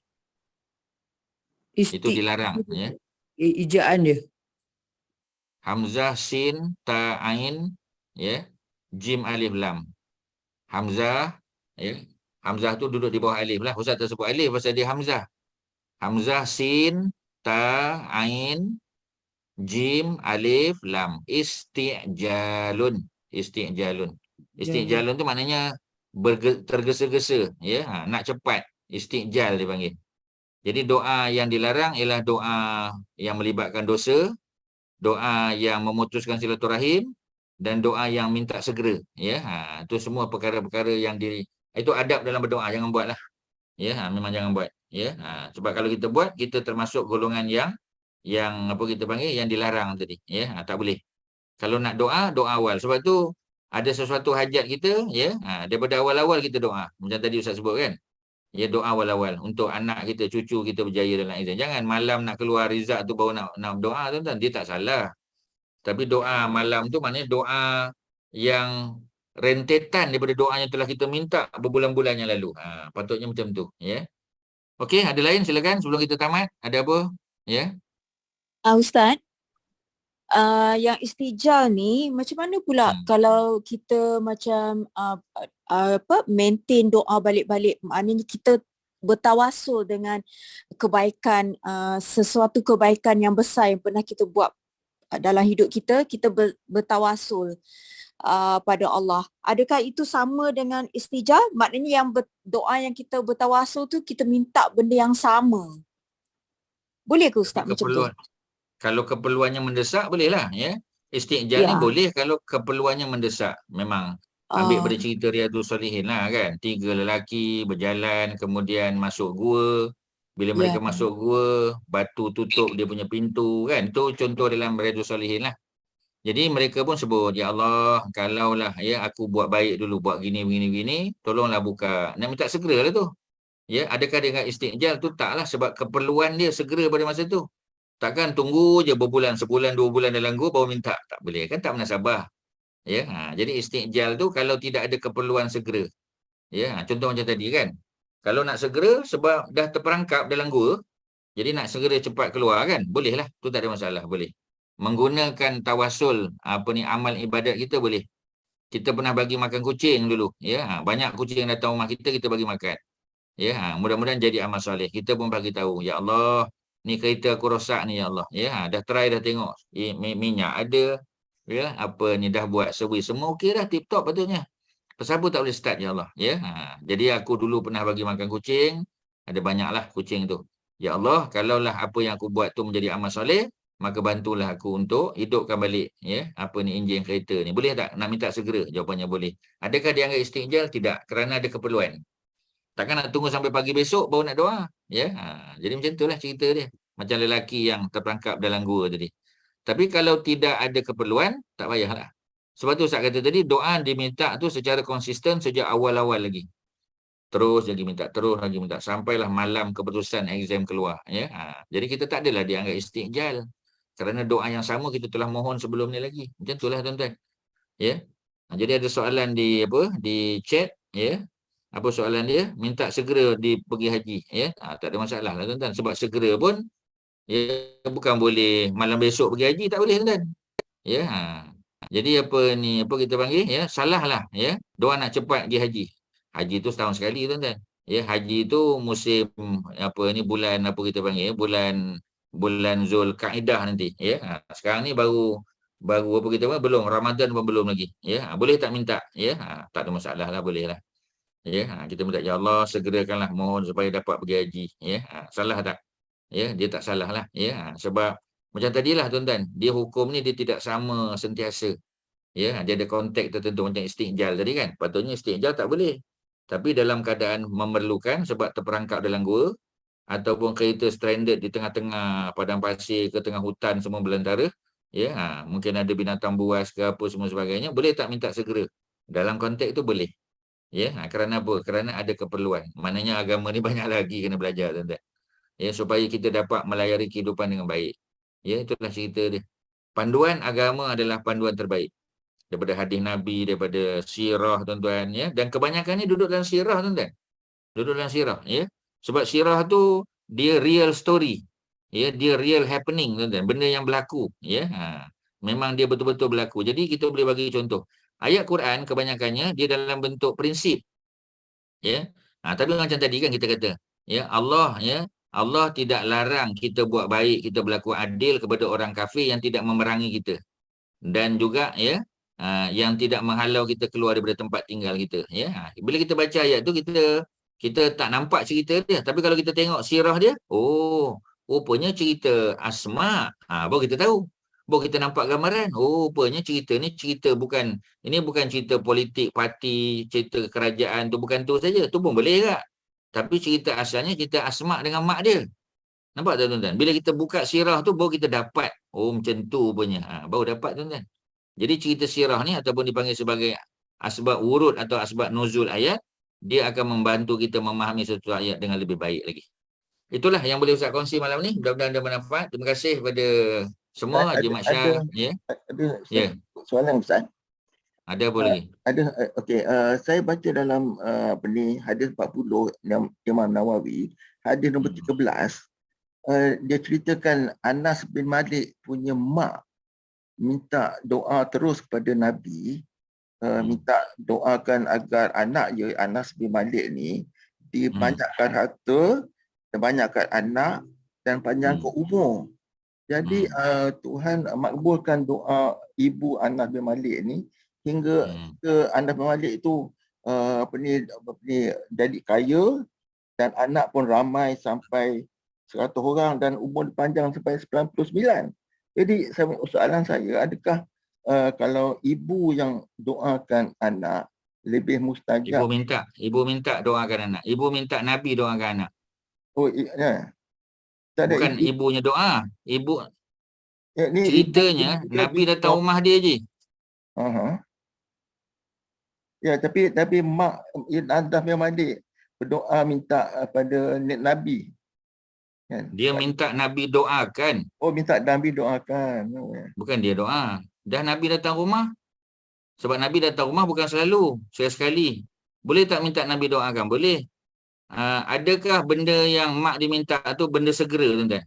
Itu dilarang, ya. Ijaan dia. Hamzah, sin, ta, ain, ya. Jim, alif, lam. Hamzah, ya. Hamzah tu duduk di bawah alif lah. Ustaz tak sebut alif pasal dia Hamzah. Hamzah, sin, ta, ain, jim, alif, lam. Isti'jalun. Isti'jalun tu maknanya tergesa-gesa, ya. Nak cepat. Isti'jal dia panggil. Jadi doa yang dilarang ialah doa yang melibatkan dosa, doa yang memutuskan silaturahim, dan doa yang minta segera, ya. Itu semua perkara-perkara yang itu adab dalam berdoa, jangan buatlah. Ya, memang jangan buat, ya. Sebab kalau kita buat, kita termasuk golongan yang apa kita panggil, yang dilarang tadi, ya. Tak boleh. Kalau nak doa, doa awal. Sebab tu ada sesuatu hajat kita, ya. Daripada awal-awal kita doa. Macam tadi Ustaz sebut kan. Ya, doa awal-awal untuk anak kita, cucu kita berjaya dalam exam. Jangan malam nak keluar result tu baru nak doa, tuan-tuan. Dia tak salah. Tapi doa malam tu maknanya doa yang rentetan daripada doa yang telah kita minta berbulan-bulan yang lalu. Patutnya macam tu, ya. Okey, ada lain silakan sebelum kita tamat. Ada apa? Ya. Ustaz, yang istijal ni macam mana pula kalau kita macam maintain doa balik-balik, maknanya kita bertawasul dengan kebaikan, sesuatu kebaikan yang besar yang pernah kita buat dalam hidup kita, kita bertawasul pada Allah. Adakah itu sama dengan istijal? Maknanya yang doa yang kita bertawasul tu kita minta benda yang sama. Boleh ke Ustaz macam tu? Kalau keperluannya mendesak bolehlah, ya. Istijal ni boleh kalau keperluannya mendesak. Memang ambil pada cerita Riyadhus Shalihin lah kan. 3 lelaki berjalan kemudian masuk gua. Bila mereka masuk gua, batu tutup dia punya pintu kan. Itu contoh dalam Riyadhus Shalihin lah. Jadi mereka pun sebut, ya Allah, kalaulah ya aku buat baik dulu, buat gini, tolonglah buka. Nak minta segera lah tu. Ya, adakah dengan istijal tu? Taklah, sebab keperluan dia segera pada masa tu. Takkan tunggu je berbulan, sebulan, 2 bulan dalam gua baru minta. Tak boleh kan, tak munasabah. Ya, jadi istijal tu kalau tidak ada keperluan segera. Ya, contoh macam tadi kan. Kalau nak segera sebab dah terperangkap dalam gua, jadi nak segera cepat keluar kan, bolehlah. Tu tak ada masalah, boleh. Menggunakan tawasul, amal ibadat kita boleh. Kita pernah bagi makan kucing dulu, ya. Banyak kucing yang datang rumah kita bagi makan. Ya, mudah-mudahan jadi amal soleh. Kita pun bagi tahu, ya Allah, ni kereta aku rosak ni ya Allah. Ya, dah try dah tengok. Minyak ada, ya, apa ni dah buat servis semua okey dah, tip top patutnya. Pasal apa tak boleh start ya Allah, ya. Jadi aku dulu pernah bagi makan kucing, ada banyaklah kucing tu. Ya Allah, kalaulah apa yang aku buat tu menjadi amal soleh, maka bantulah aku untuk hidupkan balik, ya, enjin kereta ni. Boleh tak nak minta segera? Jawapannya boleh. Adakah dianggap istijal? Tidak, kerana ada keperluan. Takkan nak tunggu sampai pagi besok baru nak doa, ya. Jadi macam itulah cerita dia. Macam lelaki yang terperangkap dalam gua tadi. Tapi kalau tidak ada keperluan, tak payahlah. Sebab tu Ustaz kata tadi, doa diminta tu secara konsisten sejak awal-awal lagi. Terus lagi minta, sampailah malam keputusan exam keluar, ya. Jadi kita tak adalah dianggap istijal. Kerana doa yang sama kita telah mohon sebelum ni lagi. Macam itulah tuan-tuan. Ya. Jadi ada soalan di chat, ya. Apa soalan dia? Minta segera pergi haji, ya. Tak ada masalah lah tuan-tuan. Sebab segera pun, ya, bukan boleh malam besok pergi haji, tak boleh tuan-tuan. Ya. Jadi apa kita panggil, ya, salah lah, ya. Doa nak cepat pergi haji. Haji tu setahun sekali tuan-tuan. Ya, haji tu musim bulan kita panggil, bulan Zulkaidah nanti, ya. Sekarang ni baru belum Ramadan pun belum lagi, ya. Boleh tak minta, ya. Tak ada masalah lah, boleh lah. Ya, kita minta ya Allah segerakanlah, mohon supaya dapat pergi haji, ya. Salah tak? Ya, dia tak salah lah, ya. Sebab macam tadilah tuan-tuan, dia hukum ni dia tidak sama sentiasa. Ya, dia ada konteks tertentu macam istijal tadi kan. Patutnya istijal tak boleh. Tapi dalam keadaan memerlukan sebab terperangkap dalam gua ataupun kereta stranded di tengah-tengah padang pasir ke tengah hutan semua belantara, ya, mungkin ada binatang buas ke apa semua sebagainya, boleh tak minta segera? Dalam konteks tu boleh. Ya, kerana apa? Kerana ada keperluan. Maknanya agama ni banyak lagi kena belajar tuan-tuan. Ya, supaya kita dapat melayari kehidupan dengan baik. Ya, itulah cerita dia. Panduan agama adalah panduan terbaik. Daripada hadis Nabi, daripada sirah tuan-tuan, ya. Dan kebanyakan ni duduk dalam sirah tuan-tuan. Duduk dalam sirah, ya. Sebab sirah tu dia real story. Ya, dia real happening tuan-tuan, benda yang berlaku, ya. Memang dia betul-betul berlaku. Jadi kita boleh bagi contoh. Ayat Quran kebanyakannya dia dalam bentuk prinsip. Ya. Tapi macam tadi kan kita kata, ya, Allah tidak larang kita buat baik, kita berlaku adil kepada orang kafir yang tidak memerangi kita. Dan juga, ya, yang tidak menghalau kita keluar daripada tempat tinggal kita, ya. Bila kita baca ayat tu kita tak nampak cerita dia, tapi kalau kita tengok sirah dia, oh, rupanya cerita Asma, baru kita tahu. Baru kita nampak gambaran. Oh, rupanya cerita ni ini bukan cerita politik parti, cerita kerajaan tu, bukan tu saja. Tu pun boleh tak? Tapi cerita asalnya cerita Asma dengan mak dia. Nampak tak tuan-tuan? Bila kita buka sirah tu baru kita dapat. Oh, macam tu rupanya. Baru dapat tuan-tuan. Jadi cerita sirah ni ataupun dipanggil sebagai asbab wurud atau asbab nuzul ayat, dia akan membantu kita memahami satu ayat dengan lebih baik lagi. Itulah yang boleh Ustaz kongsi malam ni. Mudah-mudahan ada manfaat. Terima kasih kepada semua, Haji Mak Syah. Ada Ya. soalan Ustaz. Ada apa lagi? Ada okey, saya baca dalam hadis 40 Imam Nawawi, hadis nombor 13, dia ceritakan Anas bin Malik punya mak minta doa terus kepada Nabi, minta doakan agar anak dia Anas bin Malik ni dibanyakkan harta, banyakkan anak dan panjangkan umur. Jadi Tuhan makbulkan doa ibu Anas bin Malik ni hingga ke Anas bin Malik itu jadi kaya dan anak pun ramai sampai 100 orang dan umur panjang sampai 99. Jadi soalan saya, adakah kalau ibu yang doakan anak lebih mustajab? Ibu minta doakan anak. Ibu minta Nabi doakan anak. Oh ya. Bukan ibunya doa. Ceritanya Nabi datang rumah dia je. Ya, tapi mak Anas bin Malik berdoa minta pada Nabi. Kan? Dia minta Nabi doakan. Oh, minta Nabi doakan. Bukan dia doa. Dah Nabi datang rumah. Sebab Nabi datang rumah bukan selalu. Sekali-sekali. Boleh tak minta Nabi doakan? Boleh. Adakah benda yang mak diminta tu benda segera, tuan-tuan?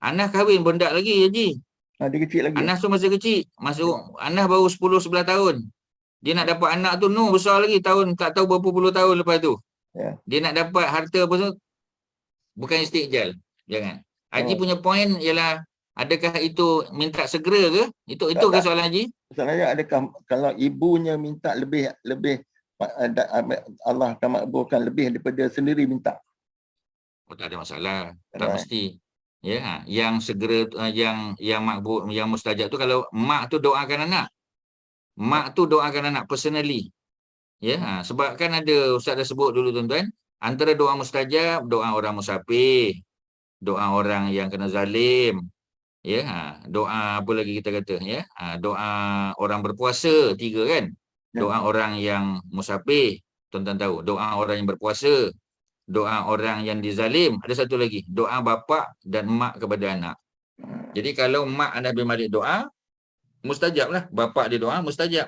Anas kahwin bondak lagi, Haji. Dia kecil lagi. Anas tu masih kecil. Anas baru 10-11 tahun. Dia nak dapat anak tu besar lagi. Tak tahu berapa puluh tahun lepas tu. Ya. Dia nak dapat harta apa tu. Bukan istiqjal. Jangan. Haji punya point ialah adakah itu minta segera ke? Itu ke soalan Haji? Soalannya adakah kalau ibunya minta lebih Allah akan makbulkan lebih daripada sendiri minta? Oh, tak ada masalah. Tak mesti. Ya, yang segera yang makbul, yang mustajab tu kalau mak tu doakan anak. Mak tu doakan anak personally. Ya, sebab kan ada Ustaz dah sebut dulu tuan-tuan, antara doa mustajab, doa orang musafir, doa orang yang kena zalim, ya, doa apa lagi kita kata, ya, doa orang berpuasa, 3 kan, doa orang yang musafir, tuan-tuan tahu, doa orang yang berpuasa, doa orang yang dizalim, ada satu lagi, doa bapa dan mak kepada anak. Jadi kalau mak Anas bin Malik doa, mustajab lah, bapa dia doa, mustajab.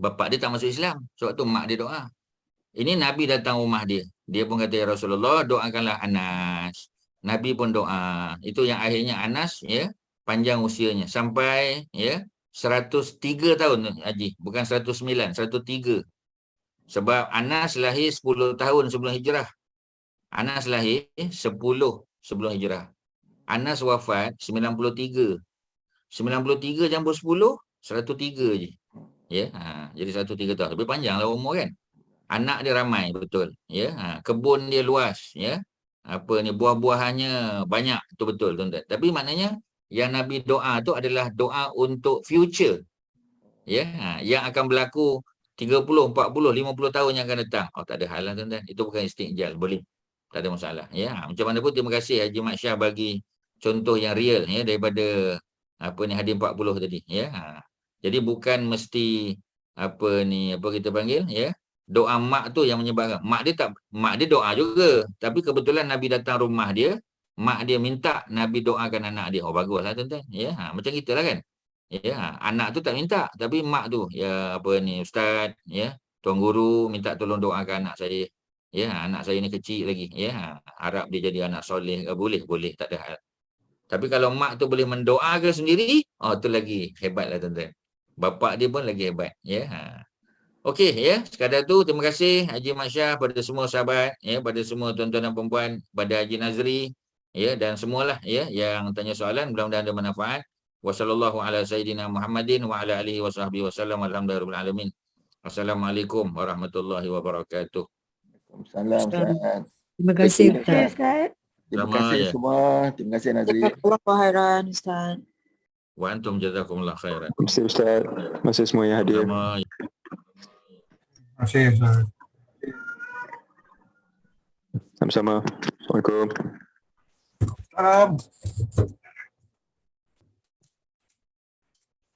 Bapa dia tak masuk Islam, sebab tu mak dia doa. Ini Nabi datang rumah dia. Dia pun kata, ya Rasulullah, doakanlah Anas. Nabi pun doa. Itu yang akhirnya Anas, ya, panjang usianya. Sampai, ya, 103 tahun, Haji. Bukan 109, 103. Sebab Anas lahir 10 tahun sebelum hijrah. Anas lahir 10 sebelum hijrah. Anas wafat 93. 93 campur 10, 103 je. Ya, jadi 103 tahun. Lebih panjanglah umur kan. Anak dia ramai betul, ya. Kebun dia luas, ya. Buah-buahannya banyak, betul-betul tuan-tuan. Tapi maknanya yang Nabi doa tu adalah doa untuk future. Ya, yang akan berlaku 30, 40, 50 tahun yang akan datang. Oh, tak ada hal lah tuan-tuan. Itu bukan istiqjal, boleh. Tak ada masalah, ya. Macam mana pun terima kasih Haji Mak Syah bagi contoh yang real, ya, daripada hadis 40 tadi, ya. Jadi bukan mesti apa kita panggil, ya, doa mak tu yang menyebabkan. Mak dia doa juga, tapi kebetulan Nabi datang rumah dia, mak dia minta Nabi doakan anak dia. Oh, baguslah tuan-tuan, ya. Macam kita lah kan, ya. Anak tu tak minta, tapi mak tu, ya, ustaz, ya, tuan guru minta tolong doakan anak saya, ya, anak saya ni kecil lagi, ya, harap dia jadi anak soleh. Boleh, tak ada hal. Tapi kalau mak tu boleh mendoakan sendiri, tu lagi hebatlah tuan-tuan. Bapa dia pun lagi hebat, ya. Okey, ya, sekadar tu terima kasih Haji Mak Syah pada semua sahabat, ya, pada semua tuan-tuan dan puan-puan, pada Haji Nazri, ya, dan semualah, ya, yang tanya soalan, mudah-mudahan ada manfaat. Wassallallahu ala sayyidina Muhammadin wa ala alihi wasahbihi wasallam. Alhamdulillahirabbil alamin. Assalamualaikum warahmatullahi wabarakatuh. Waalaikumsalam. Terima kasih Ustaz. Terima kasih semua. Terima kasih Nazri. Jazakallah khairan, Ustaz. Wa antum jazakumullah khairan. Terima kasih Ustaz. Terima kasih semua yang hadir. Sama. Terima kasih Ustaz. Sama-sama. Assalamualaikum. Salam.